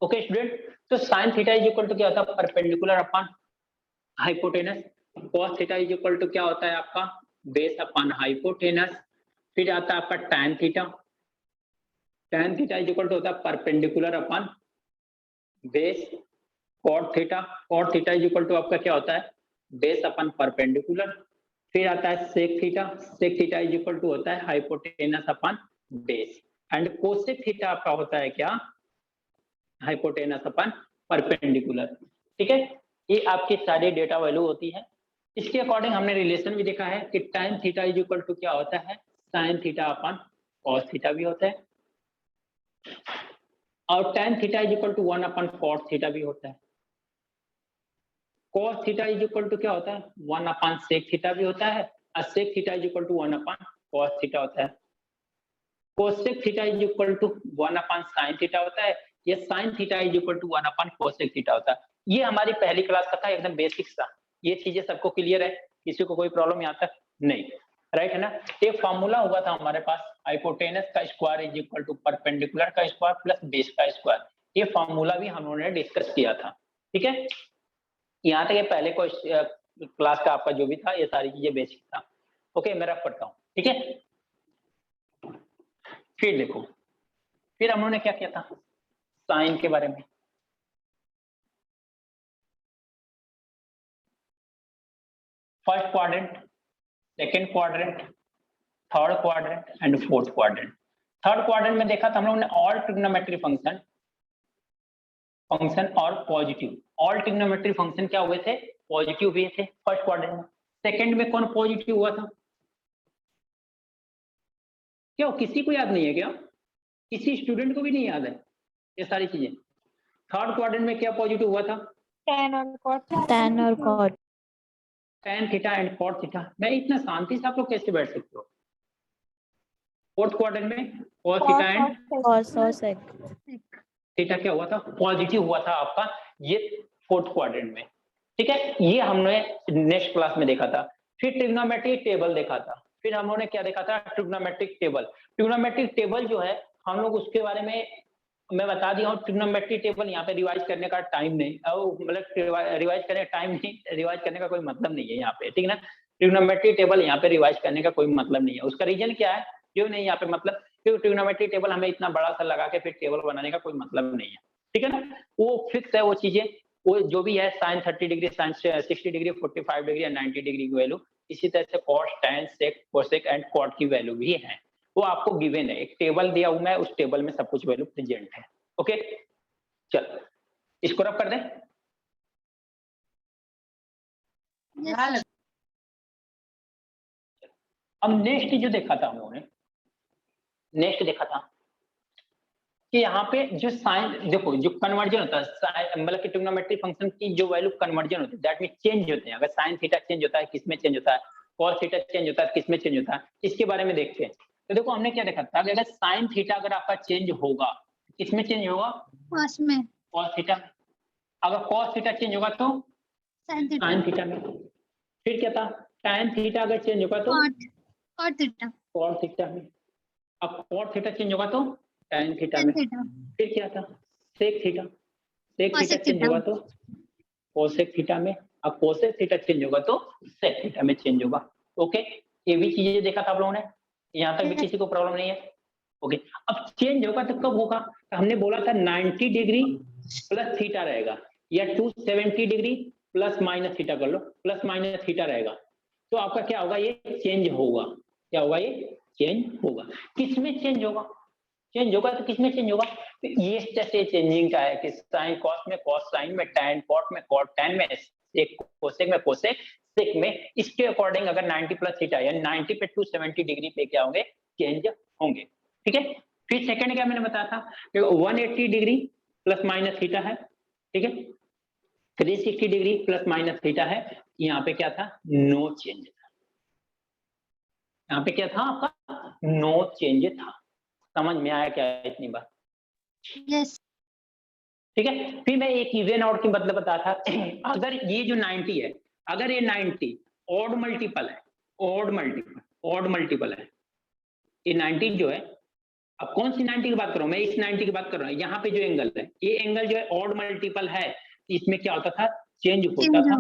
Okay student, तो sine theta is equal to क्या होता है, perpendicular upon hypotenuse. Cos theta is equal to क्या होता है आपका, बेस अपॉन हाइपोटेनस। फिर आता है आपका tan theta. Tan theta is equal to होता है perpendicular upon base. Cot theta, cot theta is equal to आपका क्या होता है, बेस अपन परपेंडिकुलर। फिर आता है sec theta, sec theta is equal to होता है hypotenuse upon base. And cosec theta आपका होता है क्या, हाइपोटेनस अपन परपेंडिकुलर। ठीक है, ये आपकी सारी डेटा वैल्यू होती है। इसके अकॉर्डिंग हमने रिलेशन भी देखा है कि tan theta is equal to क्या होता है, sin theta upon cos theta भी होता है, और tan theta is equal to 1 upon cos theta भी होता है। cos theta is equal to क्या होता है, 1 अपन sec थीटा भी होता है, और sec theta is equal to 1 upon cos theta होता है। cosec theta is equal to 1 upon sin theta होता है, ये sin theta is equal to 1 upon cosec theta होता है। ये हमारी पहली क्लास का था, एकदम बेसिक्स था। ये चीजें सबको क्लियर है, किसी को कोई प्रॉब्लम यहाँ तक नहीं, राइट है ना। ये फॉर्मूला हुआ था हमारे पास, हाइपोटेनस का square is equal to perpendicular का स्क्वायर प्लस बेस का स्क्वायर। ये फॉर्मूला भी हम लोगों ने डिस्कस किया था। ठीक है, यहाँ तक ये पहले को क्लास का आपका जो भी था, ये सारी चीजें बेसिक था। ओके, मैं रख पढ़ता हूँ। ठीक है, फिर देखो, फिर हम लोगों ने क्या किया था साइन के बारे में। First quadrant, second quadrant, third quadrant and fourth quadrant. Third quadrant में देखा था हम लोगों ने ऑल ट्रिग्नोमेट्री फंक्शन, फंक्शन और पॉजिटिव। ऑल ट्रिग्नोमेट्री फंक्शन क्या हुए थे, पॉजिटिव हुए थे फर्स्ट क्वाड्रेंट में। सेकेंड में कौन पॉजिटिव हुआ था, क्या किसी को याद नहीं है क्या, किसी स्टूडेंट को भी नहीं याद है ये सारी चीजें। थर्ड क्वाड्रेंट में क्या पॉजिटिव हुआ था, tan और cot, tan theta and cot theta. मैं इतना शांति से आप लोग कैसे बैठ सकते हो। फोर्थ क्वाड्रेंट में cos theta and cosec theta क्या हुआ था, पॉजिटिव हुआ था आपका ये फोर्थ क्वाड्रेंट में। ठीक है, ये हमने नेक्स्ट क्लास में देखा था। फिर ट्रिग्नोमेट्रिक टेबल देखा था। फिर हम लोगों ने क्या देखा था, ट्रिग्नोमेट्रिक टेबल। ट्रिग्नोमेट्रिक टेबल जो है हम लोग उसके बारे में मैं बता दिया हूँ। ट्रिग्नोमेट्रिक टेबल यहाँ पे रिवाइज करने का टाइम नहीं, मतलब रिवाइज करने का टाइम नहीं, रिवाइज करने का कोई मतलब नहीं है यहाँ पे, ठीक है ना। ट्रिग्नोमेट्रिक टेबल यहाँ पे रिवाइज करने का कोई मतलब नहीं है। उसका रीजन क्या है, क्यों नहीं यहाँ पे मतलब, क्योंकि ट्रिग्नोमेट्रिक टेबल हमें इतना बड़ा सा लगा के फिर टेबल बनाने का कोई मतलब नहीं है, ठीक है ना। वो फिक्स है वो चीजें, वो जो भी है sine 30 degree, sine 60 degree, 45 degree and 90 degree की वैल्यू। इसी तरह से cos, tan, sec, cosec and cot की वैल्यू भी है, वो आपको गिवन है। एक टेबल दिया हुआ है, उस टेबल में सब कुछ वैल्यू प्रेजेंट है। ओके, चल इसको रब कर दें। अब नेक्स्ट जो देखा था हम लोगों ने, नेक्स्ट देखा था कि यहाँ पे जो साइन, देखो जो कन्वर्जन होता है, मतलब कि ट्रिग्नोमेट्रिक फंक्शन की जो वैल्यू कन्वर्जन होती है, दैट मीन चेंज होते हैं। अगर साइन थीटा चेंज होता है, किसमें चेंज होता है, कॉस थीटा चेंज होता है, किसमें चेंज होता है, इसके बारे में देखते हैं। तो देखो हमने क्या देखा था, अगर साइन थीटा अगर आपका चेंज होगा, किसमें चेंज होगा, cos में, कॉस थीटा में। अगर कॉस थीटा चेंज होगा तो साइन थीटा में। फिर क्या था, टैन थीटा अगर चेंज होगा तो cot थीटा, कॉट थीटा में। अब कॉट थीटा चेंज होगा तो टैन थीटा में। फिर क्या था, sec theta, sec theta change होगा तो कोसेक थीटा में। अब कोसेक थीटा चेंज होगा तो सेक थीटा में चेंज होगा। ओके, ये भी चीजें देखा था आप लोगों ने, यहाँ तक भी किसी को प्रॉब्लम नहीं है। ओके, अब चेंज होगा तो कब होगा, तो हमने बोला था 90 डिग्री प्लस थीटा रहेगा, या 270 डिग्री प्लस माइनस थीटा कर लो, प्लस माइनस थीटा रहेगा। तो आपका क्या होगा, ये चेंज होगा। क्या होगा, ये चेंज होगा। किसमें चेंज होगा, चेंज होगा तो किसमें चेंज होगा, तो ये जैसे चेंजिंग का है कि साइन कॉस में कॉस साइन में, टैन कॉट में कॉट टैन में, सेक कोसेक में कोसेक सेक में। इसके अकॉर्डिंग अगर 90 प्लस थीटा यानी 90 पे 270 डिग्री पे क्या होंगे, चेंज होंगे। ठीक है, फिर सेकंड क्या मैंने बताया था कि 180 डिग्री प्लस माइनस थीटा है, ठीक है, 360 डिग्री प्लस माइनस थीटा है। यहाँ पे क्या था, नो चेंज था। यहाँ पे क्या था आपका, नो चेंज था। समझ में आया क्या इतनी बात? यस। ठीक है, फिर मैं एक इवन आउट की मतलब बता था। अगर ये जो 90 है, अगर ये 90 ऑड मल्टीपल है, ऑड मल्टीपल है, ये 90 जो है अब कौन सी 90 की बात कर रहा हूँ मैं? इस 90 की बात कर रहा हूँ। यहाँ पे जो एंगल है, ये एंगल जो है ऑड मल्टीपल है, इसमें क्या होता था? चेंज होता था।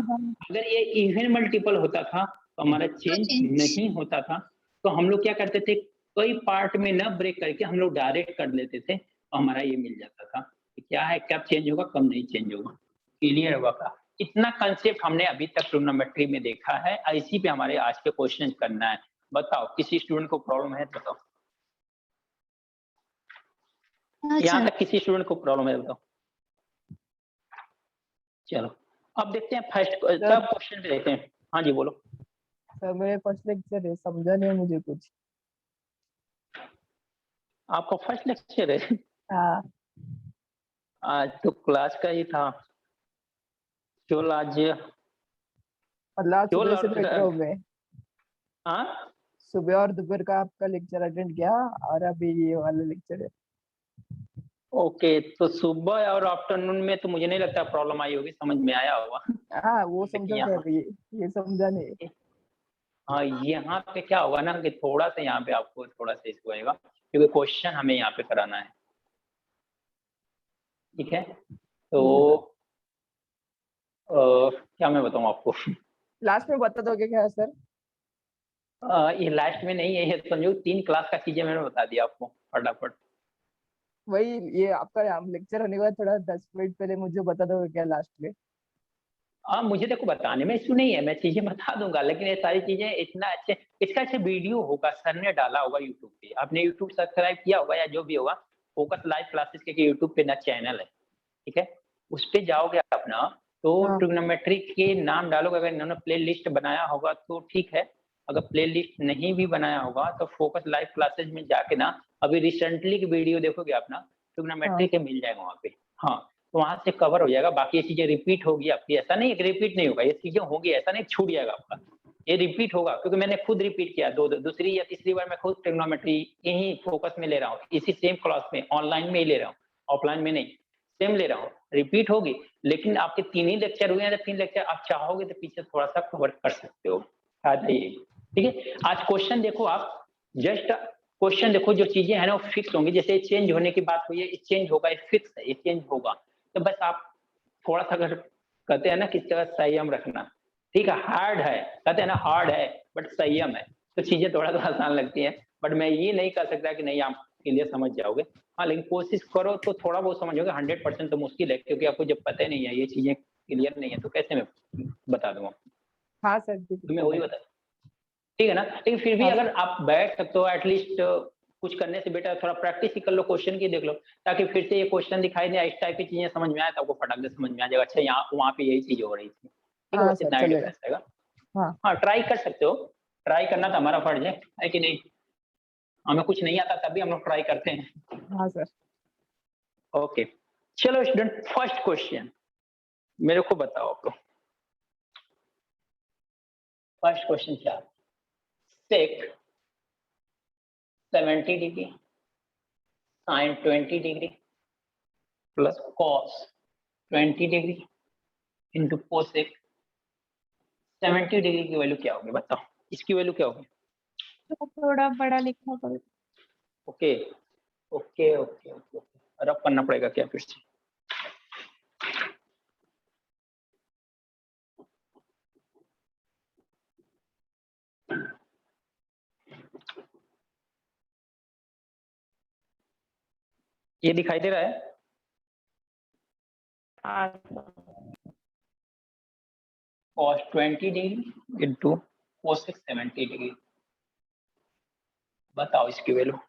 अगर ये इवन मल्टीपल होता था तो हमारा चेंज नहीं होता था। तो हम लोग क्या करते थे, कई पार्ट में न ब्रेक करके हम लोग डायरेक्ट कर लेते थे, तो हमारा ये मिल जाता था कि क्या है, कब चेंज होगा, कब नहीं चेंज होगा। क्लियर होगा का? इतना कंसेप्ट हमने अभी तक ट्रिग्नोमेट्री में देखा है, इसी पे हमारे आज के क्वेश्चन करना है। बताओ, किसी स्टूडेंट को प्रॉब्लम है तो बताओ। यहाँ तक किसी स्टूडेंट को प्रॉब्लम है बताओ। चलो अब देखते हैं फर्स्ट सब क्वेश्चन पे देखते हैं। हाँ जी बोलो। सर मेरे फर्स्ट लेक्चर है, समझा नहीं मुझे कुछ। आपका फर्स्ट लेक्चर है? हाँ। आज तो क्लास का ही था। चल आज मतलब सुबह से बैठे हो गए? हाँ, सुबह और दोपहर का आपका लेक्चर अटेंड किया और अभी ये वाला लेक्चर है। ओके, तो सुबह और आफ्टरनून में तो मुझे नहीं लगता प्रॉब्लम आई होगी, समझ में आया होगा। हाँ वो समझा सर, ये समझा नहीं। हाँ, यहाँ पे क्या होगा ना कि थोड़ा सा यहाँ पे आपको थोड़ा सा इसको आएगा, क्योंकि क्वेश्चन हमें यहाँ पे कराना है। ठीक है, तो क्या मैं बताऊँ आपको? लास्ट में बता दोगे क्या सर? ये लास्ट में नहीं है, ये समझो 3 क्लास का चीजें मैंने बता दिया आपको फटाफट। वही, ये आपका लेक्चर होने के बाद थोड़ा 10 मिनट पहले मुझे बता दोगे क्या लास्ट में? हाँ, मुझे देखो बताने में इशू नहीं है, मैं चीजें बता दूंगा, लेकिन ये सारी चीजें इतना अच्छे, इसका अच्छा वीडियो होगा, सर ने डाला होगा यूट्यूब पे, आपने यूट्यूब सब्सक्राइब किया होगा या जो भी होगा, फोकस लाइव क्लासेस के यूट्यूब पे ना चैनल है, ठीक है, उस पे जाओगे अपना, तो हाँ। ट्रिग्नोमेट्री के नाम डालोगे, अगर इन्होंने प्ले लिस्ट बनाया होगा तो ठीक है, अगर प्ले लिस्ट नहीं भी बनाया होगा तो फोकस लाइव क्लासेस में जाके ना, अभी रिसेंटली की वीडियो देखोगे अपना, ट्रिग्नोमेट्री के मिल जाएगा वहाँ पे। हाँ, तो वहां से कवर हो जाएगा, बाकी ये चीजें रिपीट होगी आपकी, ऐसा नहीं है कि रिपीट नहीं होगा, ये चीजें होगी, ऐसा नहीं छूट जाएगा आपका, ये रिपीट होगा, क्योंकि मैंने खुद रिपीट किया, दूसरी या तीसरी बार मैं खुद ट्रिग्नोमेट्री यही फोकस में ले रहा हूँ, इसी सेम क्लास में, ऑनलाइन में ही ले रहा हूँ, ऑफलाइन में नहीं, सेम ले रहा हूँ, रिपीट होगी, लेकिन आपके 3 ही लेक्चर हुए हैं, तो 3 लेक्चर आप चाहोगे तो पीछे थोड़ा सा कवर कर सकते हो, ठीक है। आज क्वेश्चन देखो, आप जस्ट क्वेश्चन देखो, जो चीजें है ना वो फिक्स होंगी, जैसे चेंज होने की बात हुई है, चेंज होगा, ये फिक्स है, ये चेंज होगा, तो बस आप थोड़ा सा, अगर कहते हैं ना किस जगह संयम रखना, ठीक है, हार्ड है, कहते हैं ना हार्ड है बट संयम है, तो चीजें थोड़ा सा आसान लगती हैं, बट मैं ये नहीं कर सकता कि नहीं आप क्लियर समझ जाओगे, हाँ, लेकिन कोशिश करो तो थोड़ा बहुत समझोगे, 100% तो मुश्किल है, क्योंकि आपको जब पता ही नहीं है, ये चीजें क्लियर नहीं है, तो कैसे मैं बता दूंगा? हाँ सर तो मैं वही बता, ठीक है ना, लेकिन फिर भी हाँ। अगर आप बैठ सकते हो, एटलीस्ट कुछ करने से बेटर थोड़ा प्रैक्टिस ही कर लो, क्वेश्चन की देख लो, ताकि फिर से ये क्वेश्चन दिखाई दे, इस टाइप की चीजें समझ में आए, तो आपको फटाक से समझ में आ जाएगा, अच्छा यहाँ वहाँ पे यही चीज हो रही थी, ठीक है, हाँ बस सर इतना ही चलेगा। डिफरेंस रहेगा। हाँ। हाँ, ट्राई कर सकते हो, ट्राई करना तो हमारा फर्ज है कि नहीं? हमें कुछ नहीं आता तब भी हम लोग ट्राई करते हैं। हाँ सर। ओके, चलो स्टूडेंट, फर्स्ट क्वेश्चन मेरे को बताओ आप लोग, फर्स्ट क्वेश्चन क्या? सेक 70 degree sine 20 degree plus cos 20 degree into cosec 70 degree की वैल्यू क्या होगी, बताओ इसकी वैल्यू क्या होगी? तो थोड़ा बड़ा लिखना पड़ेगा। ओके ओके ओके ओके, रब करना पड़ेगा क्या फिर से? ये दिखाई दे रहा है? Cos 20 degree into cosec 70 degree, बताओ इसकी वैल्यू।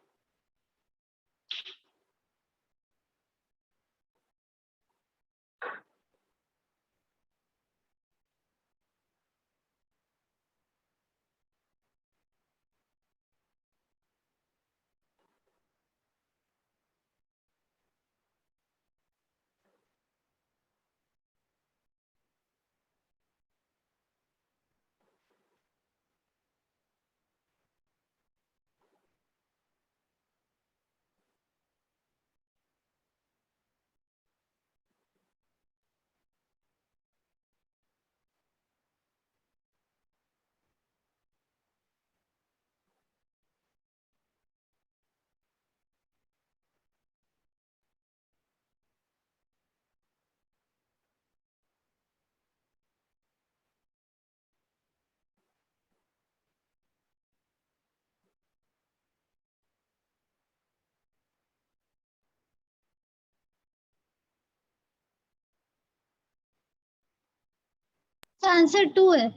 आंसर 2 है।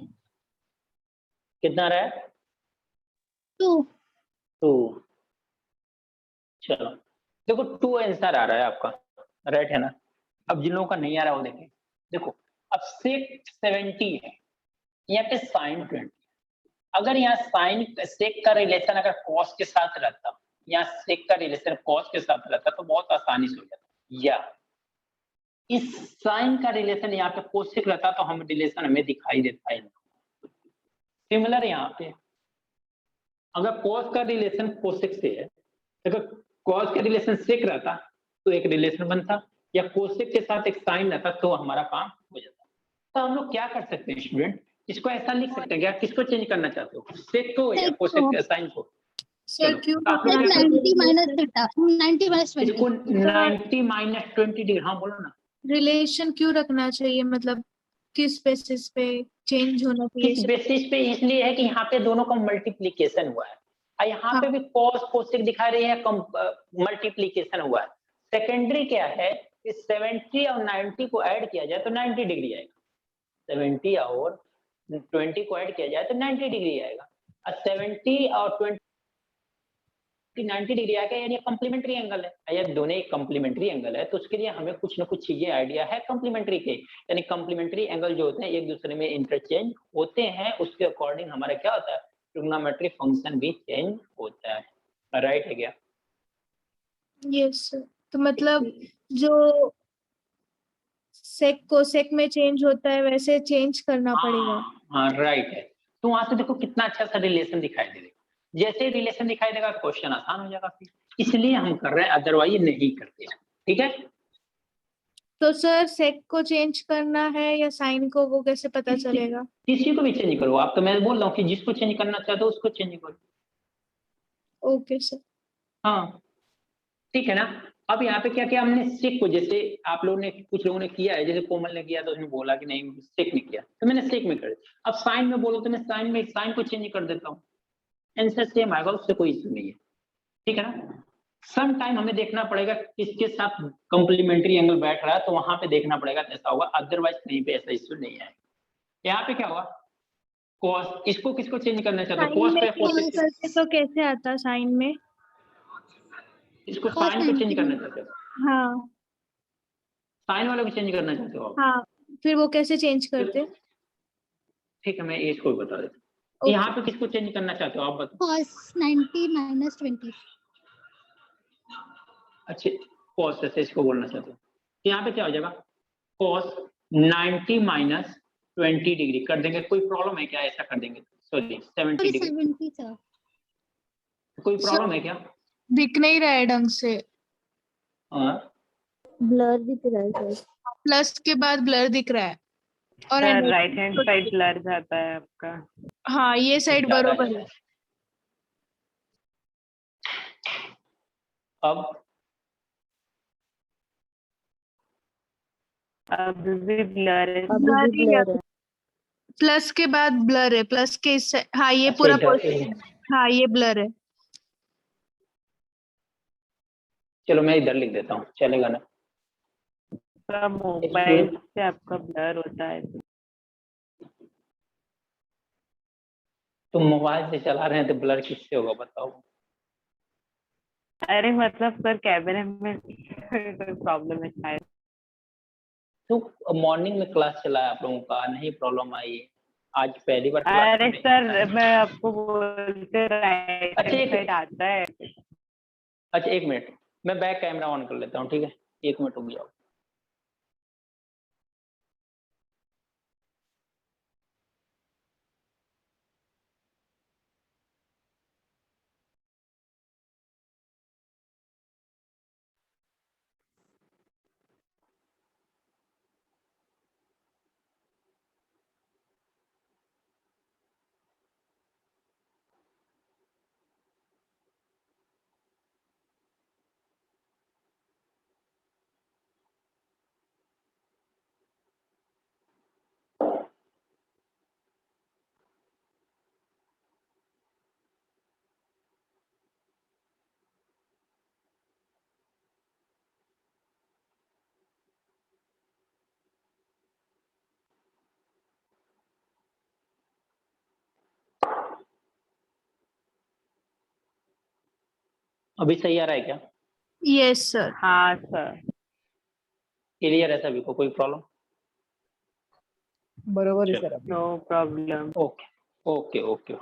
कितना आ रहा है? 2। 2। चलो देखो 2 आंसर आ रहा है आपका, राइट है ना। अब जिन लोगों का नहीं आ रहा वो देखें। देखो अब सेक 70 है, यहाँ पे साइन 20। अगर यहाँ साइन सेक का रिलेशन अगर कॉस के साथ रहता, यहाँ सेक का रिलेशन कॉस के साथ रहता तो बहुत आसानी से हो जाता, या इस साइन का रिलेशन यहाँ पे कोसेक रहता तो हम रिलेशन हमें दिखाई देता है। सिमिलर यहाँ पे अगर कॉस का रिलेशन कोसेक से है, अगर कॉस का रिलेशन सेक रहता तो एक रिलेशन बनता, या कोसेक के साथ एक साइन रहता तो हमारा काम हो जाता। तो हम लोग क्या कर सकते हैं स्टूडेंट, इसको ऐसा लिख सकते हैं क्या, किसको चेंज करना चाहते हो, सेक को या कोसेक के साइन को? सर क्यों आप लोग क्या 90 माइनस थीटा, 90 माइनस 20। इसको 90 माइनस 20 डिग्री, हाँ बोलो ना। रिलेशन क्यों रखना चाहिए, मतलब किस बेसिस पे चेंज होना चाहिए? किस बेसिस पे? इसलिए है कि यहाँ पे दोनों का मल्टीप्लीकेशन हुआ है, और यहाँ पे हाँ। भी कॉस कोसेक दिखा रही है, मल्टीप्लीकेशन हुआ है। सेकेंडरी क्या है कि 70 और 90 को ऐड किया जाए तो 90 डिग्री आएगा, 70 और 20 को ऐड किया जाए तो 90 डिग्री आएगा, और 70 और 20 90 डिग्री आएगा, यानी कॉम्प्लीमेंट्री एंगल है। यार दोनों एक कॉम्प्लीमेंट्री एंगल है तो उसके लिए हमें कुछ ना कुछ चीजें आइडिया है कॉम्प्लीमेंट्री के, यानी कॉम्प्लीमेंट्री एंगल जो होते हैं एक दूसरे में इंटरचेंज होते हैं, उसके अकॉर्डिंग हमारा क्या होता है, ट्रिग्नोमेट्रिक फंक्शन भी चेंज होता है, राइट है क्या? यस सर, तो मतलब जो सेक कोसेक में चेंज होता है वैसे चेंज करना पड़ेगा। हाँ राइट है। तो वहां से देखो कितना अच्छा सा रिलेशन दिखाई देगा, जैसे रिलेशन दिखाई देगा क्वेश्चन आसान हो जाएगा फिर, इसलिए हम कर रहे हैं, अदरवाइज नहीं करते। ठीक है, तो सर सेक को चेंज करना है या साइन को, वो कैसे पता चलेगा? किसी को भी चेंज करो आप, तो मैं बोल रहा हूँ कि जिसको चेंज करना चाहते हो उसको चेंज करो। Okay sir. हाँ ठीक है ना। अब यहाँ पे क्या किया हमने, सेक को, जैसे आप लोगों ने कुछ लोगों ने किया है, जैसे कोमल ने किया तो उसने बोला कि नहीं सेक में किया तो मैंने सेक में कर दिया। अब साइन में बोलो तो मैं साइन में साइन को चेंज कर देता हूँ, आंसर सेम आएगा, उससे कोई इश्यू नहीं है। ठीक है ना। सम टाइम हमें देखना पड़ेगा किसके साथ कंप्लीमेंट्री एंगल बैठ रहा है, तो वहां पे देखना पड़ेगा ऐसा होगा, अदरवाइज कहीं पे ऐसा इश्यू नहीं आएगा। यहाँ पे क्या हुआ, कॉस, इसको किसको चेंज करना चाहते हो, साइन कॉस में पे चेंज कोसेक? करते तो कैसे आता साइन में? इसको Cos साइन को चेंज 90 करना चाहते हो, हाँ साइन वाले को चेंज करना चाहते हो आप? हाँ, फिर वो कैसे चेंज करते? ठीक है मैं इसको भी बता देता हूँ। यहाँ पे किसको चेंज करना चाहते हो आप बताओ? cos 90 minus 20। अच्छे, कॉस से इसको बोलना चाहते हो, तो यहाँ पे क्या हो जाएगा, कॉस 90 माइनस 20 डिग्री कर देंगे, कोई प्रॉब्लम है क्या ऐसा कर देंगे, सॉरी 70 डिग्री, 70 सर। कोई प्रॉब्लम है क्या? दिख नहीं रहा है ढंग से, हाँ ब्लर दिख रहा है सर। प्लस के बाद ब्लर दिख रहा है और sir right hand side blur जाता है आपका। हाँ ये साइड ज्यादा बरोबर है। है। अब अब भी ब्लर है। ब्लर ही है, प्लस के बाद ब्लर है, प्लस के इस हाँ ये अच्छा, पूरा इधर- हाँ ये ब्लर है। चलो मैं इधर लिख देता हूँ, चलेगा ना? पूरा मोबाइल से आपका ब्लर होता है। तुम मोबाइल से चला रहे हैं तो ब्लर किससे होगा बताओ? अरे मतलब सर कैमरे में कोई प्रॉब्लम है शायद। तो मॉर्निंग में क्लास चला है आप लोगों का, नहीं प्रॉब्लम आई, आज पहली बार क्लास अरे में सर आया। मैं आपको बोलते राइट अच्छा, हैंड साइड आता है। अच्छा एक मिनट, मैं बैक कैमरा ऑन कर लेता हूँ, ठीक है, एक मिनट रुक जाओ। अभी सही आ रहा है क्या? Yes sir. हाँ सर। क्लियर है सभी को? कोई प्रॉब्लम? बरोबर है चलो। सर अभी। No problem. Okay okay okay.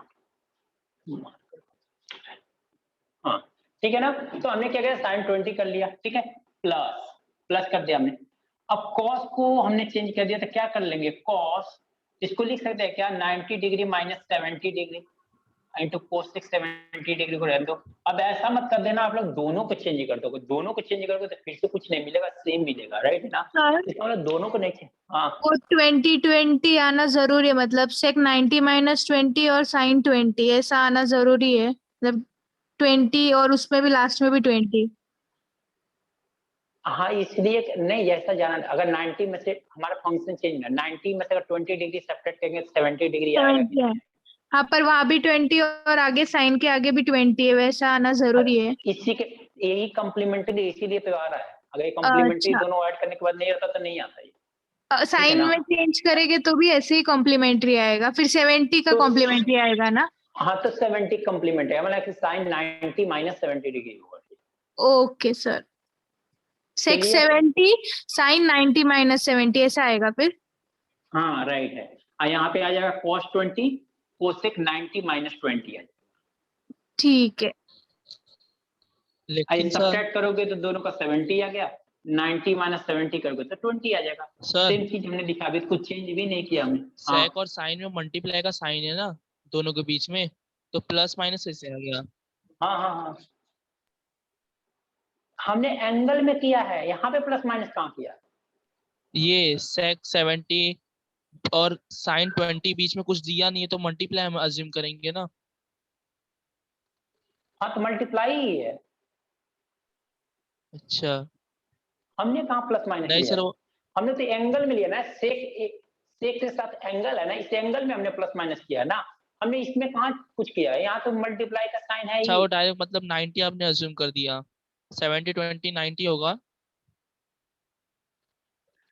हाँ ठीक है ना। तो हमने क्या किया, साइन 20 कर लिया, ठीक है, प्लस प्लस कर दिया हमने। अब कॉस को हमने चेंज कर दिया, तो क्या कर लेंगे, कॉस इसको लिख सकते हैं क्या, 90 degree minus 70 degree into cosec 70 degree को रहने दो। अब ऐसा मत कर देना आप लोग दोनों को चेंज कर दोगे, दोनों को चेंज करोगे तो फिर से कुछ नहीं मिलेगा, सेम मिलेगा, राइट ना। सर इसका मतलब दोनों को नहीं change- हाँ वो 20 आना जरूरी है, मतलब सेक 90 माइनस 20 और साइन 20 ऐसा आना जरूरी है, मतलब 20 और उसमें भी लास्ट में भी 20। हाँ, इसलिए नहीं ऐसा जाना, अगर 90 में से हमारा फंक्शन चेंज है, 90 में से अगर 20 डिग्री सब्ट्रैक्ट करेंगे तो 70 डिग्री आएगा कि 70 है। नहीं? हाँ पर वहां भी 20 और आगे साइन के आगे भी 20 है, वैसा आना जरूरी है। इसी के यही कॉम्प्लीमेंट्री इसीलिए तो आ रहा है, अगर ये कॉम्प्लीमेंट्री अच्छा, दोनों ऐड करने के बाद नहीं होता तो नहीं आता ये, ठीक है साइन ना। में चेंज करेंगे तो भी ऐसे ही कॉम्प्लीमेंट्री आएगा, फिर 70 का तो कॉम्प्लीमेंट्री आएगा ना। हाँ तो 70 कॉम्प्लीमेंट है, मतलब साइन 90 माइनस 70 डिग्री होगा। ओके सर, सेक क्लियर? 70 साइन 90 माइनस 70 ऐसा आएगा फिर। हाँ राइट है। यहाँ पे आ जाएगा cos 20 कोसेक 90 माइनस 20 है। ठीक है। लेकिन सर सब्ट्रैक्ट करोगे तो दोनों का 70 आ गया, 90 माइनस 70 करोगे तो 20 आ जाएगा। सर सेम चीज हमने लिखा, अभी कुछ चेंज भी नहीं किया हमने। हाँ सेक और साइन में मल्टीप्लाई का साइन है ना दोनों के बीच में, तो प्लस माइनस कैसे आ गया? हाँ हाँ हाँ, हमने एंगल में किया है, यहाँ पे प्लस माइनस कहाँ किया? ये सेक 70 और साइन 20 बीच में कुछ दिया नहीं है तो मल्टीप्लाई हम अज्यूम करेंगे ना। हाँ तो मल्टीप्लाई ही है, अच्छा हमने कहाँ प्लस माइनस नहीं लिया सर है? वो हमने तो एंगल में लिया ना, सेक के साथ एंगल है ना, इस एंगल में हमने प्लस माइनस किया है ना, हमने इसमें कहाँ कुछ किया है, यहाँ तो मल्टीप्लाई का साइन है अच्छा ही। वो डायरेक्ट मतलब 90 आपने अज्यूम कर दिया, 70 20 90 होगा,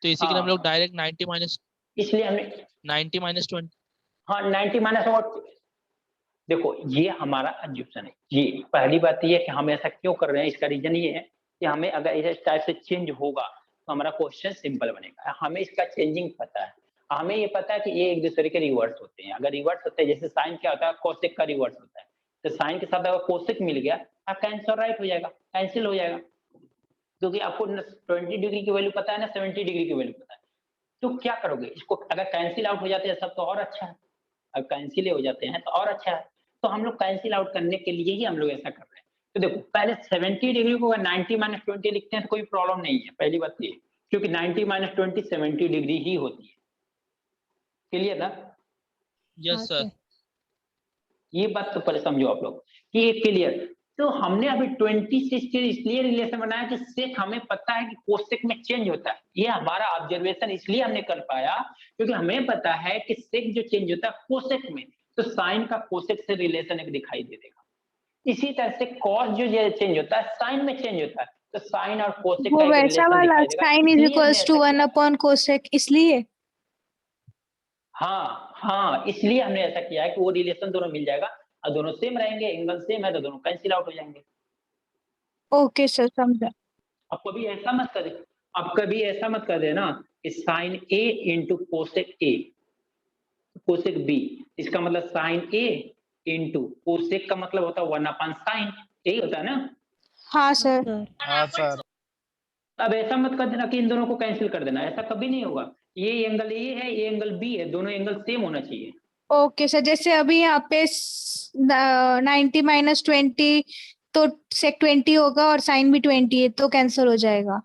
तो इसी के लिए हम लोग हाँ डायरेक्ट 90 माइनस इसलिए हमने 90 माइनस 20। हाँ 90 माइनस और देखो ये हमारा एज्यूप्शन है, ये पहली बात ये है कि हम ऐसा क्यों कर रहे हैं, इसका रीजन ये है कि हमें अगर इस टाइप से चेंज होगा तो हमारा क्वेश्चन सिंपल बनेगा, हमें इसका चेंजिंग पता है, हमें ये पता है कि ये एक दूसरे के रिवर्स होते हैं, अगर रिवर्स होते हैं जैसे साइन क्या होता है, कोसेक का रिवर्स होता है, तो साइन के साथ अगर कोसेक मिल गया आपका आंसर राइट हो जाएगा, कैंसिल हो जाएगा, क्योंकि आपको 20 डिग्री की वैल्यू पता है ना 70 डिग्री की वैल्यू पता है, तो क्या करोगे इसको, अगर कैंसिल आउट हो जाते हैं सब तो और अच्छा है, अगर कैंसिल हो जाते हैं तो और अच्छा है, तो हम लोग कैंसिल आउट करने के लिए ही हम लोग ऐसा कर रहे हैं। तो देखो पहले 70 डिग्री को अगर 90 माइनस 20 लिखते हैं तो कोई प्रॉब्लम नहीं है, पहली बात ये, क्योंकि 90 माइनस 20 70 डिग्री ही होती है, क्लियर था? Yes sir. ये बात तो पहले समझो आप लोग कि ये क्लियर। तो हमने अभी 20 से इसलिए रिलेशन बनाया कि सेक हमें पता है कि कोसेक में चेंज होता है, ये हमारा ऑब्जर्वेशन इसलिए हमने कर पाया क्योंकि हमें पता है कि सेक जो चेंज होता है कोसेक में, तो साइन का कोसेक से रिलेशन एक दिखाई दे देगा, इसी तरह से कॉस जो चेंज होता है साइन में चेंज होता है, तो साइन और कोसेक वो का एक वैसा रिलेशन वाला दिखाई देगा, साइन इज इसलिए हमने इक्वल्स टू ऐसा 1 किया। अपॉन कोसेक, इसलिए। हाँ हाँ, इसलिए हमने ऐसा किया है कि वो रिलेशन दोनों मिल जाएगा और दोनों सेम रहेंगे, एंगल सेम है तो दोनों कैंसिल आउट हो जाएंगे। ओके सर, समझा। अब कभी ऐसा मत कर, अब कभी ऐसा मत कर देना कि sine A into cosec A cosec B, इसका मतलब साइन ए इंटू कोसेक का मतलब होता है 1/sin, यही होता है ना। हाँ सर। हाँ सर। अब ऐसा मत कर देना कि इन दोनों को कैंसिल कर देना, ऐसा कभी नहीं होगा, ये एंगल ए है ये एंगल बी है, दोनों एंगल सेम होना चाहिए। ओके सर, जैसे अभी यहाँ पे 90 माइनस 20 तो सेक 20 होगा और साइन भी 20 है तो कैंसिल हो जाएगा।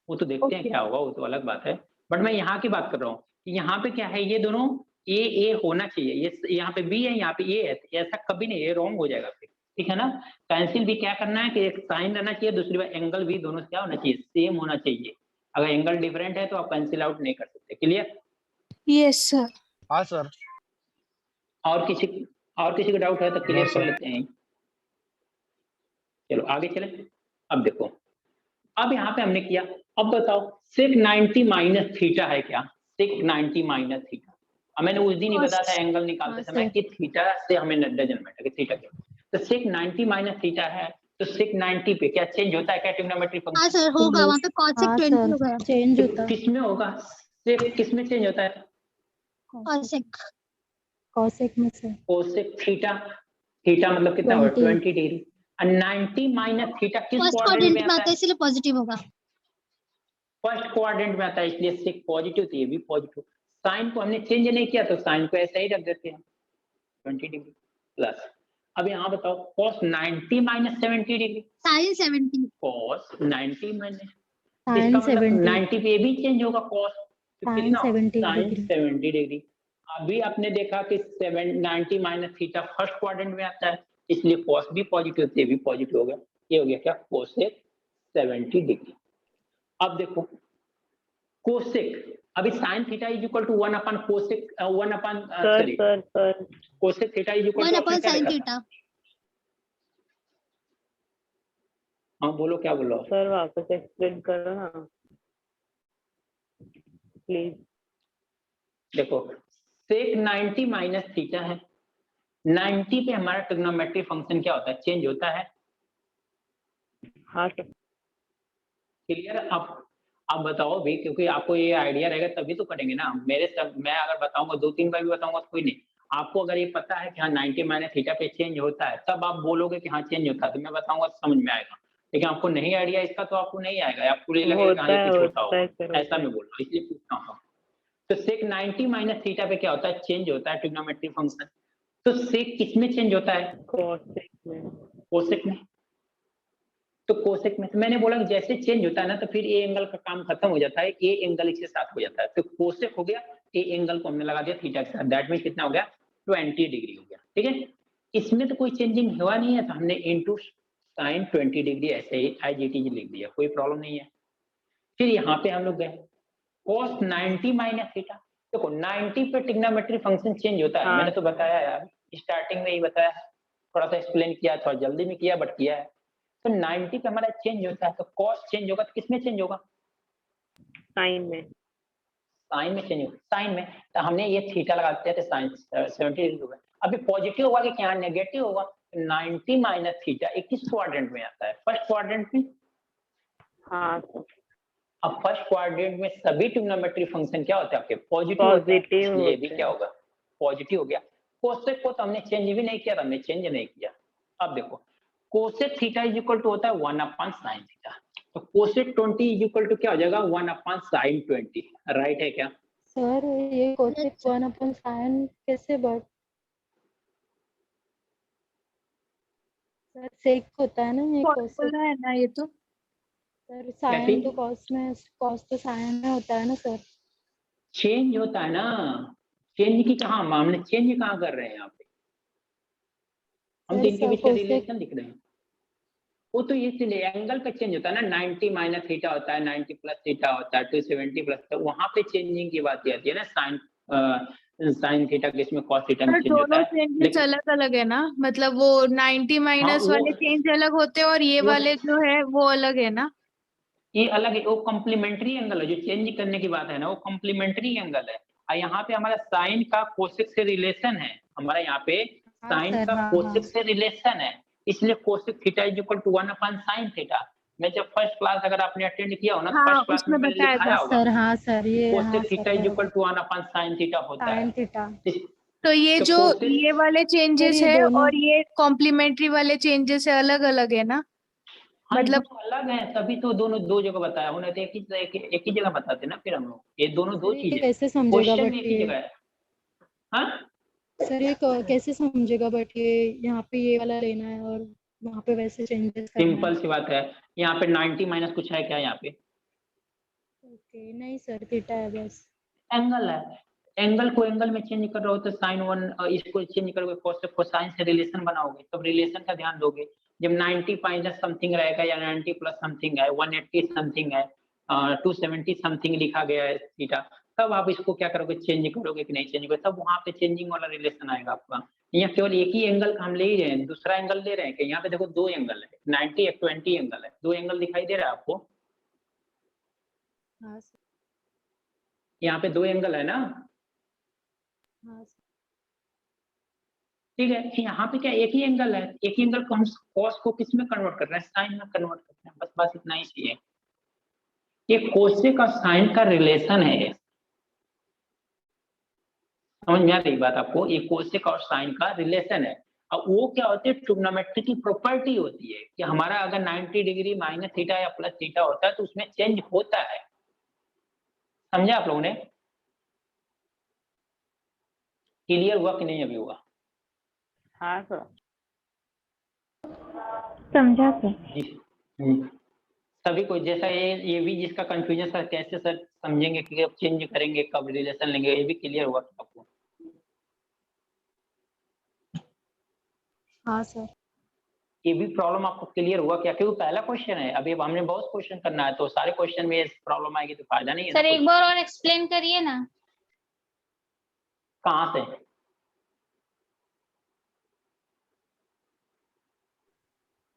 वो तो देखते हैं ओके। क्या होगा, वो तो अलग बात है, बट मैं यहाँ की बात कर रहा हूँ कि यहाँ पे क्या है, ये दोनों ए होना चाहिए, ये यहाँ पे बी है यहाँ पे ए है, तो ऐसा कभी नहीं, ये रॉन्ग हो जाएगा फिर, ठीक है ना। कैंसिल भी क्या करना है कि एक साइन रहना चाहिए, दूसरी बात एंगल भी दोनों क्या होना चाहिए, सेम होना चाहिए, अगर एंगल डिफरेंट है तो आप कैंसिल आउट नहीं कर सकते, क्लियर? Yes sir. हाँ सर। और किसी को डाउट है तो क्लियर कर सर। लेते हैं। चलो आगे चले। अब देखो, अब यहाँ पे हमने किया, अब बताओ सेक 90 माइनस थीटा है क्या, सेक 90 माइनस थीटा, मैंने उस दिन ही बताया था एंगल निकालते समय कि थीटा से हमें डजन मैटर कि थीटा क्या, तो sec 90 माइनस थीटा है, तो sec 90 पे क्या चेंज होता है क्या ट्रिग्नोमेट्री हाँ फंक्शन? सर होगा, वहाँ पे cosec हाँ 20 सर होगा। चेंज होता है किस में होगा? sec किस में चेंज होता है? cosec कॉसेक में से cosec थीटा, थीटा मतलब कितना होगा? 20 20 डिग्री। और 90 माइनस थीटा किस फर्स्ट क्वाड्रेंट क्वाड्रेंट में में आता आता है है? इसलिए पॉजिटिव होगा। फर्स्ट क्वाड्रेंट में आता है, इसलिए sec पॉजिटिव तो ये भी पॉजिटिव। साइन को हमने चेंज नहीं किया तो साइन को ऐसा ही रख देते हैं 20 डिग्री प्लस। अब यहाँ बताओ cos 90 minus 70 degree, sin 70 cos 90 minus, sine इसका मतलब 70 90 पे भी चेंज होगा cos, तो साइन कितना? 70 sin डिग्री 70 डिग्री। अभी आपने देखा कि 90 माइनस थीटा फर्स्ट क्वाड्रेंट में आता है, इसलिए cos भी पॉजिटिव ये भी पॉजिटिव हो गया। ये हो गया क्या? cosec 70 degree. अब देखो cosec, अभी sin theta is equal to 1 upon cosec 1 upon sir sorry sir sir cosec theta is equal 1 to upon क्या sin लिखा था? थीटा। हाँ बोलो क्या बोलो? सर वापस एक्सप्लेन करो ना प्लीज। देखो sec 90 माइनस थीटा है, 90 पे हमारा ट्रिग्नोमेट्री फंक्शन क्या होता है? चेंज होता है। हाँ सर क्लियर? अब बताओ भी, क्योंकि आपको ये आइडिया रहेगा तभी तो करेंगे ना। मेरे सब मैं अगर बताऊंगा 2-3 बार भी बताऊंगा तो कोई नहीं। आपको अगर ये पता है कि हाँ 90 माइनस थीटा पे चेंज होता है, तब आप बोलोगे कि हाँ चेंज होता है, तो मैं बताऊंगा तो समझ में आएगा। लेकिन आपको नहीं आइडिया इसका तो आपको नहीं आएगा, आपको ये लगेगा कि हाँ ये कुछ होता होगा। सर ऐसा मैं बोल रहा हूँ, इसलिए पूछता हूँ। तो sec 90 माइनस थीटा पे क्या होता है? चेंज होता है ट्रिग्नोमेट्री फंक्शन। तो sec किस में चेंज होता है? cosec में। कोसेक में। तो कोसेक में तो मैंने बोला कि जैसे चेंज होता है ना, तो फिर ए एंगल का काम खत्म हो जाता है, ए एंगल इसके साथ हो जाता है। तो कोसेक हो गया, ए एंगल को हमने लगा दिया थीटा के साथ, दैट मीन कितना हो गया? 20 डिग्री हो गया। ठीक है, इसमें तो कोई चेंजिंग हुआ नहीं है, तो हमने इनटू sin 20 डिग्री ऐसे ही एज इट इज लिख दिया, कोई प्रॉब्लम नहीं है। फिर यहाँ पे हम लोग गए cos 90 माइनस थीटा। देखो 90 पे ट्रिग्नोमेट्री फंक्शन चेंज होता है, हाँ, मैंने तो बताया यार, स्टार्टिंग में ही बताया है, थोड़ा सा एक्सप्लेन किया, थोड़ा जल्दी में किया बट किया है। तो 90 पे हमारा चेंज होता है, तो cos चेंज होगा तो किसमें चेंज होगा? साइन में। साइन में चेंज होगा, साइन में। तो हमने ये थीटा लगा दिया तो साइन 70 डिग्री होगा। अभी पॉजिटिव होगा कि क्या नेगेटिव होगा? 90 माइनस थीटा एक किस क्वाड्रेंट में आता है? फर्स्ट क्वाड्रेंट में। हाँ सर अब फर्स्ट क्वाड्रेंट में सभी ट्रिग्नोमेट्री फंक्शन क्या होते हैं आपके? पॉजिटिव होते हैं, पॉजिटिव इसलिए ये भी होते क्या हैं। होगा? पॉजिटिव हो गया। कोसेक को तो हमने चेंज भी नहीं किया, हमने चेंज नहीं किया। अब देखो cosec theta is equal to होता है 1 अपॉन साइन थीटा, तो कोसेक 20 इज इक्वल टू क्या हो जाएगा? 1 अपॉन साइन 20, राइट है क्या? सर ये कोसेक 1 अपॉन साइन कैसे बढ़ सर सेक होता है ना ये कोसेक फॉर्मूला है ना ये तो। सर साइन तो कॉस में कॉस तो साइन में होता है ना सर। चेंज होता है ना, चेंज की कहाँ, हमने चेंज कहाँ कर रहे हैं यहाँ पे? हम तो इनके बीच का रिलेशन लिख रहे हैं। वो तो इसलिए एंगल का चेंज होता है ना, 90 माइनस थीटा होता है, 90 प्लस थीटा होता है, 270 प्लस, तो वहां पे चेंजिंग की बात आती है ना, साइन थीटा के इसमें कॉस थीटा में सर चेंज होता दोनों है। चेंजेस लेकिन अलग अलग है ना, मतलब वो 90 माइनस वो- वाले चेंज अलग होते हैं और ये वो- वाले जो है वो अलग है ना। ये अलग है, वो कॉम्प्लीमेंट्री एंगल है, जो चेंज करने की बात है ना वो कॉम्प्लीमेंट्री एंगल है। और यहाँ पे हमारा साइन का कोसेक से रिलेशन है, हमारा यहाँ पे हाँ साइन सर का हाँ कोसेक से रिलेशन है, इसलिए cosec theta is equal to 1 upon sine theta. मैं जब फर्स्ट क्लास अगर आपने अटेंड किया हो ना, हाँ फर्स्ट क्लास में उसमें मैंने बताया लिखाया था। होगा हाँ सर ये हाँ cosec theta sir is equal बरोबर टू 1 अपॉन साइन थीटा होता है। Sign theta. तो ये तो जो कोसेक ये वाले चेंजेस ये है दोनों और ये कॉम्प्लीमेंट्री वाले चेंजेस है, अलग अलग है ना। हाँ मतलब दोनों अलग है, तभी तो दोनों दो जगह बताया, उन्हें तो एक ही जगह बताते ना, फिर हम लोग ये दोनों दो सर ये चीजें, कैसे समझेगा क्वेश्चन बट एक ही ये जगह है। हाँ सर ये कैसे समझेगा बट ये यहाँ पे ये वाला लेना है और वहाँ पे वैसे चेंजेस करना है। सिंपल सी बात है, यहाँ पे 90 माइनस कुछ है क्या? यहाँ पे ओके नहीं सर थीटा है बस। एंगल है, एंगल को एंगल में चेंज कर रहे हो तो साइन 1, इसको चेंज करोगे कोसाइन से रिलेशन बनाओगे, तब रिलेशन का ध्यान दोगे। जब 90 माइनस समथिंग रहेगा या 90 प्लस समथिंग है, 180 समथिंग है, 270 समथिंग लिखा गया है थीटा, तब आप इसको क्या करोगे? चेंज करोगे कि नहीं चेंज करोगे, तब वहां पे चेंजिंग वाला रिलेशन आएगा आपका। यहाँ केवल एक ही एंगल का हम ले ही रहे हैं, दूसरा एंगल ले रहे हैं कि यहाँ पे देखो दो एंगल है, 90 एक 20 एंगल है, दो एंगल दिखाई दे रहा है आपको? हाँ सर यहाँ पे दो एंगल है ना, हाँ सर ठीक है, यहाँ पे क्या एक ही एंगल है, एक ही एंगल को हम कॉस को किस में कन्वर्ट कर रहे हैं, साइन में कन्वर्ट कर रहे हैं, बस इतना ही चाहिए। ये कोसेक और साइन का रिलेशन है, ये समझ में आ रही बात आपको, ये कोसेक और साइन का रिलेशन है। अब वो क्या होती है, ट्रिग्नोमेट्री की प्रॉपर्टी होती है कि हमारा अगर 90 डिग्री माइनस थीटा या प्लस थीटा होता है तो उसमें चेंज होता है। समझा आप लोगों ने? क्लियर हुआ कि नहीं अभी हुआ? हाँ सर। समझा सर। जी सभी को जैसा ये भी जिसका कंफ्यूजन सर कैसे सर समझेंगे कि कब चेंज करेंगे, कब रिलेशन लेंगे, ये भी क्लियर हुआ आपको? हाँ सर। ये भी प्रॉब्लम आपको क्लियर हुआ क्या? क्योंकि पहला क्वेश्चन है, अभी अब हमने बहुत क्वेश्चन करना है, तो सारे क्वेश्चन में प्रॉब्लम आएगी तो फायदा नहीं है सर ना एक बार और एक्सप्लेन करिए ना। कहाँ से?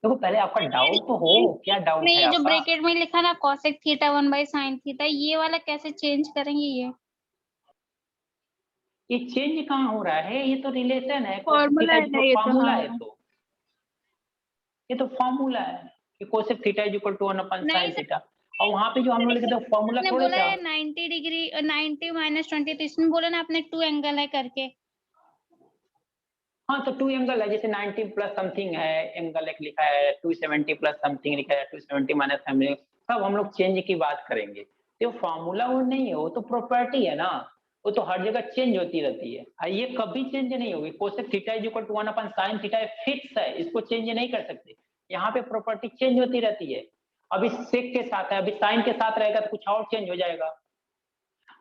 देखो पहले आपका डाउट तो हो, क्या डाउट में है ये जो आपका? ब्रैकेट में लिखा ना cosec थीटा 1/sin थीटा, ये वाला कैसे चेंज करेंगे ये चेंज कहाँ हो रहा है, ये तो रिलेशन है, फॉर्मूला है ना ये तो, फॉर्मूला हाँ। है, तो ये तो फॉर्मूला है कि cosec theta is equal to 1 upon नहीं साइन थीटा, और वहां पे जो हम लोग लिखे थे फॉर्मूला आपने थोड़े बोला सा। है 90 डिग्री 90 माइनस 20, तो इसमें बोला ना आपने 2 एंगल है करके। हाँ तो 2 एंगल है, जैसे 90 प्लस समथिंग है एंगल एक लिखा है, 270 प्लस समथिंग लिखा है, 270 माइनस समथिंग, सब हम लोग चेंज की बात करेंगे। तो फॉर्मूला वो नहीं है, वो तो प्रॉपर्टी है ना, वो तो हर जगह चेंज होती रहती है, और ये कभी चेंज नहीं होगी। Cosec theta is equal to 1 upon sine theta fix है, इसको चेंज नहीं कर सकते। यहाँ पे प्रॉपर्टी चेंज होती रहती है। अभी सेक के साथ है, अभी साइन के साथ रहेगा तो कुछ और चेंज हो जाएगा।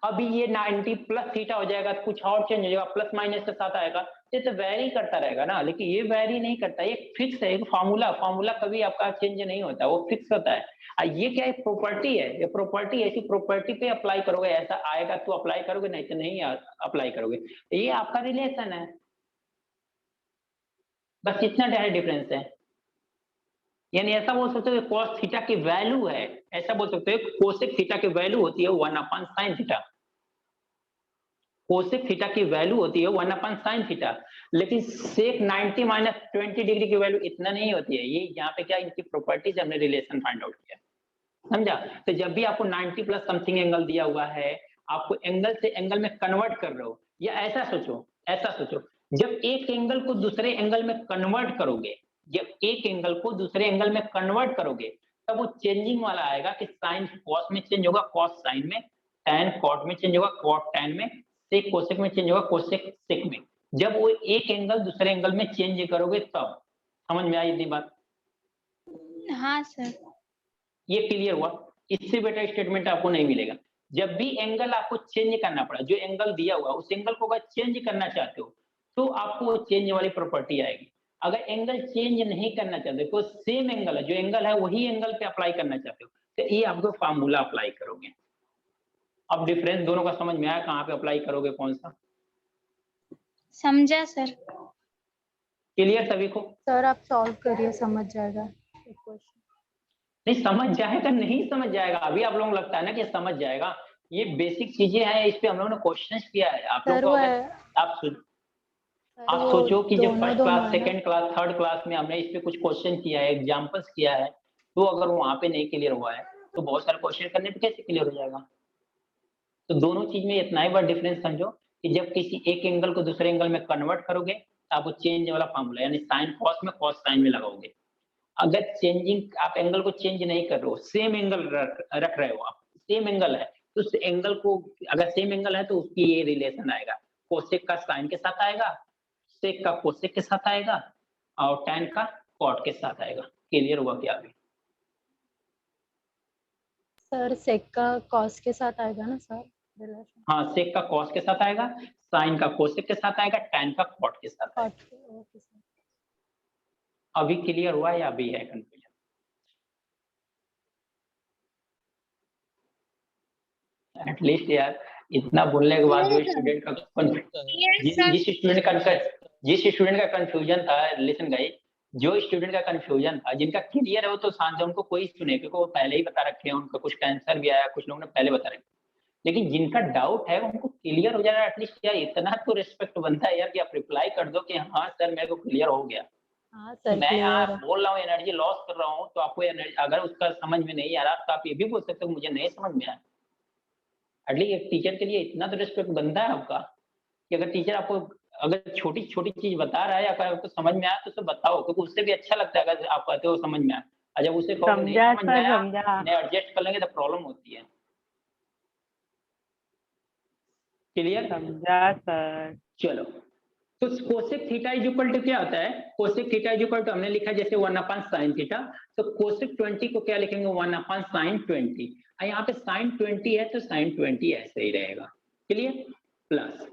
अभी ये 90 प्लस थीटा हो जाएगा तो कुछ और चेंज हो जाएगा, प्लस माइनस के साथ आएगा, ये तो वेरी करता रहेगा ना, लेकिन ये वेरी नहीं करता, ये फिक्स है, एक फॉर्मूला कभी आपका चेंज नहीं होता, वो फिक्स होता है। ये क्या है, प्रॉपर्टी है, ये प्रॉपर्टी ऐसी प्रॉपर्टी पे अप्लाई करोगे, ऐसा आएगा तो अप्लाई करोगे, नहीं तो नहीं अप्लाई करोगे। ये आपका रिलेशन है, बस इतना डिफरेंस है। यानी ऐसा बोल सकते हो cos थीटा की वैल्यू है, ऐसा बोल सकते हो कोसेक थीटा की वैल्यू होती है 1 upon sine theta, cosec theta की वैल्यू होती है 1 अपन साइन थीटा, लेकिन सेक 90 माइनस 20 डिग्री की वैल्यू इतना नहीं होती है। ये यहाँ पे क्या इनकी प्रॉपर्टीज हमने रिलेशन फाइंड आउट किया, समझा? तो जब भी आपको 90 प्लस समथिंग एंगल दिया हुआ है, आपको एंगल से एंगल में कन्वर्ट कर रहे हो, या ऐसा सोचो जब एक एंगल को दूसरे एंगल में कन्वर्ट करोगे, जब एक एंगल को दूसरे एंगल में कन्वर्ट करोगे, तब वो चेंजिंग वाला आएगा कि साइन कॉस में चेंज होगा, कॉस साइन में, टैन कॉट में चेंज होगा, कॉट टैन में, सेक कोसेक में चेंज होगा, कोसेक सेक में। जब वो एक एंगल दूसरे एंगल में चेंज करोगे तब। समझ में आई इतनी बात? हाँ सर। ये क्लियर हुआ? इससे बेटर स्टेटमेंट आपको नहीं मिलेगा। जब भी एंगल आपको चेंज करना पड़ा, जो एंगल दिया हुआ उस एंगल को अगर चेंज करना चाहते हो तो आपको वो चेंज वाली प्रॉपर्टी आएगी। अगर एंगल चेंज नहीं करना चाहते, तो सेम एंगल है, जो एंगल है वही एंगल पे अप्लाई करना चाहते हो, तो ये आपको फार्मूला अप्लाई करोगे। अब डिफरेंस दोनों का समझ में आया, कहाँ पे अप्लाई करोगे, कौन सा? समझा सर। क्लियर सभी को? सर आप सॉल्व करिए, समझ जाएगा क्वेश्चन। नहीं समझ जाएगा, नहीं समझ जाएगा, अभी आप लोगों को लगता है ना कि समझ जाएगा, ये बेसिक चीजें हैं, इस पे हम लोगों ने क्वेश्चंस किया है। आप लोगों को अगर आप सोचो कि जब first class, second class, third class में हमने इस पे कुछ क्वेश्चन किया है, एग्जांपल्स किया है, तो अगर वहां पे नहीं क्लियर हुआ है तो बहुत सारे क्वेश्चन करने पे कैसे क्लियर हो जाएगा? तो दोनों चीज में इतना ही बड़ा डिफरेंस समझो कि जब किसी एक एंगल को दूसरे एंगल में कन्वर्ट करोगे तो आपको चेंज वाला फॉर्मूला, यानी साइन कॉस में कॉस साइन में लगाओगे। अगर चेंजिंग आप एंगल को चेंज नहीं कर रहे हो, सेम एंगल रख रहे हो, आप सेम एंगल है, तो उस एंगल को, अगर सेम एंगल है तो उसकी ये रिलेशन आएगा, कोसेक का साइन के साथ आएगा, सेक का कोसेक के साथ आएगा, और टैन का कॉट के साथ आएगा। क्लियर हुआ क्या अभी? सर सेक का कॉस के साथ आएगा ना सर रिलेशन? हाँ, सेक का कॉस के साथ आएगा, साइन का कोसेक के साथ आएगा, टैन का कॉट के साथ आएगा। Okay sir. अभी क्लियर हुआ या अभी है कंफ्यूजन? एटलीस्ट यार इतना बोलने के बाद जो स्टूडेंट का जिस स्टूडेंट का कंफ्यूजन था, लिसन गाइस, जो स्टूडेंट का कंफ्यूजन था, जिनका क्लियर है वो तो शांत है, उनको कोई सुने, क्योंकि वो पहले ही बता रखे हैं, उनका कुछ आंसर भी आया, कुछ लोगों ने पहले बता रखे। लेकिन जिनका डाउट है उनको क्लियर हो जाना एटलीस्ट यार, इतना तो रिस्पेक्ट बनता है यार कि आप रिप्लाई कर दो कि हाँ सर मेरे को क्लियर हो गया। हाँ तो सर मैं क्लियर है। बोल रहा हूँ एनर्जी लॉस कर रहा हूँ, तो आपको एनर्जी अगर उसका समझ में नहीं आ रहा तो आप ये भी बोल सकते हो मुझे नहीं समझ में आया। एटलीस्ट एक टीचर के लिए इतना तो रिस्पेक्ट बनता है आपका कि अगर टीचर आपको अगर छोटी छोटी चीज बता रहा है, अगर आपको समझ में आया तो उसे बताओ, क्योंकि उससे भी अच्छा लगता है अगर आप कहते हो समझ में आया। और जब उसे कहो नहीं समझा समझ में सर, आया, समझा। नहीं एडजस्ट कर लेंगे तो प्रॉब्लम होती है। क्लियर? समझा सर। चलो, तो cosec theta is equal to क्या होता है? Cosec theta is equal to हमने लिखा जैसे 1 sin थीटा, तो कोसेक 20 को क्या लिखेंगे? 1 sin 20। यहाँ पे sin 20 है तो sin 20 ऐसे ही रहेगा। क्लियर? प्लस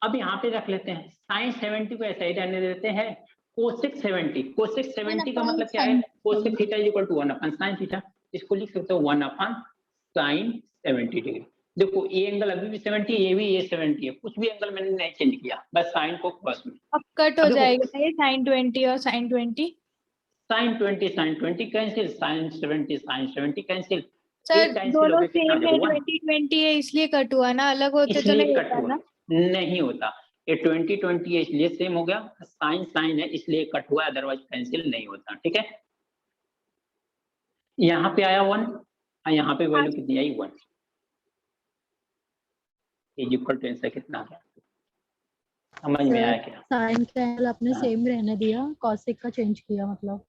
अब यहाँ पे रख लेते हैं sin 70 को ऐसा ही रहने देते हैं। कोसेक 70, कोसेक 70 का मतलब क्या है? Cosec theta is equal to 1 sin theta. इसको लिख सकते हो 1 sin 70 डिग्री। देखो ये एंगल अभी भी 70, ये भी ये 70 है, कुछ भी एंगल मैंने नहीं चेंज किया, बस साइन को बस में। अब कट हो अब देखो, जाएगा ना ये sin 20 और sin 20? sin 20 cancel, sin 70 cancel. Sir cancel दोनों हो गया, कितना सेम हो है, जाएगा? 20-20 है इसलिए कट हुआ ना, अलग होते तो इसलिए नहीं कट होता हुआ, ना। नहीं होता। ये 20 है इसलिए सेम हो गया, साइन साइन है इसलिए कट हुआ, अदरवाइज कैंसिल नहीं होता। ठीक है, यहाँ पे आया 1 और यहाँ पे वैल्यू कितनी आई? 1 इज इक्वल टू आंसर कितना आ गया? समझ में आया क्या? साइन का एंगल आपने हाँ। सेम रहने दिया, कॉसेक का चेंज किया मतलब।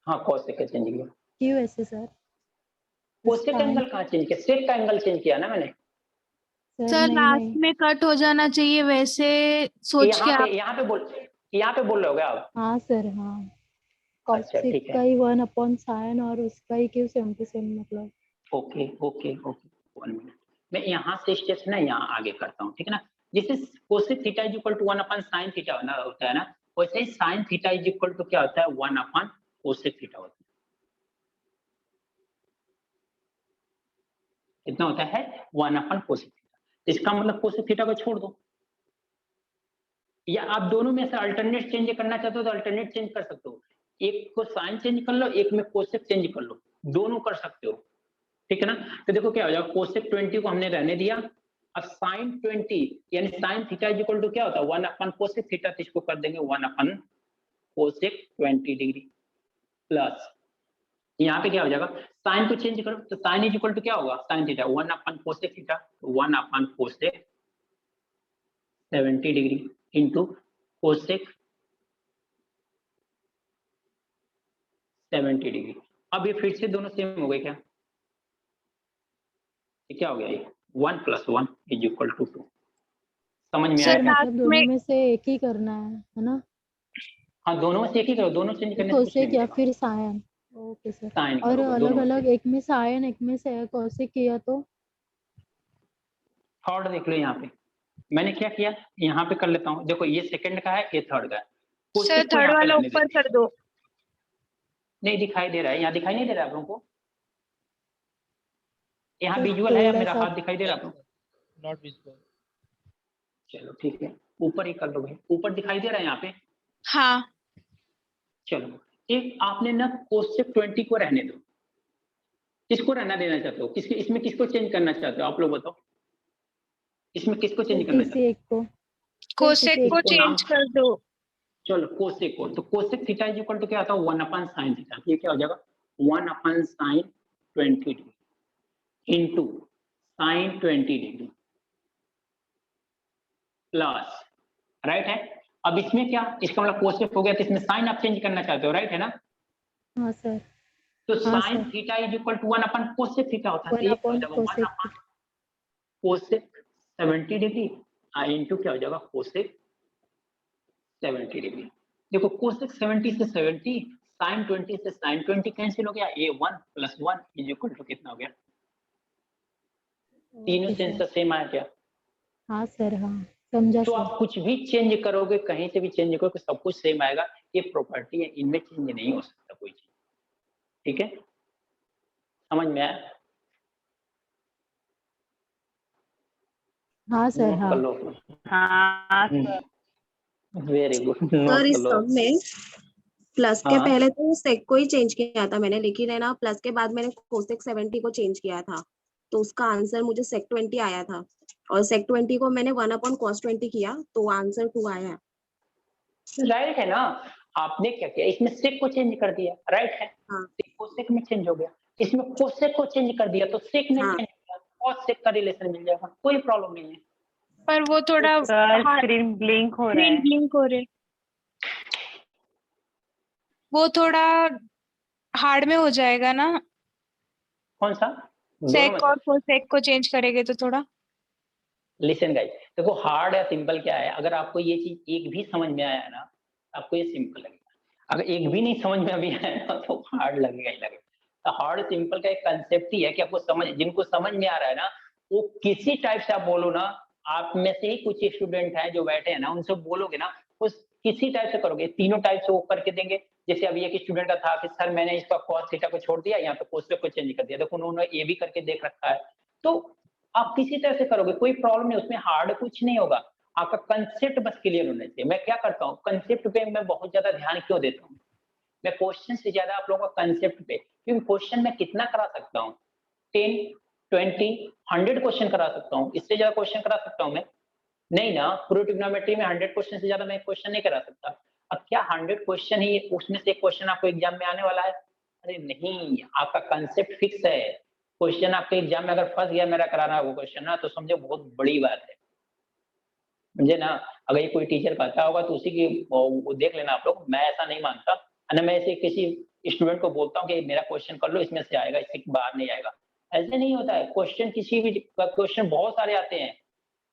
हाँ, कोसेक का चेंज किया। क्यों ऐसे सर? कोसेक Sin- एंगल कहाँ चेंज किया? सेक का एंगल चेंज किया ना मैंने। सर नहीं लास्ट नहीं। में कट हो जाना चाहिए वैसे सोच के आप। यहाँ पे बोल रहे हो क्या आप? हाँ सर हाँ। अच्छा, कॉसेक ठीक है। का ही 1/sin और उसका ही क्यों 7 to 7 मतलब। ओके ओके ओके, 1 मिनट, मैं यहाँ से स्टेप ना यहाँ आगे करता हूँ, ठीक है ना। जैसे cosec theta is equal to 1 sin theta होता है ना, वैसे ही sine theta is equal to क्या होता है? 1 कोसेक थीटा होता है। कितना होता है? 1 कोसेक थीटा। इसका मतलब कोसेक थीटा को छोड़ दो, या आप दोनों में से अल्टरनेट चेंज करना चाहते हो तो अल्टरनेट चेंज कर सकते हो। एक को साइन चेंज कर लो, एक में कोसेक चेंज कर लो, दोनों कर सकते हो। ठीक है ना। तो देखो क्या हो जाएगा, कोसेक 20 को हमने रहने दिया, अब साइन 20 यानी sine theta is equal to क्या होता है? 1 कोसेक थीटा, तो इसको कर देंगे 1 कोसेक 20 डिग्री प्लस यहाँ पे क्या हो जाएगा? साइन को चेंज करो तो साइन इज इक्वल टू क्या होगा? Sine theta 1 cosec theta, 1 cosec 70 degree into cosec 70 degree. अब ये फिर से दोनों सेम हो गए क्या? ये क्या हो गया? ये 1 + 1 इज इक्वल टू 2। समझ में आया सर क्या? मतलब दोनों में से एक ही करना है ना? हाँ, दोनों में से एक ही करो, दोनों चेंज करने से कुछ कोसेक नहीं या मिलेगा। फिर साइन। Okay sir. साइन और करोगे अलग दोनों अलग, में एक में साइन एक में से कोसेक किया तो? थर्ड देख लो यहाँ पे मैंने क्या किया, यहाँ पे कर लेता हूँ। देखो ये सेकंड का है, ये थर्ड का है। सर कोसेक को थर्ड यहाँ पे वाला रहने ऊपर देते हैं। कर दो। नहीं दिखाई दे रहा है, यहाँ दिखाई नहीं दे रहा है आप लोगों को? यहाँ सर विजुअल है, थोड़ा मेरा सा हाथ दिखाई दे रहा है आप लोगों को? Not visible. चलो ठीक है, ऊपर ही कर लो भाई, ऊपर दिखाई दे रहा है यहाँ पे। हाँ चलो, एक आपने ना कोसेक 20 को रहने दो। किसको रहना देना चाहते हो? किसके इसमें किसको चेंज करना चाहते हो आप लोग बताओ? इसमें किसको चेंज करना चाहते किसी एक को। कोसेक किसी को एक को नाम- चेंज कर दो। हो? चलो कोसेक को, तो cosec theta is equal to क्या आता है? 1 sin थीटा। ये क्या हो जाएगा? 1 sin 20 degree into sin 20 degree plus, right है। अब इसमें क्या, इसका मतलब कोसेक हो गया, तो इसमें साइन आप चेंज करना चाहते हो, राइट है ना। हाँ सर। तो हाँ, sine sir. Theta is equal to 1 cosec theta होता है। तो 1 ये क्या हो upon जाएगा? 1 cosec। कोसेक 70 डिग्री इंटू क्या हो जाएगा? Cosec 70 degree. देखो कोसेक 70 से 70, साइन 20 से साइन 20 कैंसिल हो गया, ये 1 + 1 इज इक्वल टू कितना हो गया? तीनों ओके सेंस सर। सेम आया क्या? हाँ सर हाँ समझा तो सर। आप कुछ भी चेंज करोगे, कहीं से भी चेंज करोगे, सब कुछ सेम आएगा। ये प्रॉपर्टी है, इनमें चेंज नहीं हो सकता कोई चीज। ठीक है, समझ में आया? हाँ सर नोट हाँ। कर लो। हाँ sir. Very good, sir note इस कर लो। सब में प्लस के हाँ। पहले तो सेक को ही चेंज किया था मैंने, लेकिन है ना प्लस के बाद मैंने कोसेक 70 को चेंज किया था। तो उसका आंसर मुझे sec 20 आया था और sec 20 को मैंने 1/cos 20 किया तो आंसर 2 आया। राइट है ना। आपने क्या किया, इसमें सेक को चेंज कर दिया, राइट है। हाँ। सेक कोसेक में चेंज हो गया, इसमें कोसेक को चेंज कर दिया तो सेक नहीं हाँ। चेंज होगा, कॉस सेक का रिलेशन मिल जाएगा, कोई प्रॉब्लम नहीं है। पर वो थोड़ा सर स्क्रीन ब्लिंक हो रहा है। ब्लिंक हो रहे, वो थोड़ा हार्ड में हो जाएगा ना, कौन सा? दोनों में सेक और कोसेक को चेंज करेंगे तो थोड़ा। लिसन गाइस, देखो हार्ड या सिंपल क्या है, अगर आपको ये चीज एक भी समझ में आया ना आपको ये सिंपल लगेगा, अगर एक भी नहीं समझ में अभी आया ना तो हार्ड लगेगा ही लगेगा। तो हार्ड सिंपल का एक कंसेप्ट ही है कि आपको समझ, जिनको समझ में आ रहा है ना वो किसी टाइप से आप बोलो ना, आप में से ही कुछ स्टूडेंट हैं जो बैठे हैं ना उनसे बोलोगे ना उस किसी टाइप से करोगे, तीनों टाइप से वो करके देंगे। जैसे अभी एक स्टूडेंट का था कि सर मैंने इसका कॉस थीटा को छोड़ दिया, यहाँ पे कोसेक को चेंज कर दिया, देखो उन्होंने ये भी करके देख रखा है। तो आप किसी तरह से करोगे, कोई प्रॉब्लम नहीं, उसमें हार्ड कुछ नहीं होगा, आपका कंसेप्ट बस क्लियर होना चाहिए। मैं क्या करता हूँ, कंसेप्ट पे मैं बहुत ज्यादा ध्यान क्यों देता हूँ, मैं क्वेश्चन से ज्यादा आप लोगों का कंसेप्ट पे, क्योंकि क्वेश्चन मैं कितना करा सकता हूँ, 10, 20, 100 क्वेश्चन करा सकता हूँ, इससे ज्यादा क्वेश्चन करा सकता हूँ मैं नहीं ना। पूरी ट्रिग्नोमेट्री में 100 क्वेश्चन से ज्यादा मैं क्वेश्चन नहीं करा सकता। अब क्या 100 क्वेश्चन ही उसमें से क्वेश्चन आपको एग्जाम में आने वाला है? अरे नहीं, आपका कंसेप्ट फिक्स है, क्वेश्चन आपके एग्जाम में अगर फंस गया मेरा कराना वो क्वेश्चन ना तो समझो बहुत बड़ी बात है, समझे ना। अगर ये कोई टीचर कहता होगा तो उसी की वो देख लेना आप लोग, मैं ऐसा नहीं मानता, ना मैं ऐसे किसी स्टूडेंट को बोलता हूँ कि मेरा क्वेश्चन कर लो इसमें से आएगा, इससे बाहर नहीं आएगा, ऐसे नहीं होता है। क्वेश्चन किसी भी क्वेश्चन बहुत सारे आते हैं,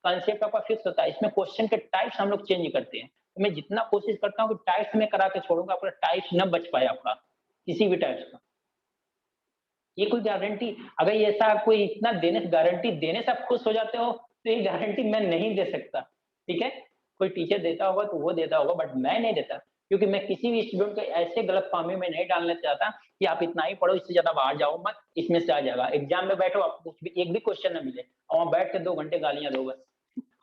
कंसेप्ट आपका फिक्स होता है, इसमें क्वेश्चन के टाइप्स हम लोग चेंज करते हैं। तो मैं जितना कोशिश करता हूँ कि टाइप्स में करा के छोड़ूंगा, अपना टाइप्स न बच पाए आपका किसी भी टाइप्स का। ये कोई गारंटी, अगर ये ऐसा कोई इतना देने से गारंटी देने से आप खुश हो जाते हो तो ये गारंटी मैं नहीं दे सकता, ठीक है। कोई टीचर देता होगा तो वो देता होगा, बट मैं नहीं देता, क्योंकि मैं किसी भी स्टूडेंट को ऐसे गलत फहमी में नहीं डालना चाहता कि आप इतना ही पढ़ो, इससे ज्यादा बाहर जाओ मत, इसमें से आ जाएगा। एग्जाम में बैठो आपको कुछ भी एक भी क्वेश्चन न मिले और वहां बैठ के 2 घंटे गालियां दो बस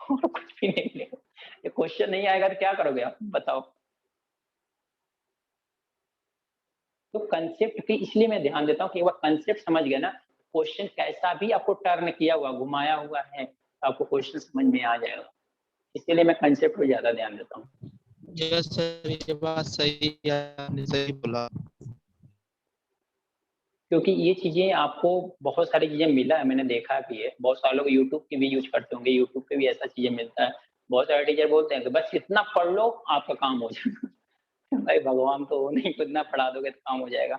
और कुछ भी नहीं मिलेगा। ये क्वेश्चन नहीं आएगा तो क्या करोगे आप बताओ। तो कंसेप्ट की इसलिए मैं ध्यान देता हूँ कि एक बार कंसेप्ट समझ गया ना, क्वेश्चन कैसा भी आपको टर्न किया हुआ घुमाया हुआ है तो आपको क्वेश्चन समझ में आ जाएगा, इसलिए मैं कंसेप्ट पे ज्यादा ध्यान देता हूँ। यस सर, ये बात सही है, आपने सही बोला। क्योंकि ये चीजें आपको बहुत सारी चीजें मिला है, मैंने देखा भी है, बहुत सारे लोग यूट्यूब की भी यूज करते होंगे, यूट्यूब पे भी ऐसा चीजें मिलता है। बहुत सारे टीचर बोलते हैं कि बस इतना पढ़ लो आपका काम हो जाएगा भाई भगवान तो वो नहीं, इतना पढ़ा दोगे तो काम हो जाएगा।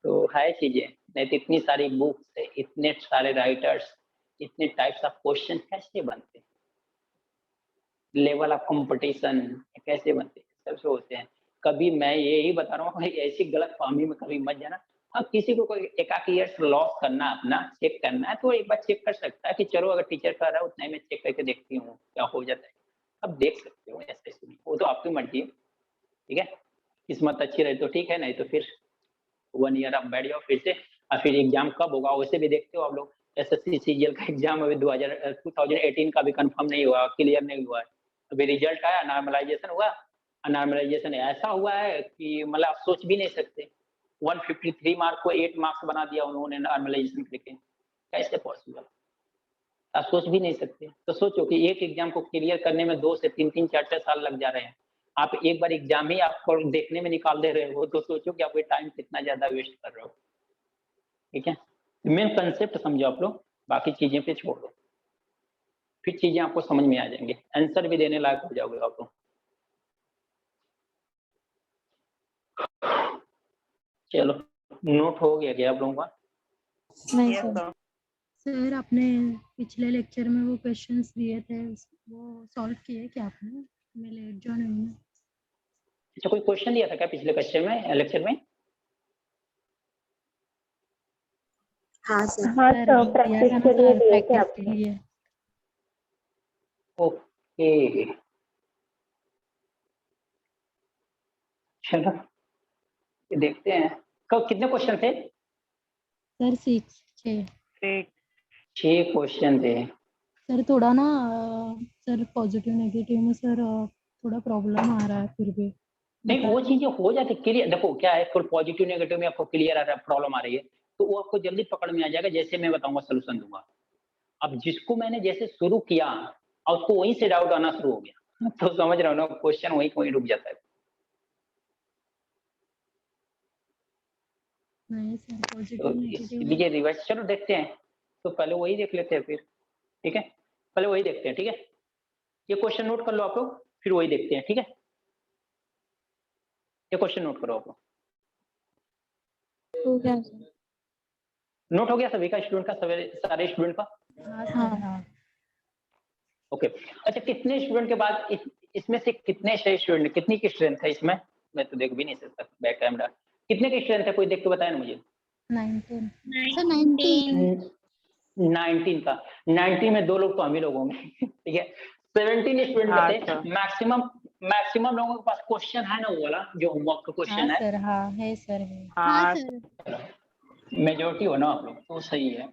तो है चीजें, नहीं तो इतनी सारी बुक्स है, इतने सारे राइटर्स, इतने टाइप्स ऑफ क्वेश्चन कैसे बनते हैं, लेवल ऑफ कंपटीशन कैसे बनते हैं, सबसे होते हैं। कभी मैं यही बता रहा हूँ भाई ऐसी गलत फहमी में कभी मत जाना। हाँ, किसी को कोई एकाक ईयर्स लॉस करना अपना चेक करना है तो एक बार चेक कर सकता है कि चलो अगर टीचर कर रहा है उतना ही मैं चेक करके देखती हूँ क्या हो जाता है, अब देख सकते हो, ऐसे नहीं, वो तो आपकी मर्जी है, ठीक है। किस्मत अच्छी रही तो ठीक है, नहीं तो फिर 1 ईयर आप बैठ जाओ फिर से, और फिर एग्जाम कब होगा वैसे भी देखते हो आप लोग। एसएससी सीजीएल का एग्जाम अभी 2018 का भी कंफर्म नहीं हुआ, क्लियर नहीं हुआ है, अभी रिजल्ट आया, नॉर्मलाइजेशन हुआ, नॉर्मलाइजेशन ऐसा हुआ है कि मतलब आप सोच भी नहीं सकते, 153 मार्क को 8 मार्क्स बना दिया उन्होंने नॉर्मलाइजेशन करके, कैसे पॉसिबल, आप सोच भी नहीं सकते। तो सोचो कि एक एग्जाम को क्लियर करने में 2 से 3 4 साल लग जा रहे हैं, आप एक बार एग्जाम ही आपको देखने में निकाल दे रहे हो, तो सोचो कि आप ये टाइम कितना ज्यादा वेस्ट कर रहे हो, ठीक है। मेन कंसेप्ट समझो आप लोग, बाकी चीजें पे छोड़ दो, फिर चीजें आपको समझ में आ जाएंगे, आंसर भी देने लायक हो जाओगे आप लोग। चलो नोट हो गया क्या आप लोगों का? नहीं Yes, सर। sir. सर आपने पिछले लेक्चर में वो क्वेश्चंस दिए थे वो सॉल्व किए क्या आपने? मैं लेट जॉइन हुई हूँ। अच्छा, कोई क्वेश्चन दिया था क्या पिछले लेक्चर में? हाँ सर। हाँ सर तो दिया प्रैक्टिस था ना के लिए सर, दिए थे प्रैक्टिस आपने। के लिए। ओके, चलो ये देखते हैं कब कितने क्वेश्चन थे। सर 6 ठीक 6 क्वेश्चन थे। सर थोड़ा ना सर पॉजिटिव नेगेटिव में सर थोड़ा प्रॉब्लम आ रहा है फिर भी। नहीं वो चीजें हो जाती क्लियर, देखो क्या है, फुल पॉजिटिव नेगेटिव में आपको क्लियर आ रहा है, प्रॉब्लम आ रही है, तो वो आपको जल्दी पकड़ में आ जाएगा, जैसे मैं बताऊंगा सोल्यूशन दूंगा। अब जिसको मैंने जैसे शुरू किया और उसको वहीं से डाउट आना शुरू हो गया तो समझ रहा हो ना, क्वेश्चन वहीं वहीं रुक जाता है। नहीं सर, तो पॉजिटिव नेगेटिव इसलिए रिवर्स, चलो देखते हैं, तो पहले वही देख लेते हैं फिर, ठीक है, पहले वही देखते हैं, ठीक है। ये क्वेश्चन नोट कर लो आप लोग, फिर वही देखते हैं, ठीक है। ये क्वेश्चन नोट करो आप लोग। हो गया सर। नोट हो गया सभी का, स्टूडेंट का, सारे स्टूडेंट का? हाँ सर हाँ। ओके। अच्छा, कितने स्टूडेंट के बाद इसमें से कितने सही स्टूडेंट, कितनी की स्ट्रेंथ है इसमें? मैं तो देख भी नहीं सकता बैक कैमरा। कितने की स्ट्रेंथ है, कोई देख के बताए ना मुझे। 19 सर 19 19 का, 19 में 2 लोग तो हम ही लोग होंगे ठीक है। 17 स्टूडेंट हाँ, में से मैक्सिमम लोगों के पास क्वेश्चन है ना, वो वाला जो होमवर्क का क्वेश्चन हाँ है। सर हाँ है सर है। हाँ हाँ सर, मेजोरिटी हो ना आप लोग, तो सही है।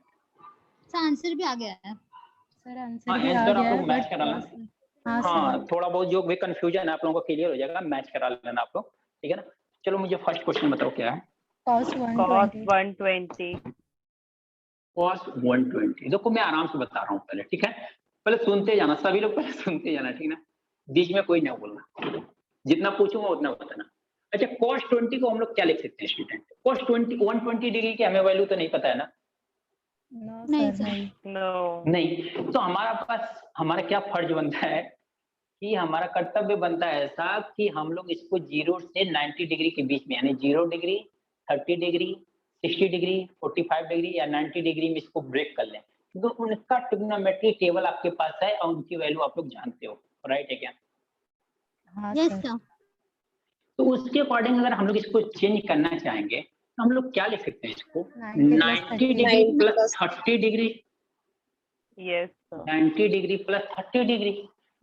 आंसर भी आ गया है। सर आंसर हाँ, भी आ आंसर आप गया लोग है मैच बट करा लेना। हाँ हाँ, सर थोड़ा बहुत जो भी कंफ्यूजन है आप लोगों को क्लियर हो जाएगा, मैच करा लेना आप लोग, ठीक है ना। चलो मुझे फर्स्ट क्वेश्चन बताओ क्या है। cos cos 120 120 cos 120, देखो मैं आराम से बता रहा हूँ पहले, ठीक है। पहले सुनते जाना, सभी लोग पहले सुनते जाना, ठीक है ना, बीच में कोई ना बोलना, जितना पूछूंगा उतना बताना। अच्छा, cos 20 को हम लोग क्या लिख सकते हैं स्टूडेंट? cos 120 डिग्री की हमें वैल्यू तो नहीं पता है ना? नो नहीं सर सर। नहीं। नो नहीं, तो हमारा क्या फर्ज बनता है कि हमारा कर्तव्य बनता है ऐसा कि हम लोग इसको 0 से 90 डिग्री के बीच में, यानी 0 डिग्री, 30 डिग्री, 60 डिग्री, 45 डिग्री या 90 डिग्री में इसको ब्रेक कर लें। तो उनका ट्रिग्नोमेट्री टेबल आपके पास है और उनकी वैल्यू आप लोग जानते हो, राइट है क्या? हाँ यस सर सर। तो उसके अकॉर्डिंग अगर हम लोग इसको चेंज करना चाहेंगे तो हम लोग क्या लिख सकते हैं इसको? 90 90 degree plus 30 degree, yes sir 90 degree plus 30 degree.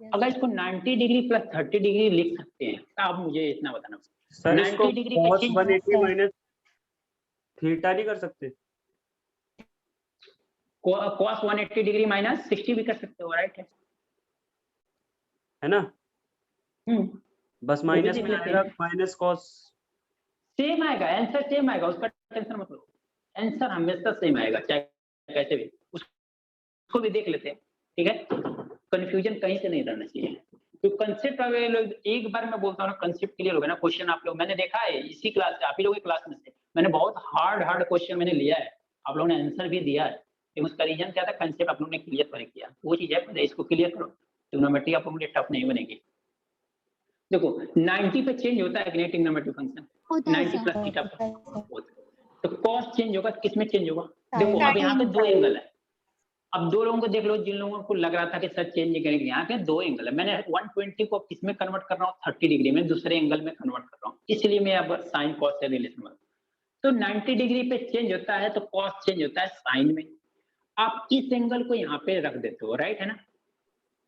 Yes, अगर इसको 90 डिग्री प्लस 30 डिग्री लिख सकते हैं तो आप मुझे इतना बताना। सर इसको 90 डिग्री का cos चेंज, 180 माइनस थीटा नहीं कर सकते? cos 180 डिग्री माइनस 60 भी कर सकते हो, राइट है ना? है। बस वो भी माइनस देख में लेते आएगा, हैं, माइनस cos। सेम आएगा आंसर, सेम आएगा, उसका टेंशन मत लो, आंसर हमेशा सेम आएगा चाहे कैसे भी। उसको भी देख लेते हैं, ठीक है, कंफ्यूजन कहीं से नहीं रहना चाहिए। तो कंसेप्ट अवेलेबल, एक बार मैं बोलता हूँ ना, कंसेप्ट क्लियर हो गया ना, क्वेश्चन आप लोग, मैंने देखा है इसी क्लास से, आप ही लोगों की क्लास में से मैंने बहुत हार्ड क्वेश्चन मैंने लिया है, आप लोगों ने आंसर भी दिया है, लेकिन उसका रीजन क्या था, कंसेप्ट आप लोगों ने क्लियर कर किया, वो चीज है, पहले इसको क्लियर करो, ट्रिग्नोमेट्री आप लोगों के लिए टफ नहीं बनेगी। देखो 90 पे चेंज होता है कि नहीं ट्रिग्नोमेट्री फंक्शन? होता है 90 सर। प्लस थीटा पर होता है, तो कॉस चेंज होगा, किसमें चेंज होगा? Sin देखो अब यहाँ पे sin, 2 एंगल है, अब 2 लोगों को देख लो, जिन लोगों को लग रहा था कि सर चेंज नहीं करेंगे, यहाँ पे 2 एंगल है, मैंने 120 को किसमें कन्वर्ट कर रहा हूँ? 30 डिग्री में, दूसरे एंगल में कन्वर्ट कर रहा हूँ, इसलिए मैं अब साइन कॉस से रिलेशन बना। तो 90 डिग्री पे चेंज होता है तो कॉस चेंज होता है साइन में, आप इस एंगल को यहाँ पे रख देते हो, राइट है ना।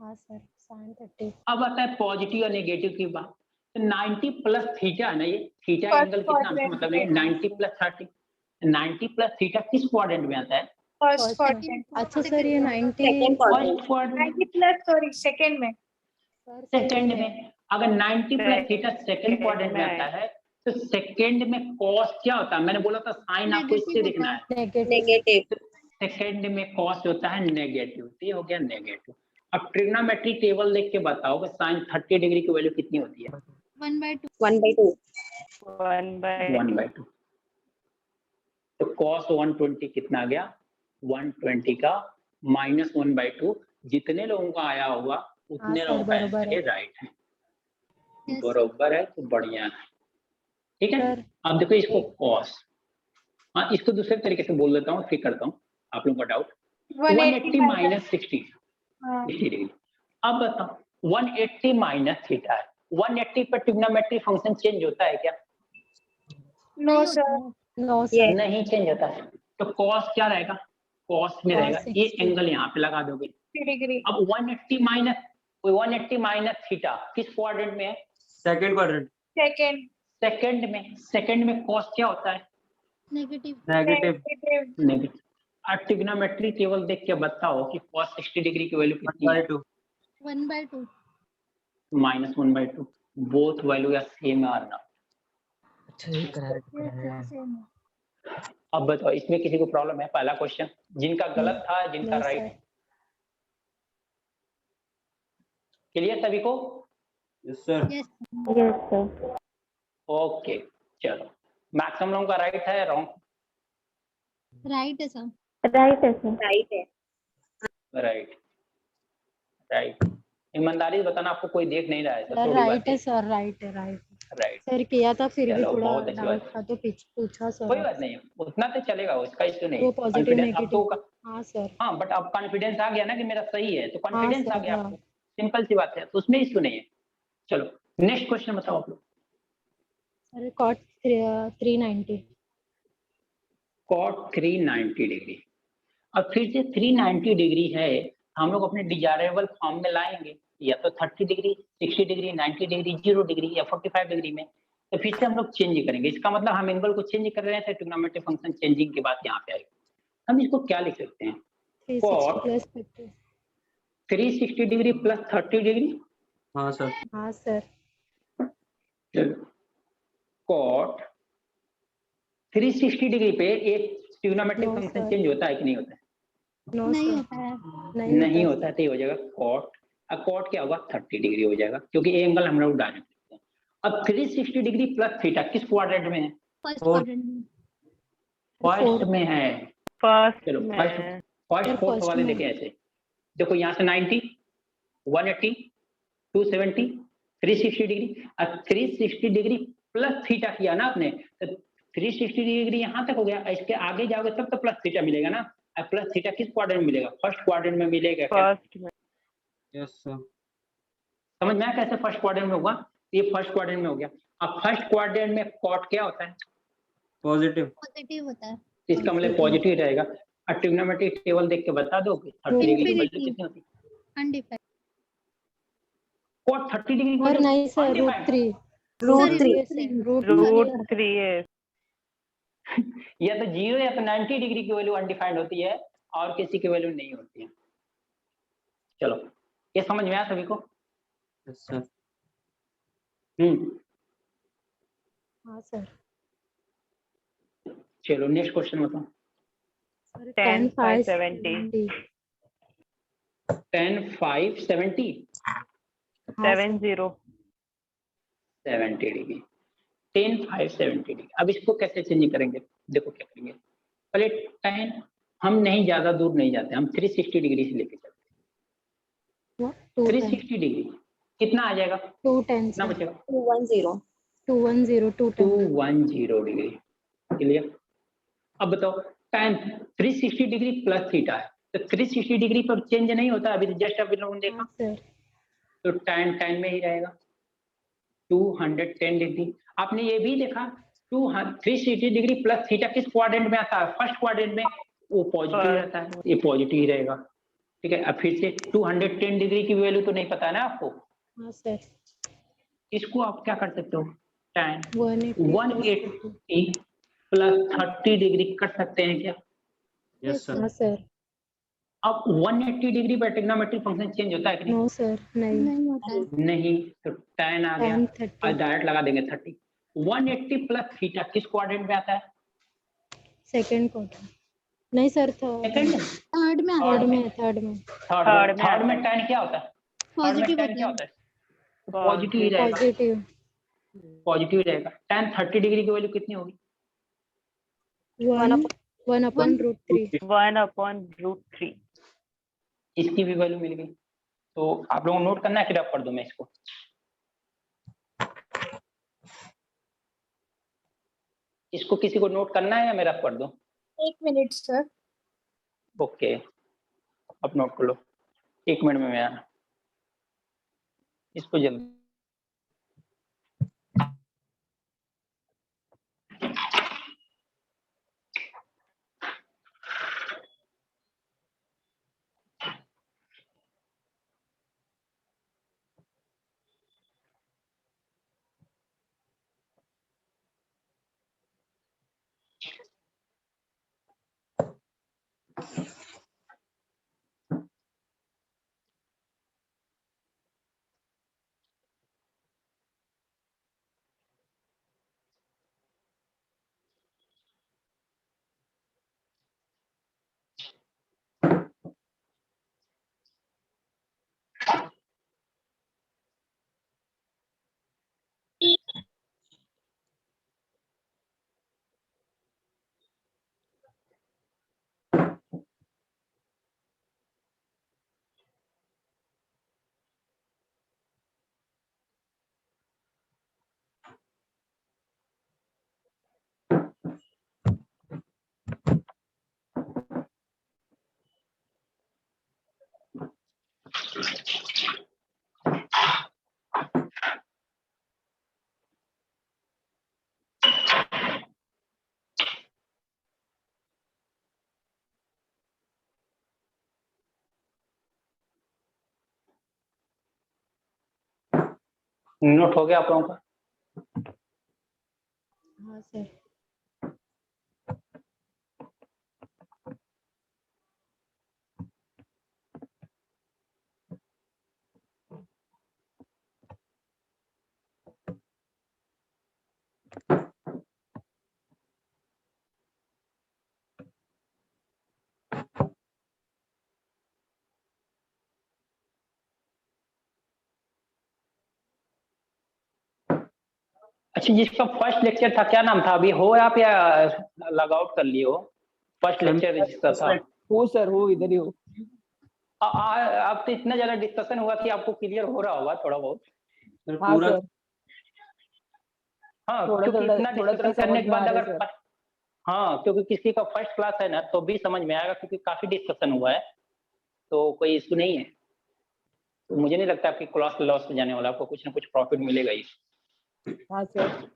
हाँ सर sin 30 अब आता है पॉजिटिव और नेगेटिव की बात, तो 90 प्लस थीटा है ना, ये थीटा एंगल कितना, हमसे मतलब नहीं, 90 प्लस 30, 90 प्लस थीटा किस क्वाड्रेंट में आता है? First quadrant. अच्छा सर ये 90 first quadrant, plus sorry second में। सर सेकंड में। अगर 90 प्लस थीटा सेकंड क्वाड्रेंट में आता है तो सेकंड में कॉस क्या होता है? मैंने बोला था साइन आपको इससे दिखना है, नेगेटिव। सेकंड में कॉस होता है नेगेटिव, तो ये हो गया नेगेटिव। अब ट्रिग्नोमेट्री टेबल देख के बताओ कि साइन 30 डिग्री की वैल्यू कितनी होती है? 1/2। 1/2 1/2। तो cos 120 कितना आ गया? 120 का माइनस 1/2, जितने लोगों का आया होगा उतने हाँ, लोगों का बरोबर आंसर है। राइट है, Yes, बरोबर है, तो बढ़िया है, ठीक है। सर अब देखो इसको cos, हाँ इसको दूसरे तरीके से बोल देता हूँ, ठीक करता हूँ आप लोगों का डाउट। 180 minus 60 degree. अब बताओ 180 माइनस थीटा है, 180 पर ट्रिग्नोमेट्री फंक्शन चेंज होता है क्या? No sir. नो सर नहीं चेंज होता है, तो cos क्या रहेगा? cos में Cos रहेगा, ये 60 एंगल यहाँ पे लगा दोगे। अब 180 माइनस थीटा किस क्वाड्रेंट में है? Second quadrant. सेकंड में cos क्या होता है? Negative. Negative. Negative. Trigonometry table देख के बताओ कि cos 60 डिग्री की वैल्यू कितनी है? 1/2। 1/2। Minus 1/2, both value are same are not? अच्छा ये करा अब बताओ इसमें किसी को प्रॉब्लम है? पहला क्वेश्चन जिनका गलत था, जिनका No, राइट sir. है। क्लियर सभी को? Yes sir. Yes yes sir. Okay चलो, मैक्सिमम लोगों का राइट है, रॉन्ग? राइट है सर। राइट है सर। राइट है। Right right. ईमानदारी से बताना, आपको कोई देख नहीं रहा है, सर थोड़ी राइट बात है है। सर, राइट है, राइट। राइट, सर किया था फिर भी चलो थोड़ा बहुत अच्छी डाउट बात। था तो पूछा सर। कोई बात नहीं, उतना तो चलेगा, उसका इश्यू नहीं। वो पॉजिटिव कॉन्फिडेंस अब तो नेगेटिव। हाँ सर। हाँ, बट अब कॉन्फिडेंस आ गया ना कि मेरा सही है, तो हाँ कॉन्फिडेंस आ सर, गया हाँ। आपको, सिंपल सी बात है, तो उसमें इश्यू नहीं है। चलो नेक्स्ट क्वेश्चन बताओ आप लोग। Sir cot 390। Cot 390 degree. अब फिर से 390 डिग्री है, हम लोग अपने डिजायरेबल फॉर्म में लाएंगे, या तो 30 डिग्री, 60 डिग्री, 90 डिग्री, 0 डिग्री या 45 डिग्री में। तो फिर से हम लोग चेंज करेंगे। इसका मतलब हम एंगल को चेंज कर रहे थे, ट्रिग्नोमेट्रिक फंक्शन चेंजिंग के बाद यहाँ पे आएगा। हम इसको क्या लिख सकते हैं? 360 प्लस 50। 360 degree plus 30 degree. हाँ सर। हाँ सर। चलो, कॉट 360 डिग्री पे एक trigonometric No, function sir. Change होता है कि नहीं होता है? नो नहीं सर, होता है। नहीं होता है, तो ये हो जाएगा कॉट। अब कॉट क्या होगा? 30 डिग्री हो जाएगा, क्योंकि ये एंगल हम लोग डायरेक्ट लिखते हैं। अब 360 डिग्री प्लस थीटा किस क्वाड्रेंट में है? First Fourth. क्वाड्रेंट में। फर्स्ट में है। फर्स्ट चलो में। फर्स्ट Sir, फोर्थ first वाले में। देखें ऐसे। देखो यहाँ से 90, 180, 270, 360 डिग्री। अब 360 डिग्री प्लस थीटा किया ना आपने, तो 360 डिग्री यहाँ तक हो गया। इसके आगे जाओगे तब तो प्लस थीटा मिलेगा ना। अब प्लस थीटा किस क्वाड्रेंट में मिलेगा? फर्स्ट क्वाड्रेंट में मिलेगा क्या? फर्स्ट में। Yes sir. समझ में आया कैसे फर्स्ट क्वाड्रेंट में होगा? ये फर्स्ट क्वाड्रेंट में हो गया। अब फर्स्ट क्वाड्रेंट में कॉट क्या होता है? पॉजिटिव। पॉजिटिव होता है। इसका मतलब पॉजिटिव रहेगा। और ट्रिग्नोमेट्रिक टेबल देख के बता दो कि 30 डिग्री की वैल्यू कितनी होती है? अनडिफाइंड। कॉट 30 डिग्री की सर वैल्यू नहीं सर, undefined। रूट 3 है। या तो 0 या तो 90 डिग्री की वैल्यू अनडिफाइंड होती है, और किसी की वैल्यू नहीं होती है। चलो, ये समझ में आया सभी को? Yes sir. हाँ सर। चलो नेक्स्ट क्वेश्चन बताओ। सर 10 10 5 70। 10 5 70 70। 70 डिग्री। 10 5 70 डिग्री। अब इसको कैसे चेंज करेंगे? देखो क्या करेंगे। पहले 10, हम नहीं ज्यादा दूर नहीं जाते, हम 360 डिग्री से लेके चलते हैं। 360 डिग्री कितना आ जाएगा? 210 कितना सर। बचेगा? 210। 210 210 डिग्री। क्लियर? अब बताओ, tan 360 डिग्री प्लस थीटा है, तो 360 डिग्री पर चेंज नहीं होता, अभी जस्ट अभी लोगों ने देखा। हाँ सर। तो tan में ही रहेगा 210 डिग्री। आपने ये भी देखा 360 डिग्री प्लस थीटा किस क्वाड्रेंट में आता है? फर्स्ट क्वाड्रेंट में। वो पॉजिटिव रहता है, ये पॉजिटिव ही रहेगा। ठीक है, अब फिर से 210 डिग्री की वैल्यू तो नहीं पता है ना आपको। हाँ सर। इसको आप क्या कर सकते हो? tan 180 180 प्लस 30 डिग्री कर सकते हैं क्या? Yes sir. हाँ सर। अब 180 डिग्री पर ट्रिग्नोमेट्रिक फंक्शन चेंज होता है कि नहीं? नो सर, नहीं। नहीं होता है। नहीं, तो tan आ गया, tan और 30 डायरेक्ट लगा देंगे 30। 180 प्लस थीटा किस क्वाड्रेंट में आता है? Second quarter. नहीं सर, सेकंड में? थर्ड में आता थर्ड है। में, थर्ड में। थर्ड में tan क्या होता है? थर्ड में पॉजिटिव tan होता क्या है। होता है? पॉजिटिव ही रहेगा। पॉजिटिव। पॉजिटिव रहेगा। tan 30 डिग्री की वैल्यू कितनी होगी? 1 upon root 3। 1/√3। इसकी भी वैल्यू मिल गई। तो आप लोगों को नोट करना है कि रफ कर दूं मैं इसको? इसको किसी को नोट करना है या मैं रफ कर दूं? 1 मिनट सर। ओके, अब नोट कर लो। 1 मिनट में मैं आना, इसको जल्दी। नोट हो गया आप लोगों का? हाँ सर। अच्छा, जिसका फर्स्ट लेक्चर था क्या नाम था? अभी हो आप या लॉग आउट कर लिए हो? फर्स्ट लेक्चर जिसका था। हो सर, हो इधर ही हो। अब तो इतना ज्यादा डिस्कशन हुआ कि आपको क्लियर हो रहा होगा थोड़ा बहुत। सर हाँ पूरा सर, हाँ, थोड़ा क्योंकि थोड़ा इतना थोड़ा डिस्कशन थोड़ा करने समझ के में आ बाद रहा है अगर सर। हाँ, क्योंकि किसी का फर्स्ट क्लास है ना तो भी समझ में आएगा, क्योंकि काफी डिस्कशन हुआ है, तो कोई इशू नहीं है। तो मुझे नहीं लगता आपकी क्लास लॉस हो जाने वाला, आपको कुछ ना कुछ प्रॉफिट मिलेगा ही। हाँ सर।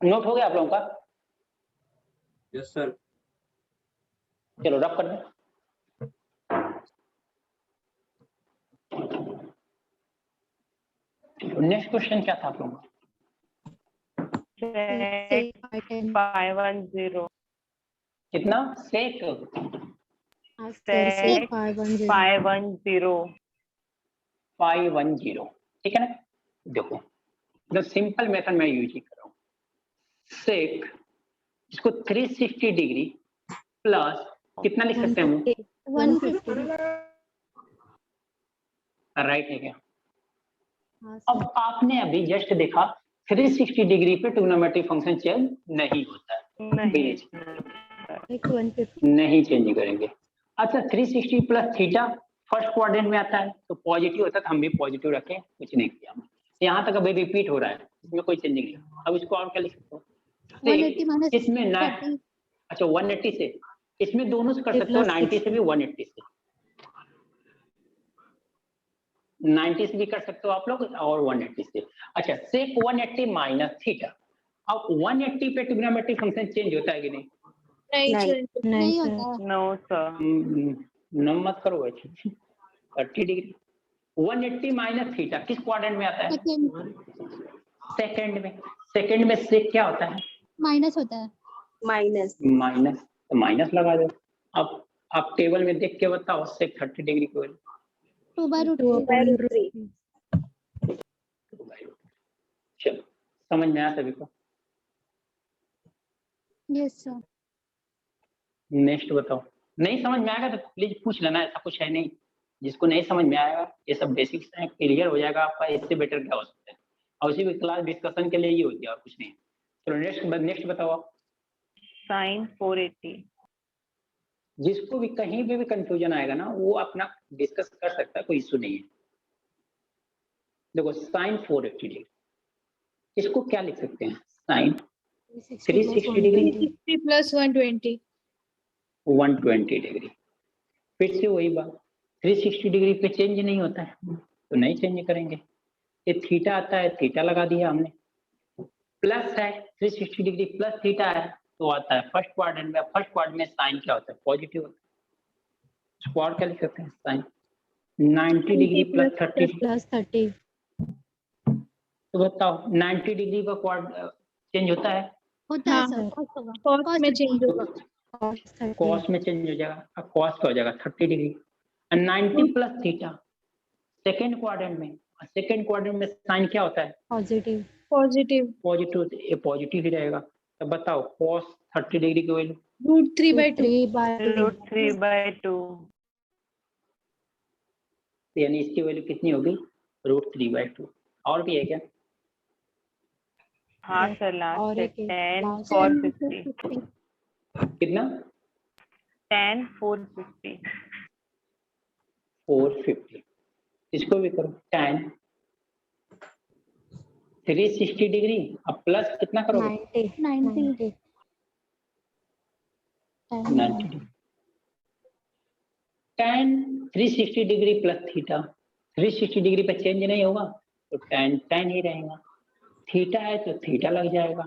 नोट हो गया आप लोगों का? Yes sir. चलो रफ कर दें। नेक्स्ट क्वेश्चन क्या था आप लोगों का? Sec 510 कितना? सेक हाँ सर, Sec 510। 510 510, ठीक है ना? देखो, द सिंपल मेथड मैं यूज ही कर रहा हूँ। सेक इसको 360 डिग्री प्लस कितना लिख सकते हैं हम? 150। राइट है क्या? हाँ सर। अब आपने अभी जस्ट देखा 360 डिग्री पे ट्रिग्नोमेट्रिक फंक्शन चेंज नहीं होता है। नहीं एक 150। नहीं चेंज करेंगे। अच्छा, 360 प्लस थीटा फर्स्ट क्वाड्रेंट में आता है तो पॉजिटिव होता है, तो हम भी पॉजिटिव रखें, कुछ नहीं किया। यहाँ तक अभी रिपीट हो रहा है, इसमें कोई चेंजिंग नहीं। अब इसको और क्या लिख सकते हो? 180 माइनस इसमें ना, 30। अच्छा 180 से, इसमें दोनों से कर सकते हो, 90 से भी 180 से, 90 से भी कर सकते हो आप लोग, और 180 से। अच्छा, सेक 180 माइनस थीटा। अब 180 पे ट्रिग्नोमेट्रिक फंक्शन चेंज होता है कि नहीं? नहीं होता। No sir. न मत करो 30 डिग्री। 180 माइनस थीटा किस क्वाड्रेंट में आता है? सेकंड में। सेकंड में सेक क्या होता है? माइनस होता है। माइनस। माइनस, तो माइनस लगा दो। अब आप टेबल में देख के बताओ सेक 30 डिग्री को 2/√3। चलो, समझ में आया सभी को? Yes sir. नेक्स्ट बताओ। नहीं समझ में आएगा तो प्लीज पूछ लेना, ऐसा कुछ है नहीं। जिसको नहीं समझ में आएगा, ये सब बेसिक्स है, क्लियर हो जाएगा आपका, इससे बेटर क्या हो सकता है। और उसी में क्लास डिस्कशन के लिए ही होती है, और कुछ नहीं। चलो नेक्स्ट बताओ आप। Sin 480. जिसको भी कहीं पे भी कंफ्यूजन आएगा ना, वो अपना डिस्कस कर सकता है, कोई इशू नहीं है। देखो साइन 480 डिग्री, इसको क्या लिख सकते हैं? Sine 360 degree 360 plus 120। 120 डिग्री। फिर से वही बात, 360 डिग्री पे चेंज नहीं होता है तो नहीं चेंज करेंगे। ये थीटा आता है, थीटा लगा दिया हमने। प्लस है, 360 डिग्री प्लस थीटा है तो आता है फर्स्ट क्वाड्रेंट में। फर्स्ट क्वाड्रेंट में साइन क्या होता है? पॉजिटिव होता है। इसको और क्या लिख सकते हैं? Sine 90 degree plus 30। तो बताओ 90 डिग्री का क्वाड चेंज होता है? होता है हाँ, सर। कॉस में चेंज होगा। कॉस में चेंज हो जाएगा। अब कॉस का हो जाएगा 30 degree. 90 plus theta second quadrant में। सेकेंड क्वाड्रेंट में साइन क्या होता है? पॉजिटिव। पॉजिटिव। पॉजिटिव, ये पॉजिटिव ही रहेगा। तो बताओ कॉस 30 डिग्री की वैल्यू? √3/2। √3/2. यानी इसकी वैल्यू कितनी होगी? √3/2। और भी है क्या? हाँ सर, लास्ट और है एक 10 last 450. कितना? 10 450. 450। इसको भी करो, tan 360 डिग्री अब प्लस कितना करोगे? 90। 90 degree. tan 360 degree plus theta, 360 degree पे चेंज नहीं होगा तो tan ही रहेगा। थीटा है तो थीटा लग जाएगा।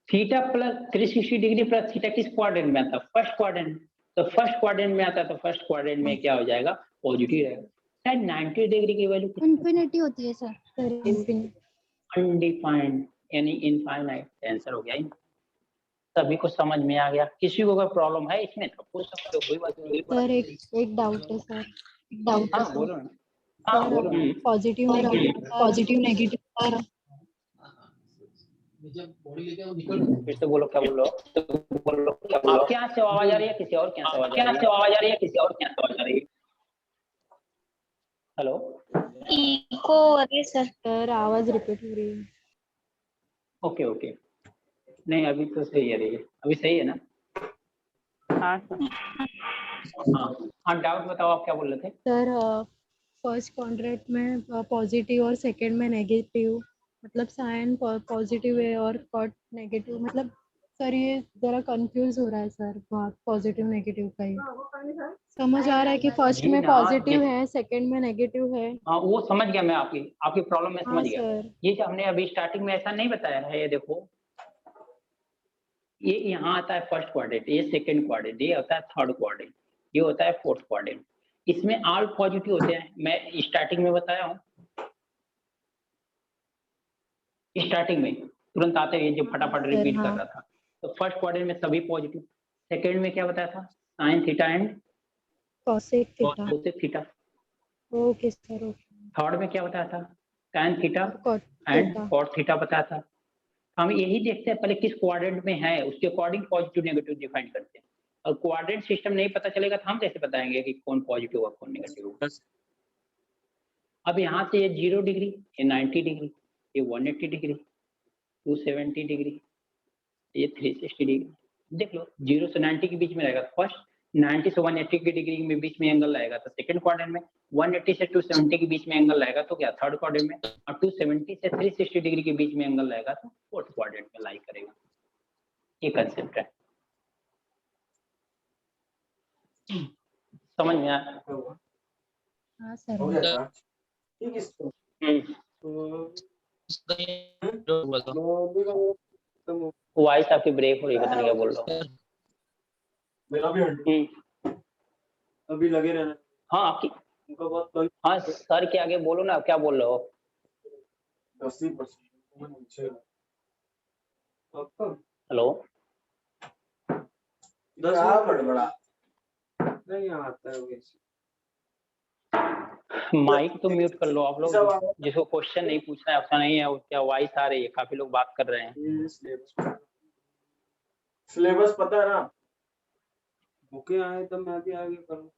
Theta plus 360 degree plus theta किस क्वाड्रेंट में आता है? First quadrant. तो फर्स्ट क्वाड्रेंट में आता है तो फर्स्ट क्वाड्रेंट में क्या हो जाएगा? पॉजिटिव रहेगा। शायद 90 डिग्री की वैल्यू इन्फिनिटी होती है सर। सर इन्फिनिटी अनडिफाइंड यानी इनफाइनाइट आंसर हो गया ये। सभी को समझ में आ गया? किसी को कोई प्रॉब्लम है इसमें तो पूछ सकते हो, कोई बात नहीं। सर एक डाउट है सर, डाउट है हाँ सर। बोलो ना। हाँ सर बोलो ना। पॉजिटिव नेगेटिव सर फिर से बोलो, क्या बोल रहे हो? आपके यहाँ से आवाज आ रही है किसी और के यहाँ से आवाज आ रही है? किसी और के यहाँ से आवाज आ रही है? हेलो, इको हो रही है सर। सर आवाज रिपीट हो रही है। ओके ओके, नहीं अभी तो सही है रही है, अभी सही है ना? हाँ सर। हाँ हाँ, डाउट बताओ, आप क्या बोल रहे थे? सर फर्स्ट क्वाड्रेंट में पॉजिटिव और सेकंड में नेगेटिव, मतलब साइन पॉजिटिव है और कॉट नेगेटिव, मतलब सर ये जरा कंफ्यूज हो रहा है सर, बहुत पॉजिटिव नेगेटिव का ही समझ आ रहा है कि फर्स्ट जी में ना, पॉजिटिव है सेकंड में नेगेटिव है। हाँ वो समझ गया मैं, आपकी प्रॉब्लम में हाँ समझ गया। सर। ये जो हमने अभी स्टार्टिंग में ऐसा नहीं बताया है, ये देखो, ये यहाँ आता है फर्स्ट क्वाड्रेंट, ये सेकंड क्वाड्रेंट, ये होता है थर्ड क्वाड्रेंट, ये होता है फोर्थ क्वाड्रेंट। इसमें ऑल पॉजिटिव होते हैं, मैं स्टार्टिंग में बताया हूँ। स्टार्टिंग में तुरंत आते हैं, जो फटाफट रिपीट कर रहा था। तो फर्स्ट क्वाड्रेंट में सभी पॉजिटिव, सेकंड में क्या बताया था? Sine theta and cosec theta. Cosec theta. Okay sir okay. Third में क्या बताया था? Tan theta cot and theta. Cot theta बताया था। हम यही देखते हैं पहले किस क्वाड्रेंट में है, उसके अकॉर्डिंग पॉजिटिव नेगेटिव डिफाइन करते हैं। और क्वाड्रेंट सिस्टम नहीं पता चलेगा तो हम कैसे बताएंगे कि कौन पॉजिटिव और कौन नेगेटिव? अब यहाँ से ये 0 डिग्री, ये 90 डिग्री, ये 180 डिग्री, 270 डिग्री, ये 360 डिग्री। देख लो 0 से 90 के बीच में रहेगा फर्स्ट, 90 से 180 के डिग्री में बीच में एंगल रहेगा तो सेकंड क्वाड्रेंट में, 180 से 270 के बीच में एंगल रहेगा तो क्या थर्ड क्वाड्रेंट में, और 270 से 360 डिग्री के बीच में एंगल रहेगा तो फोर्थ क्वाड्रेंट में लाई करेगा। ये कंसेप्ट है, समझ में आया? हाँ सर। वॉइस आपकी ब्रेक हो रही है, पता नहीं क्या बोल रहा हूँ। मेरा भी अभी लगे रहना। हाँ आपकी, उनका बहुत हाँ सर के आगे बोलो ना, क्या बोल रहे हो? 80%। हेलो, 10 बड़ा नहीं आता है वैसे। माइक तो म्यूट कर लो आप लोग, जिसको क्वेश्चन नहीं पूछना है ऐसा नहीं है, क्या वॉइस आ रही है, काफी लोग बात कर रहे हैं। सिलेबस पता है ना? बुके आए तो मैं भी आगे करूँ।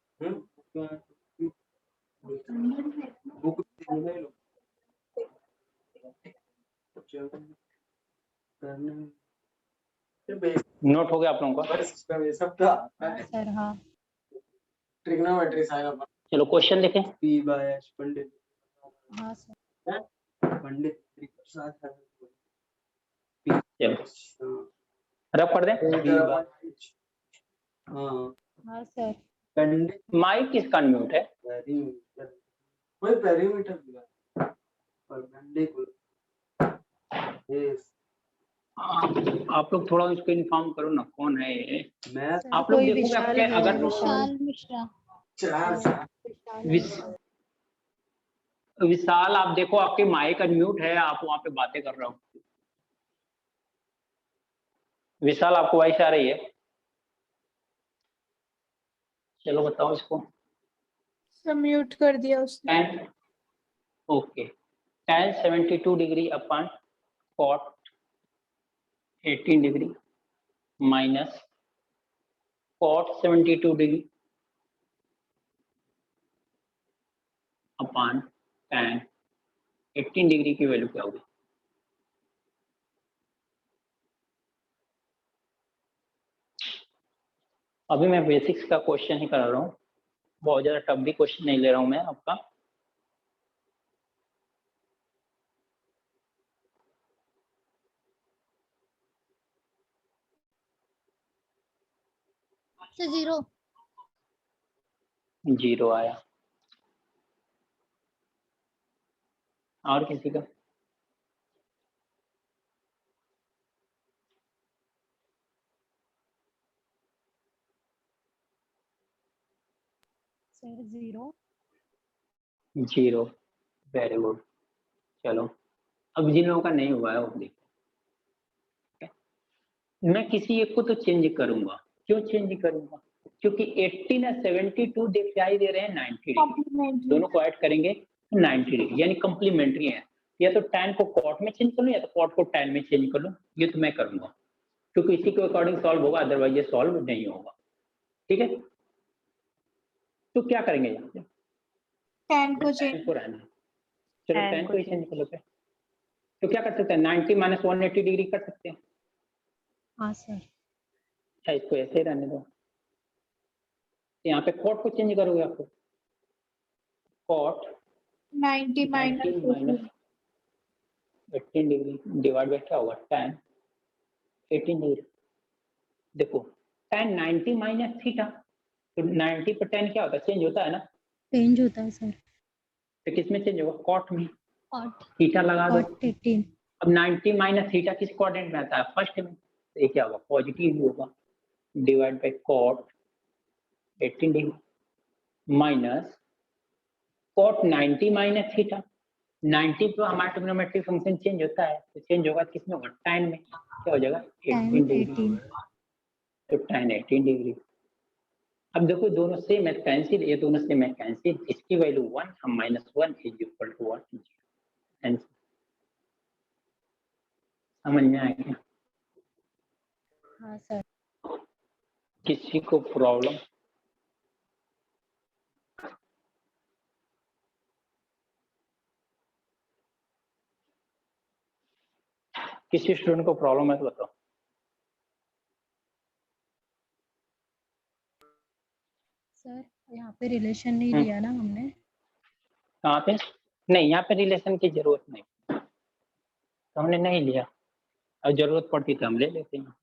बुक नोट हो गया आप लोगों का? सर हाँ। Trigonometry sine. चलो क्वेश्चन देखें। P by S Pandit. हाँ सर। पंडित प्रसाद। चलो रब कर दें। हाँ हाँ सर। पंडित। माइक किसका म्यूट है? कोई पेरीमीटर दिया और पंडित आप लोग थोड़ा इसको इन्फॉर्म करो ना, कौन है ये? मैं आप लोग कोई देखोगे विशाल आपके है, अगर विशाल मिश्रा। विशाल आप देखो आपके माइक अनम्यूट है, आप वहां पे बातें कर रहे हो। विशाल आपको वॉइस आ रही है? चलो बताओ इसको। म्यूट कर दिया उसने। ओके, tan 72 डिग्री अपन cot 18 degree minus cot 72 degree अपन tan 18 डिग्री की वैल्यू क्या होगी? अभी मैं बेसिक्स का क्वेश्चन ही करा रहा हूँ, बहुत ज्यादा टफ भी क्वेश्चन नहीं ले रहा हूँ मैं आपका। से 0। 0 आया। और किसी का? सर 0। 0, very good. चलो अब जिन लोगों का नहीं हुआ है वो देखते हैं। मैं किसी एक को तो चेंज करूंगा, क्यों चेंज करूंगा? क्योंकि 18 और 72 दिखाई दे रहे हैं 90 डिग्री, दोनों को ऐड करेंगे 90 डिग्री, यानी कंप्लीमेंट्री है। या तो tan को cot में चेंज कर लूं या तो cot को tan में चेंज कर लूं, ये तो मैं करूंगा क्योंकि इसी के अकॉर्डिंग सॉल्व होगा, अदरवाइज ये सॉल्व नहीं होगा। ठीक है, तो क्या करेंगे यहाँ पे? tan को tan चेंज। को रहना, चलो tan tan को को ही चेंज कर लेते हैं। तो क्या कर सकते हैं, 90 माइनस 180 डिग्री कर सकते हैं। हाँ सर। अच्छा इसको ऐसे ही रहने दो, यहाँ पे cot को चेंज करोगे आपको, cot 90 minus minus 18 degree divide by क्या होगा, tan 18 डिग्री। देखो tan 90 माइनस थीटा, तो 90 पर tan क्या होता है, चेंज होता है ना, चेंज होता है सर। तो किस में चेंज होगा, cot में, cot थीटा लगा दो। cot 18। अब 90 माइनस थीटा किस क्वाड्रेंट में आता है, फर्स्ट में, तो ये क्या होगा, पॉजिटिव ही होगा, divide by cot 18 degree minus cot 90 minus theta. 90 पे हमारा ट्रिग्नोमेट्रिक फंक्शन चेंज होता है, तो चेंज होगा किस में होगा, tan में, क्या हो जाएगा 18 tan डिग्री, 18। तो tan 18 डिग्री। अब देखो दोनों सेम है, कैंसिल, ये दोनों सेम है, कैंसिल, इसकी वैल्यू 1, हम -1 is equal to what, answer. समझ में आया क्या? हाँ सर। किसी को प्रॉब्लम? किसी स्टूडेंट को प्रॉब्लम है तो बताओ। सर यहाँ पे रिलेशन नहीं लिया ना हमने। कहाँ पे? नहीं, यहाँ पे रिलेशन की जरूरत नहीं, तो हमने नहीं लिया, और जरूरत पड़ती तो हम ले लेते हैं।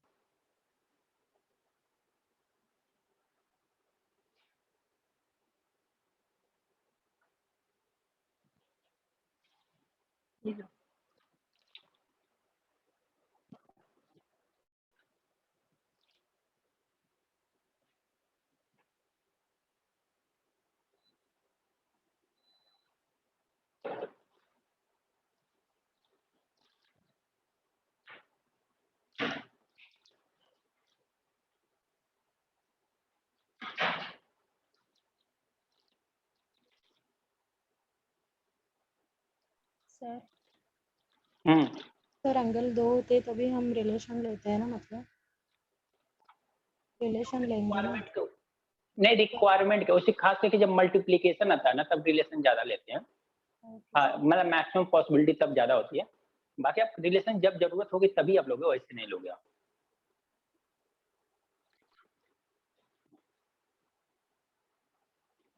सर हम्म, सर एंगल 2 होते तभी हम रिलेशन लेते हैं ना, मतलब रिलेशन लेंगे ना। नहीं रिक्वायरमेंट क्या, उसी खास करके जब मल्टीप्लीकेशन आता है ना तब रिलेशन ज्यादा लेते हैं। हाँ मतलब मैक्सिमम पॉसिबिलिटी तब ज्यादा होती है, बाकी आप रिलेशन जब जरूरत होगी तभी आप लोगे, वैसे नहीं लोगे आप।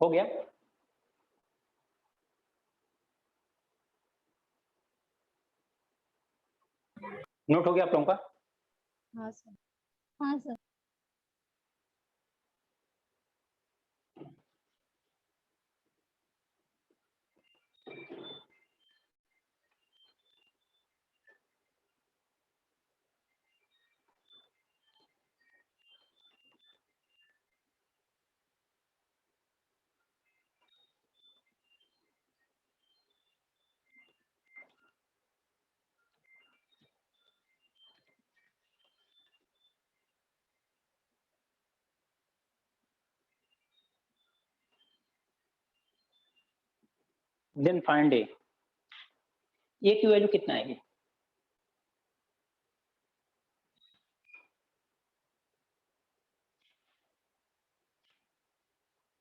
हो गया? नोट हो गया आप लोगों का? हाँ सर। हाँ सर। देन फाइंड ए की वैल्यू कितना आएगी?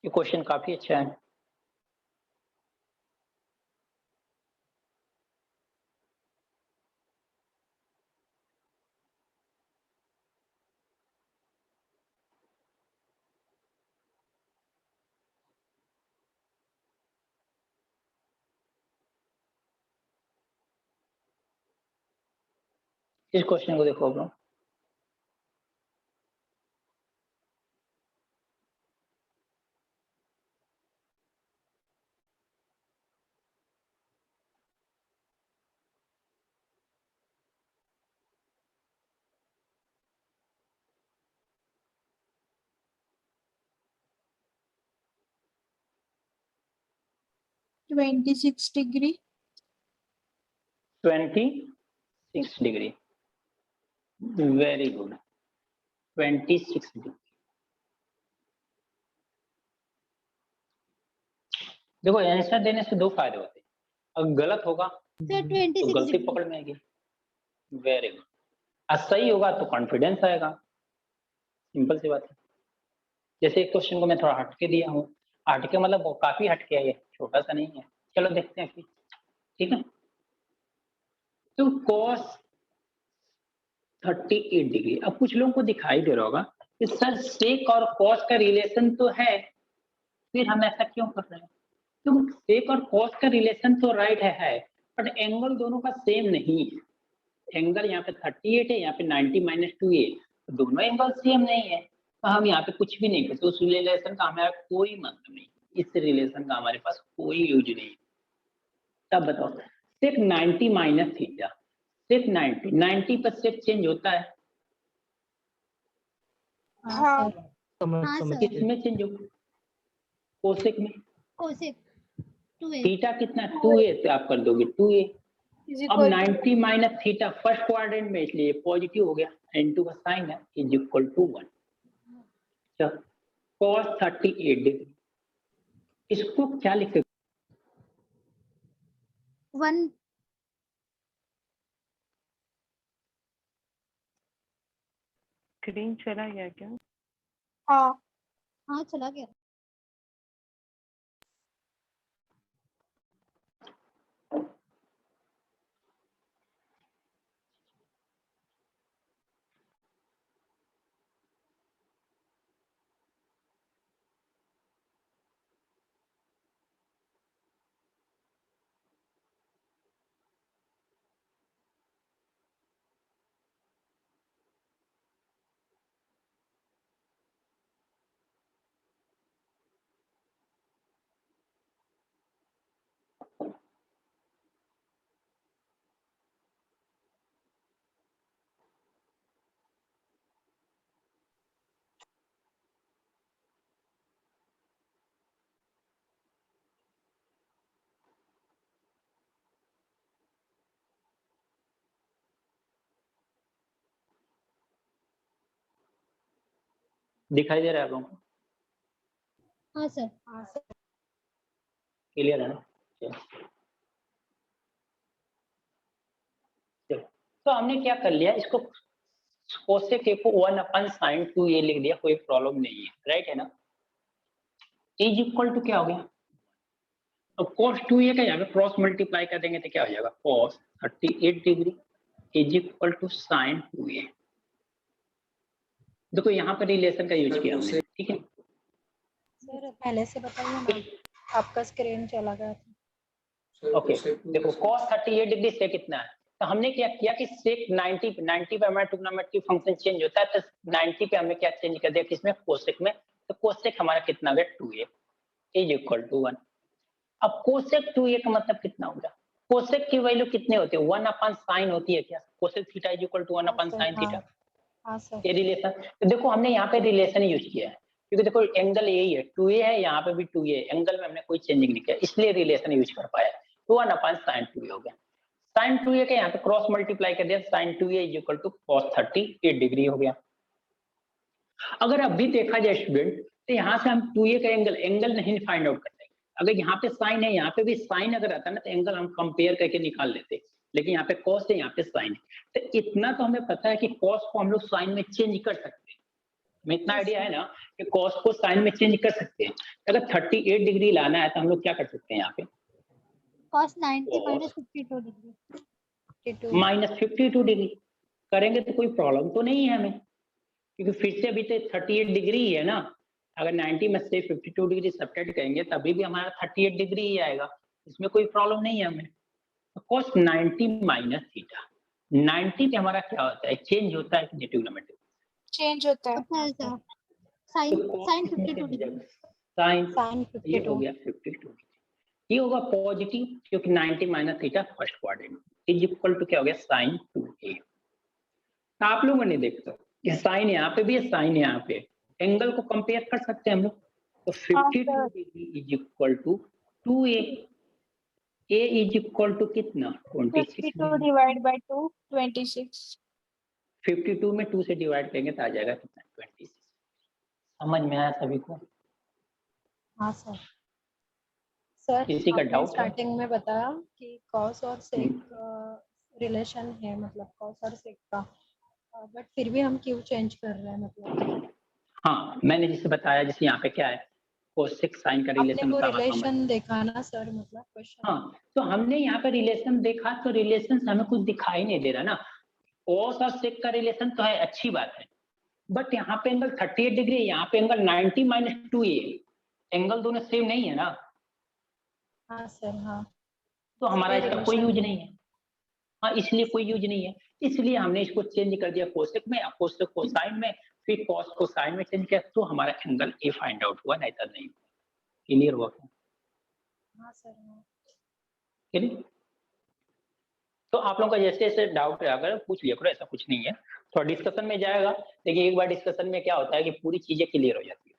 ये क्वेश्चन काफी अच्छा है। इस क्वेश्चन को देखो bro, 26 degree 26 degree, very good, 26 degree. देखो आंसर देने से दो फायदे होते हैं, अगर गलत होगा सर तो 26 गलती डिग्री पकड़ में आएगी, वेरी गुड, और सही होगा तो कॉन्फिडेंस आएगा, सिंपल सी बात है। जैसे एक क्वेश्चन को मैं थोड़ा हटके दिया हूँ, हटके मतलब वो काफी हटके है, ये छोटा सा नहीं है। चलो देखते हैं फिर, ठीक है। तो cos 38 डिग्री, अब कुछ लोगों को दिखाई दे रहा होगा कि सर सेक और cos का रिलेशन तो है, फिर हम ऐसा क्यों कर रहे हैं? तो सेक और cos का रिलेशन तो राइट है, बट एंगल दोनों का सेम नहीं है। एंगल यहाँ पे 38 है, यहाँ पे 90 माइनस 2a, तो दोनों एंगल सेम नहीं है, तो हम यहाँ पे कुछ भी नहीं करते, उस रिलेशन का हमारा कोई मतलब नहीं, इस रिलेशन का हमारे पास कोई यूज नहीं। तब बताओ सेक 90 माइनस थीटा, सेक 90 पर सेक चेंज होता है, हाँ सर हाँ सर किसमें चेंज होगा? कोसेक में। कोसेक 2a थीटा कितना 2a, तो आप कर दोगे 2a। अब 90 माइनस थीटा फर्स्ट क्वाड्रेंट में, इसलिए पॉजिटिव हो गया, n2 का साइन है, is equal to 1। cos 38 degree, इसको क्या लिखेगा? 1 स्क्रीन चला गया क्या? हाँ हाँ चला गया। दिखाई दे रहा है आप लोगों को? हाँ सर क्लियर है ना? चलो, तो हमने क्या कर लिया, इसको कोसेक ए को 1 अपन साइन 2a लिख दिया, कोई प्रॉब्लम नहीं है, राइट है ना? इज इक्वल टू क्या हो गया, तो cos 2a का यहाँ पे क्रॉस मल्टीप्लाई कर देंगे तो क्या हो जाएगा, cos 38 degree is equal to sine 2a। देखो यहाँ पर रिलेशन का यूज किया हमने, ठीक है। सर पहले से बताइए ना, आपका स्क्रीन चला गया था। ओके देखो cos 38 डिग्री से कितना है, तो हमने क्या किया कि sec 90 पे हमारा ट्रिग्नोमेट्री फंक्शन चेंज होता है, तो 90 पे हमने क्या चेंज कर दिया, किसमें, कोसेक में, तो कोसेक हमारा कितना है, 2a इज इक्वल टू 1। अब कोसेक 2a का मतलब कितना होगा, कोसेक की वैल्यू कितने होती है, 1 अपन साइन होती है क्या, cosec theta is equal to 1 upon sine theta, हाँ सर ये रिलेशन। तो देखो हमने यहाँ पे रिलेशन यूज किया है, क्योंकि देखो एंगल यही है 2a है, यहाँ पे भी 2a है, एंगल में हमने कोई चेंजिंग नहीं किया, इसलिए रिलेशन यूज कर पाया, तो 1 अपन साइन 2a हो गया। साइन 2a के यहाँ पे क्रॉस मल्टीप्लाई कर दिया, sine 2a is equal to cos 38 degree हो गया। अगर अभी देखा जाए स्टूडेंट, तो यहाँ से हम 2a का एंगल नहीं फाइंड आउट करते, अगर यहाँ पे साइन है, यहाँ पे भी साइन अगर आता ना, तो एंगल हम कंपेयर करके निकाल लेते, लेकिन यहाँ पे cos है, यहाँ पे साइन है, तो इतना तो हमें पता है कि cos को हम लोग साइन में चेंज कर सकते हैं, हमें इतना आइडिया है ना कि cos को साइन में चेंज कर सकते हैं। अगर 38 डिग्री लाना है तो हम लोग क्या कर सकते हैं, यहाँ पे cos 90 minus 52 degree, 52 minus 52 degree करेंगे तो कोई प्रॉब्लम तो नहीं है हमें, क्योंकि फिर से अभी तो 38 डिग्री ही है ना, अगर 90 में से 52 डिग्री सब्ट्रैक्ट करेंगे तभी भी हमारा 38 डिग्री ही आएगा, इसमें कोई प्रॉब्लम नहीं है हमें। तो cos 90 माइनस थीटा, 90 पे हमारा क्या होता है, चेंज होता है कि ट्रिग्नोमेट्री चेंज होता है, अच्छा sir sine 52 degree, sine sine ये हो 52 गया 52, ये होगा पॉजिटिव, क्योंकि 90 minus theta first quadrant is equal to क्या हो गया, साइन 2a। आप लोगों ने देखा कि साइन यहाँ पे भी है, साइन यहाँ पे, एंगल को कंपेयर कर सकते हैं हम लोग, तो 52 degree is equal to 2a, a is equal to कितना 26 52 डिवाइड बाय 2 26 52 में 2 से डिवाइड करेंगे तो आ जाएगा कितना 26। समझ में आया सभी को? हाँ सर। सर किसी का आपने डाउट है? स्टार्टिंग में बताया कि कॉस और सेक रिलेशन है, मतलब कॉस और सेक का, बट फिर भी हम क्यों चेंज कर रहे हैं मतलब? हाँ मैंने जिसे बताया, जैसे यहाँ पे क्या है कोसेक साइन का आपने रिलेशन वो होता है रिलेशन देखा ना सर, मतलब क्वेश्चन। हाँ तो हमने यहाँ पे रिलेशन देखा तो रिलेशन से हमें कुछ दिखाई नहीं दे रहा ना। कोस और सेक का रिलेशन तो है, अच्छी बात है, बट यहाँ पे एंगल 38 डिग्री है, यहाँ पे एंगल 90 माइनस 2 एंगल दोनों सेम नहीं है ना। हाँ सर हाँ। तो हमारा इसलिए इसका कोई relation यूज नहीं है। हाँ इसलिए कोई यूज नहीं है, इसलिए हमने इसको चेंज कर दिया कोसेक में, कोसेक को साइन में, फिर कॉस को साइन में चेंज किया, तो हमारा एंगल ए फाइंड आउट हुआ, नहीं तो नहीं। क्लियर हुआ क्या? हाँ सर हाँ। क्लियर? तो आप लोगों का जैसे जैसे डाउट है अगर पूछ लिया करो, ऐसा कुछ नहीं है, थोड़ा डिस्कशन में जाएगा, लेकिन एक बार डिस्कशन में क्या होता है कि पूरी चीजें क्लियर हो जाती है।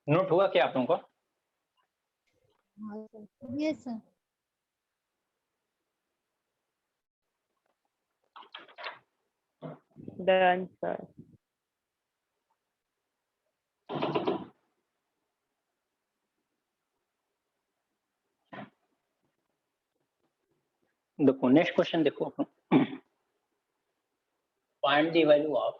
नोट हुआ क्या आप लोगों को? Yes sir. Done sir. देखो नेक्स्ट क्वेश्चन देखो, find the value of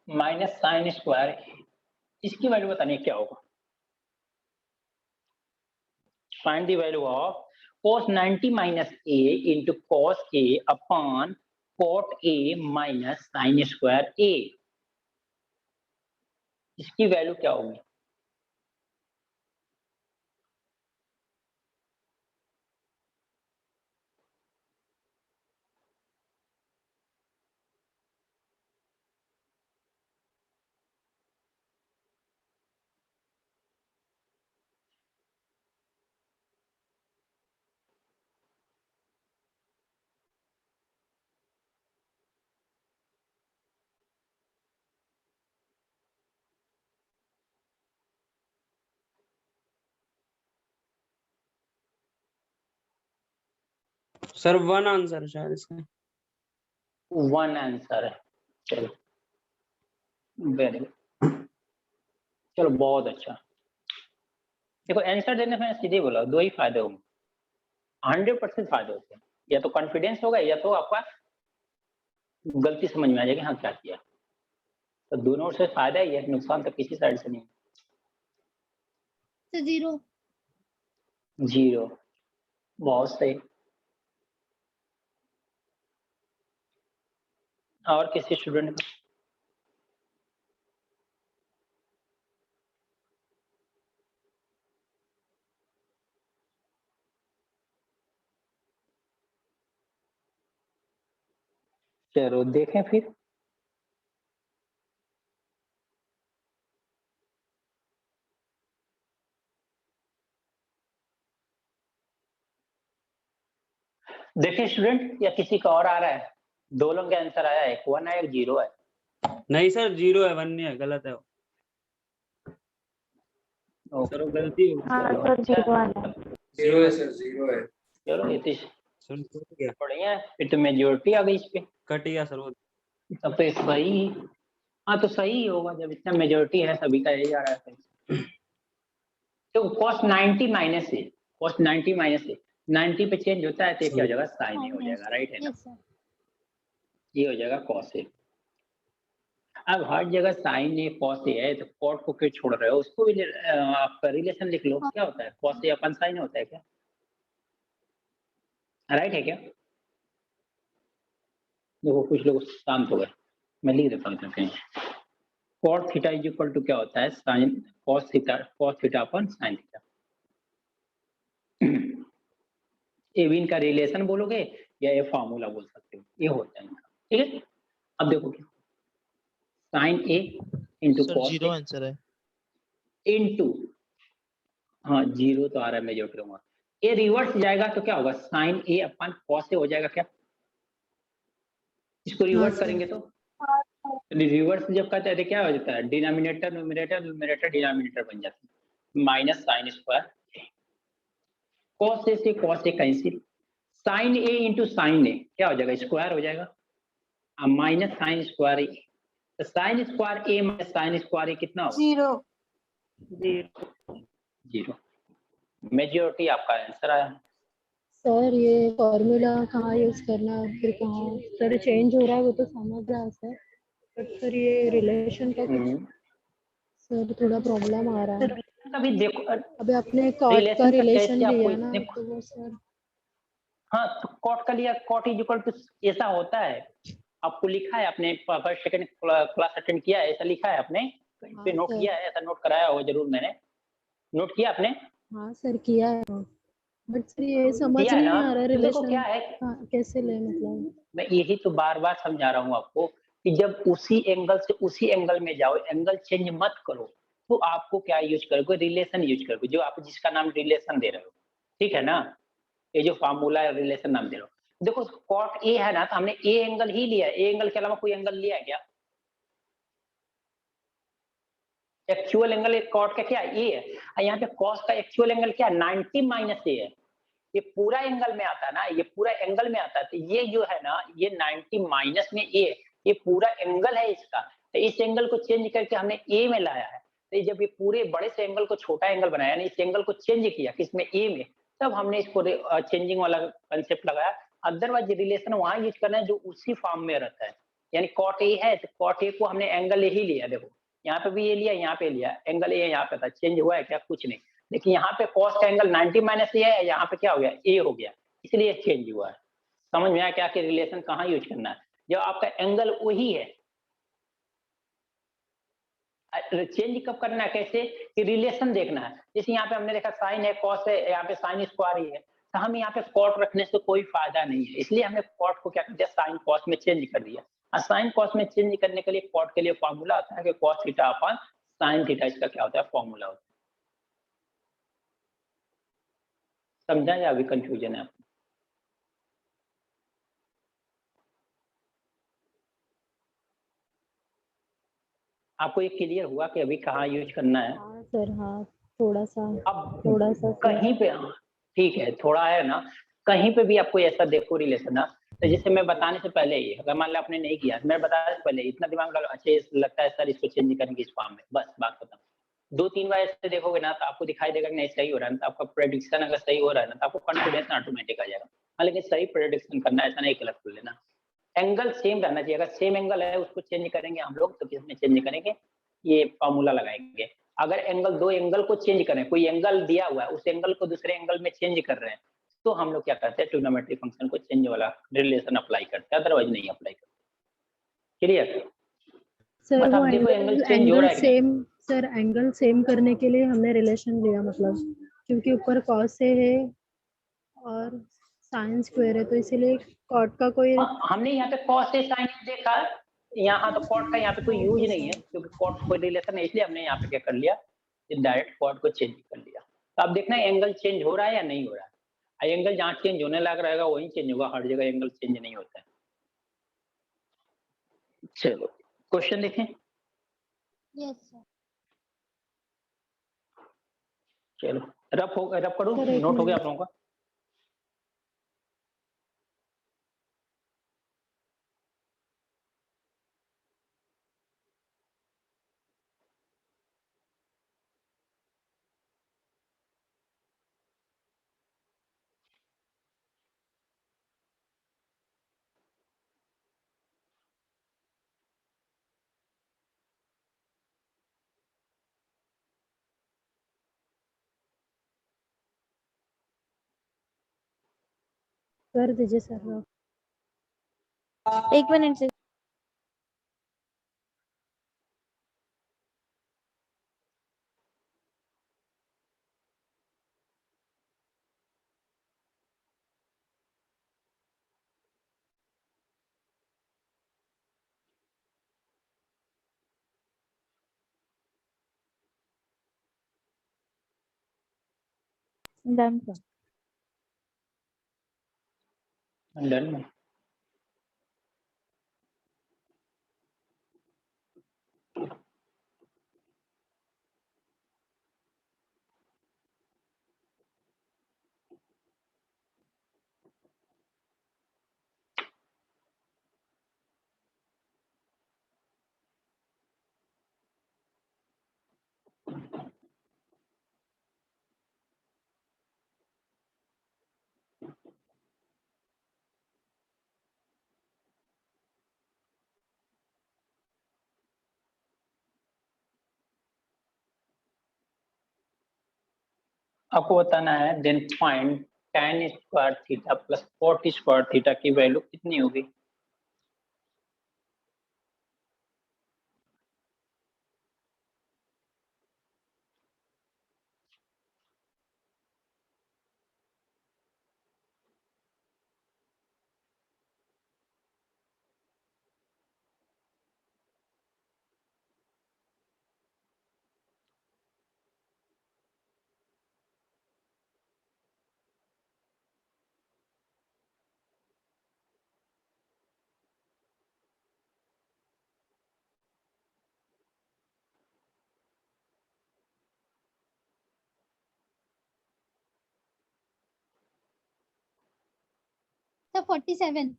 minus sine square, इसकी वैल्यू बताने क्या होगा? Find the value of cos 90 minus a into cos a upon cot a minus sine square a, इसकी value क्या होगी? Sir one answer शायद इसका। वन आंसर है, चलो वेरी गुड, चलो बहुत अच्छा। देखो आंसर देने में सीधे बोला दो ही फायदे होंगे, 100% फायदे होते हैं, या तो कॉन्फिडेंस होगा या तो आपका गलती समझ में आ जाएगी हाँ क्या किया। तो दोनों से फायदा ही है, नुकसान तो किसी साइड से नहीं। तो जीरो। जीरो, बहुत सही। और किसी स्टूडेंट का? चलो देखें फिर। देखें स्टूडेंट, या किसी का और आ रहा है? दो लोग का आंसर आया है, एक 1 है एक 0 है। नहीं सर 0 है 1 नहीं है, गलत है वो। सर वो गलती हो हाँ, गई। सर, 0 है। 0 है सर 0 है। चलो नीतीश सुन कट गया। बढ़िया है, फिर तो मेजोरिटी आ गई इस पे। कट गया सर वो। तब तो सही। हाँ तो सही होगा, जब इतना मेजोरिटी है सभी का यही आ रहा है। तो cos 90 माइनस है, cos 90 माइनस है, 90 पे चेंज होता है तो ये क्या हो जाएगा, साइन ए हो जाएगा, राइट है ना? Yes sir. ये हो जाएगा cos ए। अब हर जगह साइन ए cos ए है तो cot को क्यों छोड़ रहे हो? उसको भी आपका रिलेशन लिख लो। क्या होता है, cos ए अपन साइन होता है क्या? राइट है क्या? देखो कुछ लोग शांत हो गए, मैं लिख देता हूँ कहीं। cot theta is equal to क्या होता है, साइन cos थीटा अपन साइन थीटा। ये भी इनका रिलेशन बोलोगे या ये फॉर्मूला बोल सकते हो, ये होता है इनका। ठीक है, अब देखो क्या sign A into sir cos 0 answer है। इंटू, हाँ 0 तो आ रहा है मेजोरिटी होगा, ये रिवर्स जाएगा तो क्या होगा, sign A upon cos A हो जाएगा क्या? इसको रिवर्स करेंगे तो रिवर्स जब करते हैं तो क्या हो जाता है, डिनोमिनेटर न्यूमरेटर, न्यूमरेटर डिनोमिनेटर बन जाता है, minus sine square cos A से cos A cancel, sign A into sine ए क्या हो जाएगा, स्क्वायर हो जाएगा, माइनस साइन स्क्वायर ए, तो साइन स्क्वायर ए माइनस साइन स्क्वायर ए कितना होगा, 0। मेजॉरिटी आपका आंसर आया। सर ये फॉर्मूला कहाँ यूज करना है, फिर कहाँ सर चेंज हो रहा है वो तो समझ रहा है सर, बट सर ये रिलेशन का कुछ सर थोड़ा प्रॉब्लम आ रहा है। अभी देखो अभी आपने कॉट का रिलेशन लिया ना इतने, तो वो सर हाँ तो कॉट का लिया, कॉट इज इक्वल टू ऐसा होता है, आपको लिखा है आपने फर्स्ट सेकंड क्लास अटेंड किया है, ऐसा लिखा है आपने कहीं पे, नोट किया है, ऐसा नोट कराया होगा जरूर, मैंने नोट किया आपने। हाँ सर किया है, बट सर ये समझ किया है नहीं ना? आ रहा तो देखो रिलेशन क्या है, कैसे ले, मतलब मैं यही तो बार बार समझा रहा हूँ आपको कि जब उसी एंगल से उसी एंगल में जाओ, एंगल चेंज मत करो, तो आपको क्या यूज करोगे, रिलेशन यूज करोगे, जो आप जिसका नाम रिलेशन दे रहे हो, ठीक है ना? ये जो फार्मूला है रिलेशन नाम दे रहे हो। देखो कॉट ए है ना, तो हमने ए एंगल ही लिया है, ए एंगल के अलावा कोई एंगल लिया है क्या? एक्चुअल एंगल एक कॉट का क्या ए है, और यहाँ पे कॉस का एक्चुअल एंगल क्या है, 90 माइनस ए है, ये पूरा एंगल में आता है ना, ये पूरा एंगल में आता है, तो ये जो है ना, ये 90 माइनस में ए, ये पूरा एंगल है इसका, तो इस एंगल को चेंज करके हमने ए में लाया है, तो जब ये पूरे बड़े से एंगल को छोटा एंगल बनाया ना, इस एंगल को चेंज किया किसमें, ए में, तब हमने इसको चेंजिंग वाला कंसेप्ट लगाया। अदरवाइज रिलेशन वहां यूज करना है जो उसी फॉर्म में रहता है, यानी कॉट ए है तो कॉट ए को हमने एंगल ए ही लिया, देखो यहाँ पे भी ये लिया, यहाँ पे लिया, एंगल ए यहाँ पे था, चेंज हुआ है क्या, कुछ नहीं, लेकिन यहाँ पे कॉस का एंगल 90 माइनस ए है, यहाँ पे क्या हो गया, ए हो गया, इसलिए चेंज हुआ है। समझ में आया क्या कि रिलेशन कहाँ यूज करना है, जब आपका एंगल वही है, चेंज कब करना है, कैसे कि रिलेशन देखना है, जैसे यहाँ पे हमने देखा साइन है कॉस है, यहाँ पे साइन स्क्वायर ही है, तो हम यहाँ पे कॉट रखने से कोई फायदा नहीं है, इसलिए हमने कॉट को क्या कर दिया, साइन कॉस में चेंज कर दिया, और साइन कॉस में चेंज करने के लिए कॉट के लिए फॉर्मूला आता है कि cos theta upon sine theta, इसका क्या होता है, फॉर्मूला होता है। समझा या अभी कंफ्यूजन है आपको? आपको ये क्लियर हुआ कि अभी कहाँ यूज करना है? हाँ सर, हाँ थोड़ा सा अब कहीं पे, ठीक है थोड़ा है ना, कहीं पे भी आपको ऐसा देखो रिलेशन ना, तो जैसे मैं बताने से पहले ही, अगर मान लो आपने नहीं किया, मैं बताने से पहले इतना दिमाग लगा, अच्छा लगता है सर इसको चेंज करेंगे इस फॉर्म में, बस बात खत्म। 2-3 बार ऐसे देखोगे ना तो आपको दिखाई देगा कि नहीं सही हो रहा है, तो आपका प्रेडिक्शन अगर सही हो रहा है ना, तो आपको कॉन्फिडेंस ऑटोमेटिक आ जाएगा। हाँ लेकिन सही प्रेडिक्शन करना, ऐसा नहीं गलत कर लेना, एंगल सेम रहना चाहिए, अगर सेम एंगल है उसको चेंज करेंगे हम लोग, तो किसमें चेंज करेंगे, ये फॉर्मूला लगाएंगे। अगर एंगल, दो एंगल को चेंज करें, कोई एंगल दिया हुआ है, उस एंगल को दूसरे एंगल में चेंज कर रहे हैं, तो हम लोग क्या करते हैं, ट्रिग्नोमेट्री फंक्शन को चेंज वाला रिलेशन अप्लाई करते हैं, अदरवाइज नहीं अप्लाई करते। क्लियर? सर बस वो अब देखो एंगल चेंज हो एंगल रहा है कि नहीं? सेम, सर एंगल सेम करने के लिए हमने रिलेशन लिया, मतलब क्योंकि ऊपर कॉस से है और साइन स्क्वायर है तो इसीलिए कॉट का कोई हाँ, हमने यहाँ पे कॉस से साइन देखा, यहाँ तो कॉट का यहाँ पे कोई यूज नहीं है क्योंकि कॉट कोई रिलेशन है, इसलिए हमने यहाँ पे क्या कर लिया, डायरेक्ट कॉट को चेंज कर लिया। तो अब देखना एंगल चेंज हो रहा है या नहीं हो रहा है। एंगल जहाँ चेंज होने लग रहेगा वहीं चेंज होगा, हर जगह एंगल चेंज नहीं होता है। चलो क्वेश्चन देखें। Yes sir. चलो रफ करो, सर, एक नोट हो गया मिनट। आप लोगों का? कर दीजिए सर। एक मिनट से डन सर। डन में आपको बताना है then find tan square theta plus cot square theta की वैल्यू कितनी होगी। सर 47।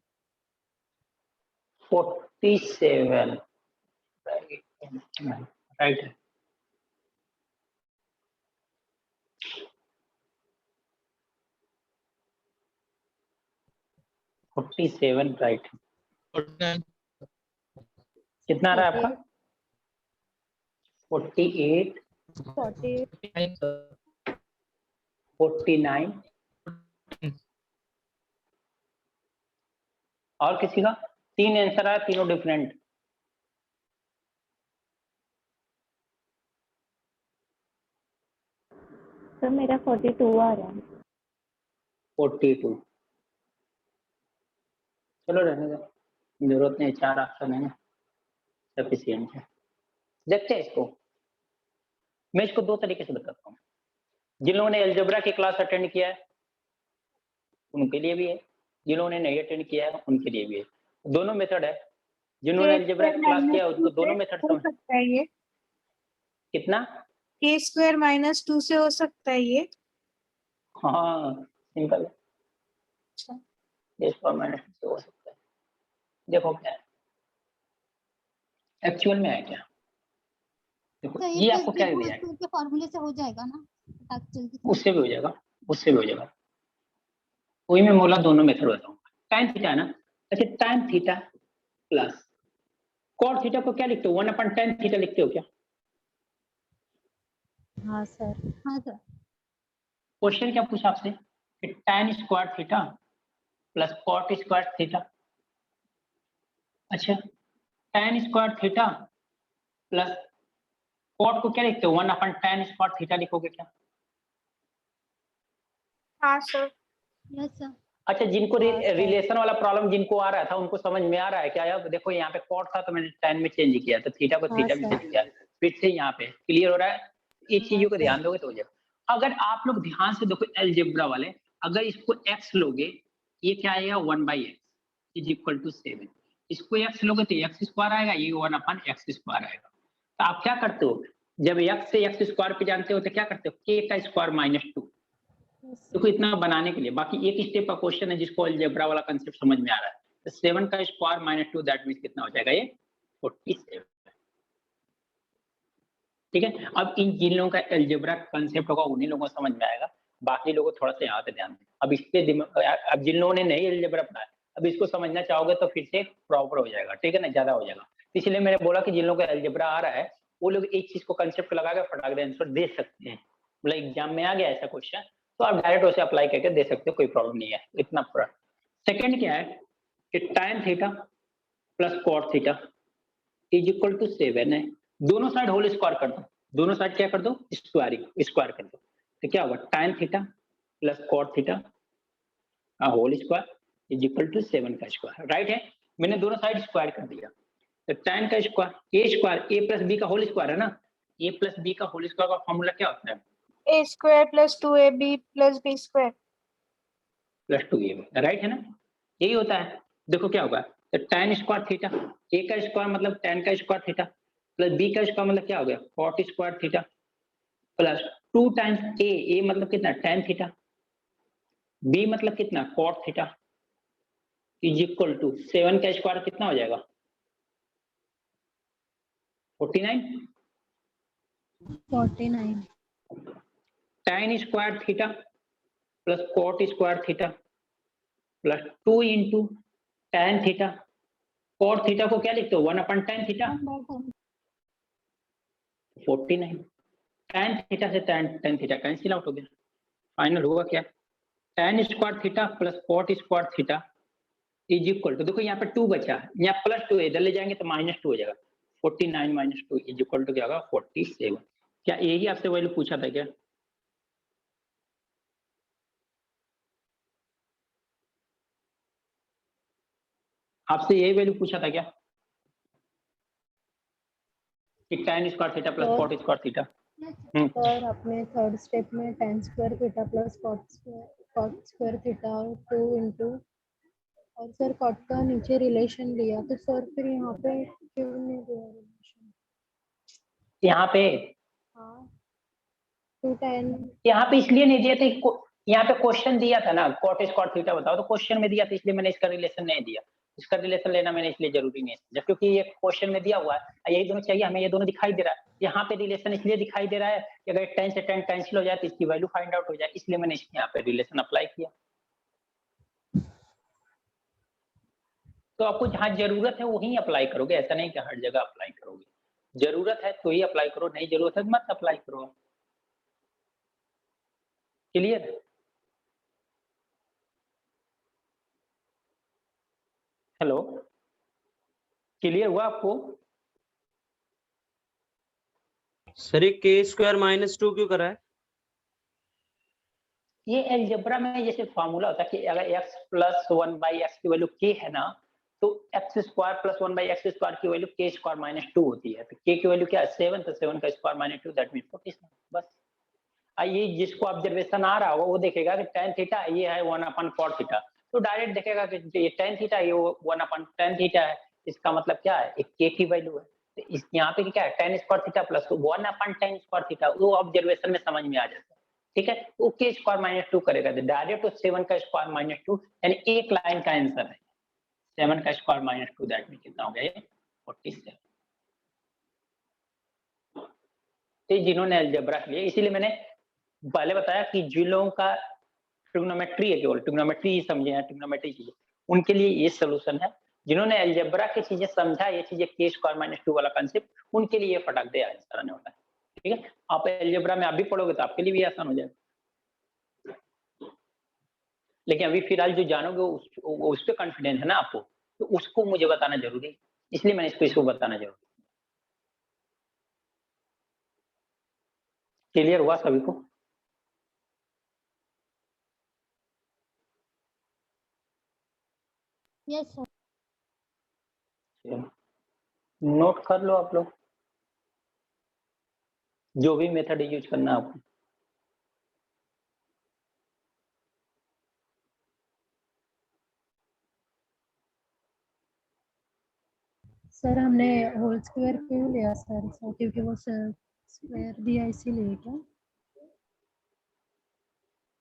47 राइट है। Forty seven right. 49 कितना आ रहा है आपका? 48 49 और किसी का? 3 आंसर आया, तीनों डिफरेंट। सर मेरा 42 आ रहा है। 42 चलो रहने दो, जरूरत नहीं, 4 ऑप्शन है ना, सफिशिएंट है। देखते हैं इसको, मैं इसको 2 तरीके से बताता हूँ। जिन लोगों ने अलजेब्रा की क्लास अटेंड किया है उनके लिए भी है, जिन लोगों ने नहीं अटेंड किया है उनके लिए भी है। दोनों मेथड है। जिन्होंने अलजेब्रा की क्लास किया है उनको दोनों मेथड समझ सकता है ये कितना। k² - 2 से हो सकता है ये। हाँ सिंपल है, इस फॉर्मेट से हो सकता है। देखो क्या है एक्चुअल में है क्या। देखो तो ये आपको क्या दिया है, के फॉर्मूले से हो जाएगा ना, जल्दी। उससे भी हो जाएगा, उससे भी हो जाएगा। वही मैं बोला दोनों मेथड बताऊंगा। tan थीटा है ना, अच्छा tan theta plus cot theta को क्या लिखते हो, 1/tan थीटा लिखते हो क्या? हाँ सर। हाँ सर। क्वेश्चन क्या पूछा आपसे कि tan square theta plus cot square theta. अच्छा tan square theta plus cot को क्या लिखते हो 1 अपन tan स्क्वायर थीटा लिखोगे क्या? हाँ सर। Yes sir. अच्छा, जिनको हाँ, सर। रिलेशन वाला प्रॉब्लम जिनको आ रहा था उनको समझ में आ रहा है क्या? यार देखो यहाँ पे कॉट था तो मैंने tan में चेंज किया तो थीटा को हाँ, थीटा में सर। चेंज किया, फिर से यहाँ पे क्लियर हो रहा है। ये चीजों को सर। ध्यान दोगे तो हो जाएगा। अगर आप लोग ध्यान से देखो अलजेब्रा वाले, अगर इसको x लोगे ये क्या आएगा 1/x इज इक्वल टू 7। इसको x लोगे तो x स्क्वायर आएगा, ये 1/x स्क्वायर आएगा। तो आप क्या करते हो जब x से x स्क्वायर पे जानते हो तो क्या करते हो k का स्क्वायर -2। देखो इतना बनाने के लिए, बाकी एक स्टेप का क्वेश्चन है जिसको अलजेब्रा वाला कंसेप्ट समझ में आ रहा है। तो 7 का स्क्वायर -2 दैट मींस कितना हो जाएगा? ये 47। ठीक है, अब इन जिन लोगों का अलजेब्रा कंसेप्ट होगा उन्हीं लोगों को समझ में आएगा, बाकी लोगों को थोड़ा सा यहाँ पे ध्यान दें। अब इसके अब जिन लोगों ने नहीं अलजेब्रा पढ़ा है अब इसको समझना चाहोगे तो फिर से प्रॉपर हो जाएगा, ठीक है ना, ज्यादा हो जाएगा। इसलिए मैंने बोला कि जिन लोगों का अलजेब्रा आ रहा है वो लोग एक चीज को कंसेप्ट लगा के फटाक दे आंसर दे सकते हैं। मतलब एग्जाम में आ गया ऐसा क्वेश्चन तो आप डायरेक्ट उसे अप्लाई करके दे सकते हो, कोई प्रॉब्लम नहीं है इतना पूरा। सेकंड क्या है कि tan theta plus cot theta is equal to 7 है। दोनों साइड होल स्क्वायर कर दो, दोनों साइड क्या कर दो स्क्वायर कर दो, तो क्या होगा tan theta plus cot theta whole square is equal to 7 का स्क्वायर। राइट है, मैंने दोनों साइड स्क्वायर कर दिया तो tan का square a square a plus b का होल स्क्वायर है ना, a प्लस b का होल स्क्वायर का फॉर्मूला क्या होता है? a square plus 2ab plus b square plus 2ab। Right है ना, यही होता है। देखो क्या होगा तो tan स्क्वायर थीटा a का स्क्वायर मतलब tan का स्क्वायर थीटा प्लस b का स्क्वायर मतलब क्या हो गया cot square theta plus 2 times a मतलब कितना tan थीटा, b मतलब कितना cot theta is equal to 7 का स्क्वायर कितना हो जाएगा 49। 49 tan square theta plus cot square theta plus 2 into tan theta. cot theta को क्या लिखते हो 1/tan थीटा 49। tan थीटा से tan थीटा कैंसिल आउट हो गया, फाइनल हुआ क्या tan square theta plus cot square theta is equal to, देखो यहाँ पे 2 बचा है, यहाँ प्लस 2 इधर ले जाएंगे तो -2 हो जाएगा। 49 - 2 इज इक्वल टू क्या होगा 47। क्या यही आपसे वैल्यू पूछा था क्या? आपसे यही वैल्यू पूछा था क्या कि tan square theta plus cot square theta? Sir अपने थर्ड स्टेप में tan square theta plus cot square theta और 2 इंटू और सर cot का नीचे रिलेशन लिया तो सर फिर यहाँ पे क्यों नहीं दिया रिलेशन? यहाँ पे हाँ 2 tan यहाँ पे इसलिए नहीं दिया था कि यहाँ पे क्वेश्चन दिया था ना cot स्क्वायर थीटा बताओ, तो क्वेश्चन में दिया था इसलिए मैंने इसका रिलेशन नहीं दिया। इसका रिलेशन लेना मैंने इसलिए जरूरी नहीं समझा क्योंकि ये क्वेश्चन में दिया हुआ है, यही दोनों चाहिए हमें, ये दोनों दिखाई दे रहा है। यहाँ पे रिलेशन इसलिए दिखाई दे रहा है कि अगर tan से tan कैंसिल हो जाए तो इसकी वैल्यू फाइंड आउट हो जाए, इसलिए मैंने यहाँ पे रिलेशन अप्लाई किया। तो आपको जहाँ जरूरत है वहीं अप्लाई करोगे, ऐसा नहीं कि हर जगह अप्लाई करोगे। जरूरत है तो ही अप्लाई करो, नहीं जरूरत है तो मत अप्लाई करो। क्लियर है? हेलो, क्लियर हुआ आपको? सर ये k स्क्वायर -2 क्यों करा है? ये अलजेब्रा में जैसे फार्मूला होता है कि अगर x प्लस 1/x की वैल्यू k है ना तो x square plus 1/x square की वैल्यू k स्क्वायर -2 होती है। तो k की वैल्यू क्या है 7, तो 7 का स्क्वायर -2 दैट मींस 47। बस ये जिसको ऑब्जर्वेशन आ रहा होगा वो देखेगा कि tan थीटा ये है 1/cot थीटा, तो डायरेक्ट देखेगा कि ये tan थीटा ये 1/tan थीटा है, इसका मतलब क्या है एक k की वैल्यू है। तो इस यहाँ पे क्या है tan square theta plus 1/tan square theta, वो ऑब्जर्वेशन में समझ में आ जाता है। ठीक है, वो k स्क्वायर -2 करेगा तो डायरेक्ट तो 7 का स्क्वायर -2 यानी एक लाइन का आंसर है 7 का स्क्वायर -2 दैट मींस कितना हो गया ये 47। तो जिन्होंने अलजेब्रा लिए, इसीलिए मैंने पहले बताया कि जिन लोगों का ट्रिग्नोमेट्री है, केवल ट्रिग्नोमेट्री ही समझे हैं, ट्रिग्नोमेट्री चीजें उनके लिए ये सोल्यूशन है। जिन्होंने अलजेब्रा की चीजें समझा, ये चीजें k स्क्वायर -2 वाला कंसेप्ट, उनके लिए ये फटाक दे आंसर आने वाला है। ठीक है, आप अलजेब्रा में आप भी पढ़ोगे तो आपके लिए भी आसान हो जाएगा। लेकिन अभी फिलहाल जो जानोगे उस पे कॉन्फिडेंस है ना आपको, तो उसको मुझे बताना जरूरी है। इसलिए मैंने इसको बताना जरूरी। क्लियर हुआ सभी को? Yes sir. नोट कर लो आप लोग, जो भी मेथड यूज करना है आपको। सर हमने होल स्क्वायर क्यों लिया सर? क्योंकि वो स्क्वायर दिया इसीलिए क्या?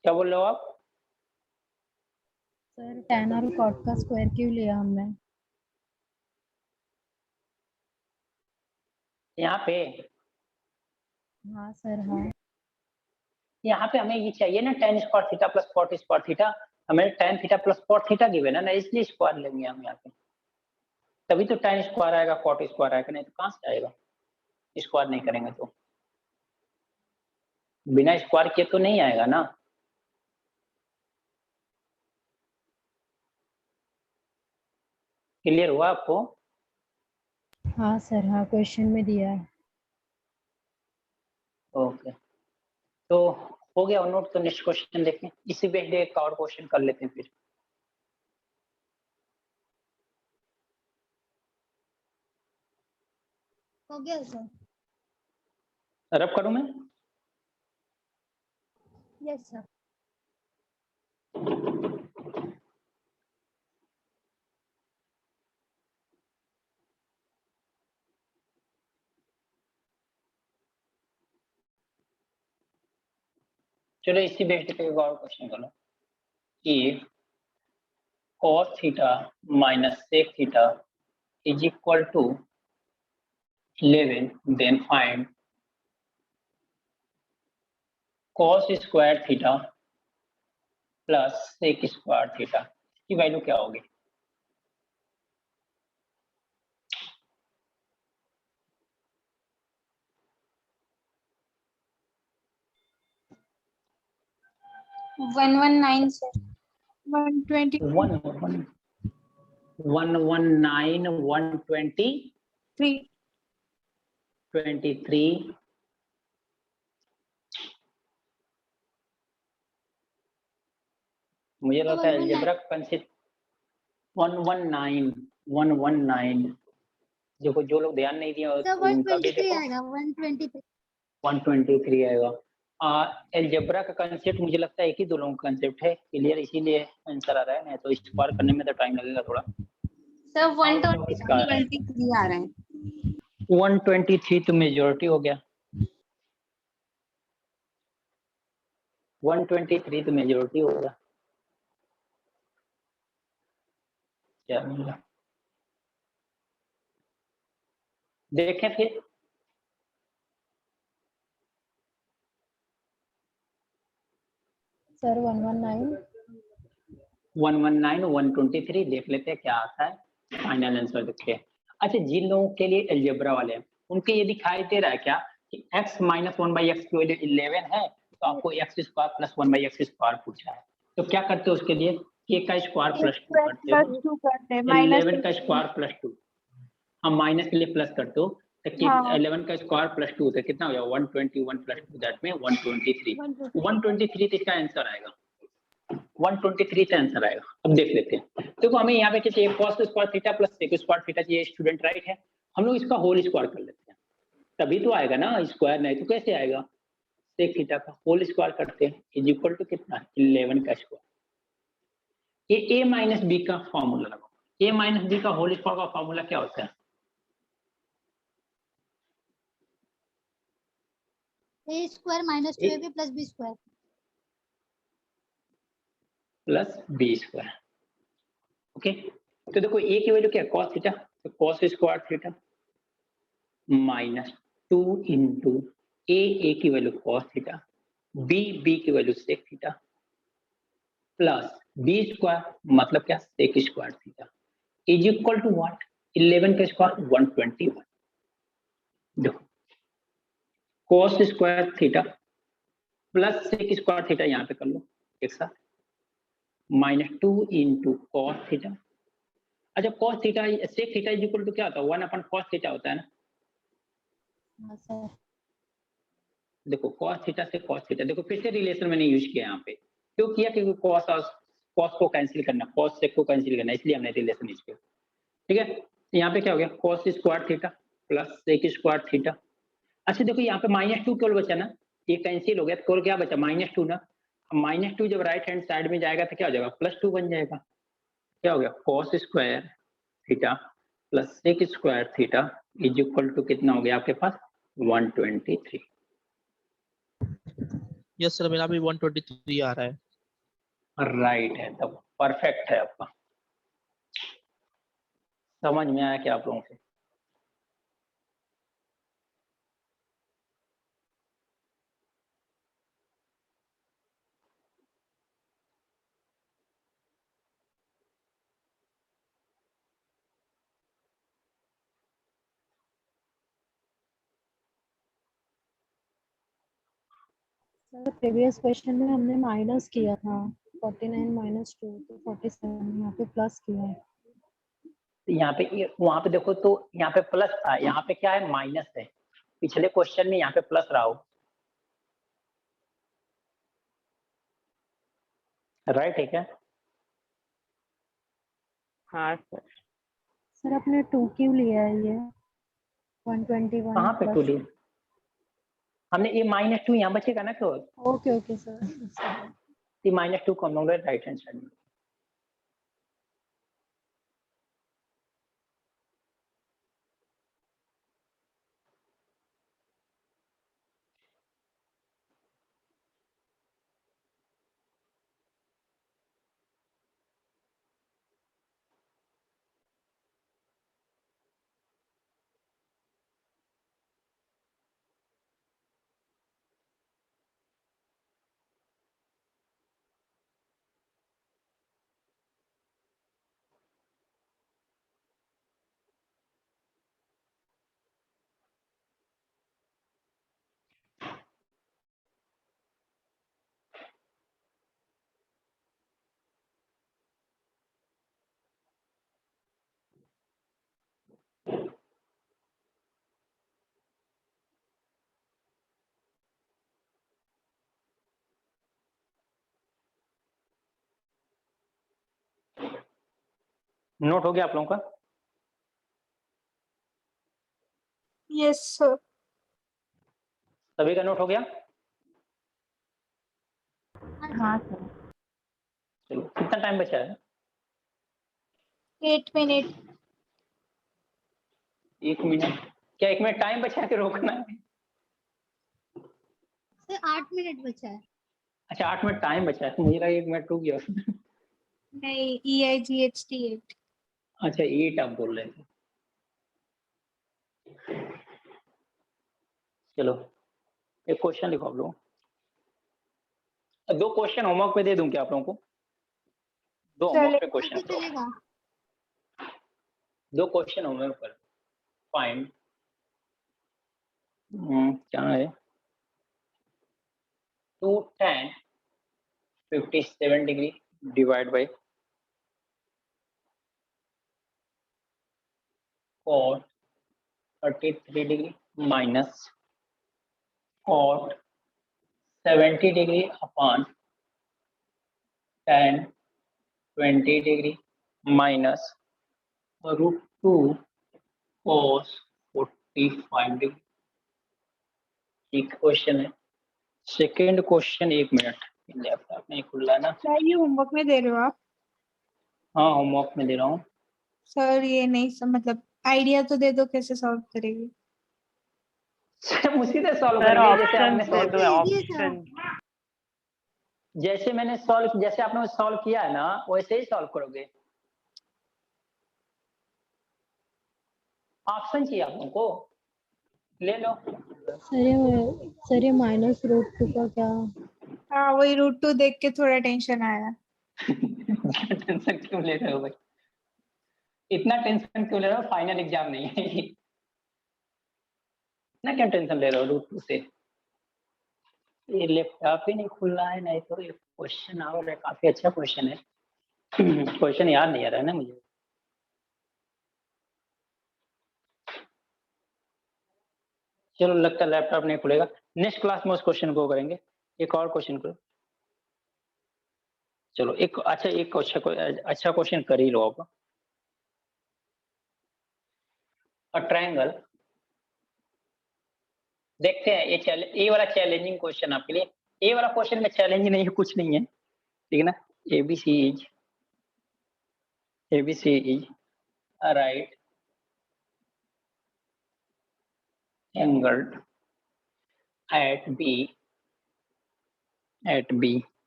क्या बोल रहे हो आप? सर tan और cot का स्क्वायर क्यों लिया हमने? यहाँ पे हाँ सर हाँ। यहाँ पे हमें ये चाहिए ना tan square theta plus cot square theta, हमें tan theta plus cot theta given है ना, इसलिए स्क्वायर लेंगे हम यहाँ पे, तभी तो tan स्क्वायर आएगा, cot स्क्वायर आएगा, नहीं तो कहाँ से आएगा? स्क्वायर नहीं करेंगे तो, बिना स्क्वायर किए तो नहीं आएगा ना। क्लियर हुआ आपको? हाँ सर हाँ, क्वेश्चन में दिया है। ओके, तो हो गया नोट। तो नेक्स्ट क्वेश्चन देखें, इसी बेस्ड एक और क्वेश्चन कर लेते हैं फिर। हो गया सर। रब करूं मैं? Yes sir. चलो इसी बेस्ड पे एक और क्वेश्चन करो कि cos theta minus sec theta is equal to 11, then find cos square theta plus sec square theta की वैल्यू क्या होगी? One one nine sir. 120 119 120 3 23 मुझे लगता है अलजेब्रा कंसेप्ट 119 देखो, जो लोग ध्यान नहीं दिए सर उनका भी 123 देखो, आएगा 123। 123 आएगा। अलजेब्रा का कंसेप्ट मुझे लगता है एक ही दो लोगों का कंसेप्ट है, क्लियर, इसीलिए आंसर आ रहा है, नहीं तो स्क्वायर करने में तो टाइम लगेगा थोड़ा। सर किसका आ रहा है? 123 आ रहा है। 123 तो मेजोरिटी हो गया, 123 तो मेजोरिटी होगा। क्या मिला देखें फिर। सर 119 119 123 देख लेते हैं क्या आता है, फाइनल आंसर देखते हैं। अच्छा, जिन लोगों के लिए अलजेब्रा वाले हैं उनके ये दिखाई दे रहा है क्या कि x माइनस 1/x की वैल्यू 11 है, तो आपको x square plus 1/x square पूछा है, तो क्या करते हो उसके लिए? k का स्क्वायर प्लस 2 करते हो, 2 करते हैं 11 का स्क्वायर प्लस 2, हम माइनस के लिए प्लस करते हो, तो हाँ। 11 का स्क्वायर प्लस 2 तो कितना हो जाएगा? 121 प्लस 2 दैट में 123। 123 तो इसका आंसर आएगा, 123 का आंसर आएगा। अब देख लेते हैं, देखो हमें यहाँ पे क्या चाहिए? cos square theta plus sec square theta चाहिए, स्टूडेंट राइट है। हम लोग इसका होल स्क्वायर कर लेते हैं, तभी तो आएगा ना, स्क्वायर नहीं तो कैसे आएगा? sec थीटा का होल स्क्वायर करते हैं इज इक्वल टू कितना? 11 का स्क्वायर। ये a माइनस बी का फॉर्मूला लगाओ, a माइनस बी का होल स्क्वायर का फॉर्मूला क्या होता है? a square minus 2ab plus b square plus B square. Okay, तो देखो a की वैल्यू क्या है? cos थीटा, तो cos square theta minus 2 into a की वैल्यू cos थीटा, b की value sec theta plus b square मतलब क्या? sec square theta is equal to what? 11 का स्क्वायर 121। देखो cos square theta plus sec square theta यहाँ पे कर लो एक साथ, माइनस 2 इंटू cos थीटा। अच्छा cos theta sec theta is equal to क्या होता है 1 cos थीटा होता है ना। हाँ सर। देखो cos थीटा से cos थीटा, देखो फिर से रिलेशन मैंने यूज किया यहाँ पे, क्यों किया, क्योंकि cos को कैंसिल करना, cos sec को कैंसिल करना, इसलिए हमने रिलेशन यूज किया। ठीक है, तो यहाँ पे क्या हो गया cos square theta plus sec square theta. अच्छा देखो यहाँ पे -2 केवल बचा ना, ये कैंसिल हो गया, तो क्या बचा -2 ना। -2 जब राइट हैंड साइड में जाएगा तो क्या हो जाएगा +2 बन जाएगा। क्या हो गया cos square theta plus sec square theta is equal to कितना हो गया आपके पास 123। यस सर, मेरा भी 123 आ रहा है। राइट है, तब परफेक्ट है आपका। समझ में आया क्या आप लोगों से? सर प्रीवियस क्वेश्चन में हमने माइनस किया था 49 माइनस 2 तो 47, यहाँ पे प्लस किया है। यहाँ पे वहां पे देखो तो यहाँ पे प्लस था, यहाँ पे क्या है माइनस है। पिछले क्वेश्चन में यहाँ पे प्लस रहा हो, राइट है क्या? हाँ सर। सर आपने 2 क्यों लिया है ये 121 कहाँ पे प्लस? टू लिया हमने, ये -2 यहाँ बचेगा ना, तो ओके ओके सर। ये -2 को हम लोग राइट हैंड साइड में। नोट हो गया आप लोगों का? Yes sir. सभी का नोट हो गया? हाँ सर। चलो कितना टाइम बचा है? 8 मिनट। 1 मिनट? क्या 1 मिनट टाइम बचा है कि रोकना है? सर 8 मिनट बचा है। अच्छा 8 मिनट टाइम बचा है, मुझे लगा 1 मिनट रुक गया। नहीं EIGHT 8। अच्छा 8 आप बोल रहे थे। चलो एक क्वेश्चन लिखो आप लोग। 2 क्वेश्चन होमवर्क पे दे दूं क्या आप लोगों को? 2 होमवर्क पे क्वेश्चन, चलेगा। 2 क्वेश्चन होमवर्क पर। फाइंड क्या है 2 tan 57 degree divide by cot 33 degree minus cot 70 degree upon tan 20 degree minus √2 cos 45 degree. ठीक क्वेश्चन है। सेकेंड क्वेश्चन 1 मिनट, लैपटॉप नहीं खुल रहा है ना। सर ये होमवर्क में दे रहे हो आप? हाँ होमवर्क में दे रहा हूँ। सर ये नहीं मतलब आइडिया तो दे दो कैसे सॉल्व करेगी। उसी से सॉल्व सर करेंगे जैसे ऑप्शन आपने दे सॉल्व दो, ऑप्शन। जैसे आपने सॉल्व किया है ना वैसे ही सॉल्व करोगे। ऑप्शन चाहिए आप लोगों को, ले लो। सर ये -√2 का क्या? हाँ वही √2 देख के थोड़ा टेंशन आया। टेंशन क्यों ले रहे हो भाई, इतना टेंशन क्यों ले रहे हो? फाइनल एग्जाम नहीं है। इतना क्या टेंशन ले रहे हो √2 से? ये लैपटॉप ही नहीं खुल रहा है, नहीं तो ये क्वेश्चन और है, काफी अच्छा क्वेश्चन है। क्वेश्चन याद नहीं आ रहा है ना मुझे। चलो लगता है लैपटॉप नहीं खुलेगा, नेक्स्ट क्लास में उस क्वेश्चन को करेंगे। एक और क्वेश्चन करो, चलो एक अच्छा क्वेश्चन कर ही लो आप। ट्रायंगल देखते हैं, ये वाला चैलेंजिंग क्वेश्चन आपके लिए। ये वाला क्वेश्चन में चैलेंज नहीं है, कुछ नहीं है, ठीक है ना। ABC is a right angled at B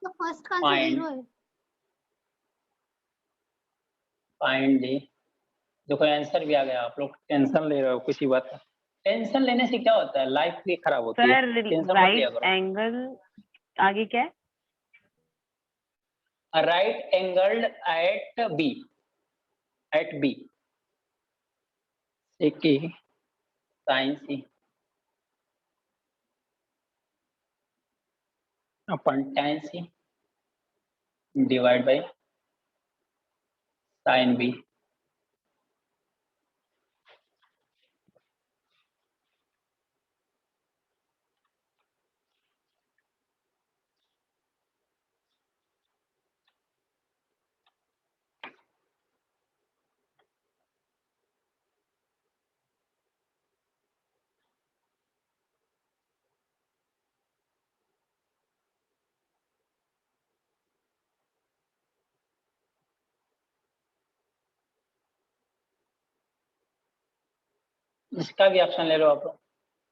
तो फर्स्ट का आंसर Fine. 0 है। Find the. देखो आंसर भी आ गया, आप लोग टेंशन ले रहे हो किसी बात का। टेंशन लेने से क्या होता है, लाइफ भी खराब होती है। सर टेंशन मत लिया राइट करो। एंगल आगे क्या है? Right angled at B sine C अपन tan C divide by sine B. इसका भी ऑप्शन ले लो आप लोग,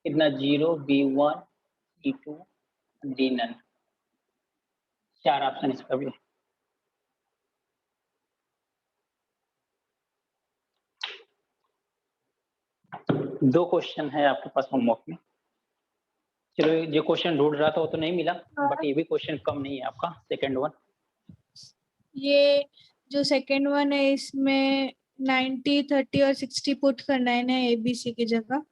कितना 0 B1 B2 D none, 4 option इसका भी। दो क्वेश्चन है आपके पास होमवर्क में। चलो जो क्वेश्चन ढूंढ रहा था वो तो नहीं मिला, बट ये भी क्वेश्चन कम नहीं है आपका, सेकंड वन। ये जो सेकंड वन है इसमें 90, 30 और 60 पुट करना है ना ABC की जगह।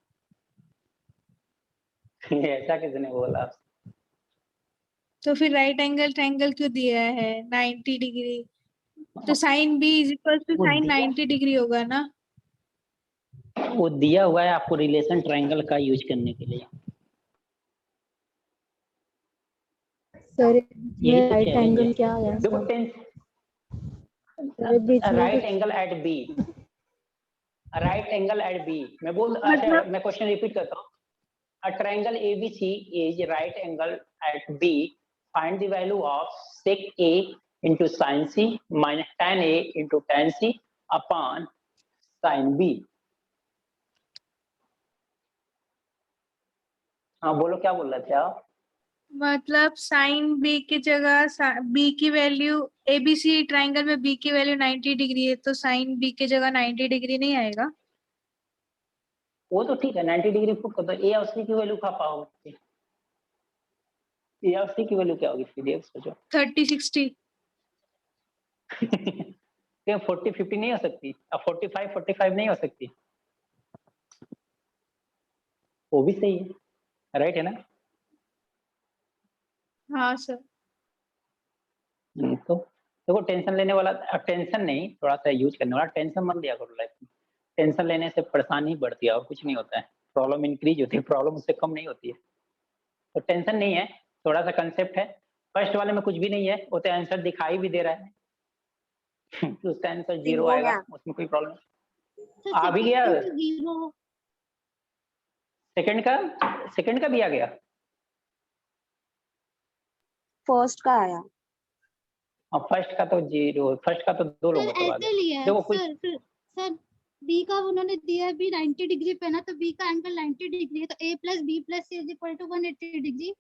ऐसा किसने बोला? तो फिर राइट एंगल ट्रायंगल क्यों दिया है 90 डिग्री? तो sine B is equal to वो साइन दिया- 90 डिग्री होगा ना। वो दिया हुआ है आपको रिलेशन ट्रायंगल का यूज करने के लिए। सर यही ये तो राइट challenge एंगल है। क्या है देखो सर? ये बीच में राइट कुछ- angle at B, right angle at B. मैं अच्छा मतलब- मैं क्वेश्चन रिपीट करता हूँ। A triangle ABC is right angle at B. Find the value of sec A into sin C minus tan A into tan C upon sin B. हाँ बोलो क्या बोल रहे थे आप? मतलब साइन B की जगह B की वैल्यू ABC ट्रायंगल में B की वैल्यू 90 डिग्री है, तो साइन B की जगह 90 डिग्री नहीं आएगा। वो तो ठीक है, 90 डिग्री पुट कर दो। ए और सी की वैल्यू क्या पाओगे? ए और सी की वैल्यू क्या होगी फिर ये सोचो। 30, 60। क्या 40 50 नहीं हो सकती? अब 45 45 नहीं हो सकती? वो भी सही है, राइट है ना? हाँ सर। तो देखो टेंशन लेने वाला, टेंशन नहीं, थोड़ा सा यूज करने वाला। टेंशन मत लिया करो लाइफ में। टेंशन लेने से परेशानी बढ़ती है और कुछ नहीं होता है, प्रॉब्लम इंक्रीज होती है, प्रॉब्लम उससे कम नहीं होती है। तो टेंशन नहीं है, थोड़ा सा कंसेप्ट है। फर्स्ट वाले में कुछ भी नहीं है, वो तो आंसर दिखाई भी दे रहा है। तो उसका आंसर 0 आएगा, उसमें कोई प्रॉब्लम नहीं। आ भी गया सेकंड का भी आ गया। फर्स्ट का आया। और फर्स्ट का तो 0, फर्स्ट का तो 2 लोगों को आ ऐसे लिया गया। है देखो कुछ सर बी का उन्होंने दिया है बी 90 डिग्री पे ना, तो बी का एंगल 90 डिग्री है, तो a plus B plus C is equal to 180 degree.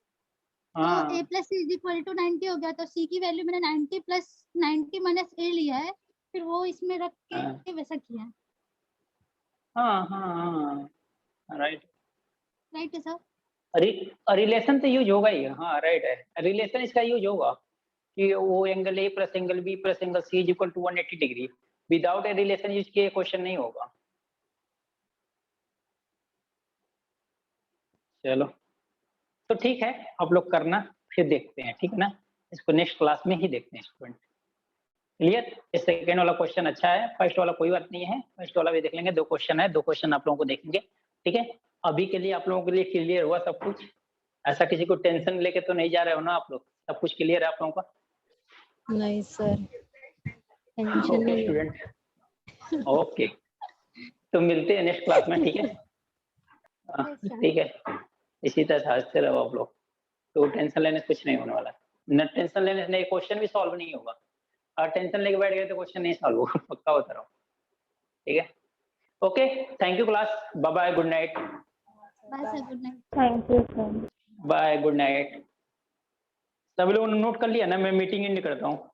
तो a plus C is equal to 90 हो गया, तो c की वैल्यू मैंने 90 प्लस 90 माइनस a लिया है, फिर वो इसमें रख के वैसा किया है। हाँ राइट है सर? रिलेशन तो यूज होगा ही। हाँ राइट है, रिलेशन इसका यूज होगा कि वो angle A plus angle B plus angle C is equal to 180 degree. Without a relation use किए क्वेश्चन नहीं होगा। चलो तो ठीक है, आप लोग करना, फिर देखते हैं, ठीक है ना। इसको नेक्स्ट क्लास में ही देखते हैं स्टूडेंट। क्लियर? ये सेकेंड वाला क्वेश्चन अच्छा है, फर्स्ट वाला कोई बात नहीं है, फर्स्ट वाला भी देख लेंगे। 2 क्वेश्चन है, 2 क्वेश्चन आप लोगों को देखेंगे, ठीक है। अभी के लिए आप लोगों के लिए क्लियर हुआ सब कुछ? ऐसा किसी को टेंशन लेके तो नहीं जा रहे हो ना आप लोग? सब कुछ क्लियर है आप लोगों का? नहीं सर, टेंशन ओके नहीं है। स्टूडेंट, ओके, तो मिलते हैं नेक्स्ट क्लास में, ठीक है? ठीक है, इसी तरह से हंसते रहो आप लोग, तो टेंशन लेने से कुछ नहीं होने वाला। न टेंशन लेने से क्वेश्चन भी सॉल्व नहीं होगा, और टेंशन लेके बैठ गए तो क्वेश्चन नहीं सॉल्व होगा, पक्का होता रहो, ठीक है? Okay, thank you class, bye bye, good night. Bye sir, good night. Thank you sir. Bye, good night. सभी लोगों ने नोट कर लिया ना? मैं मीटिंग एंड करता हूँ।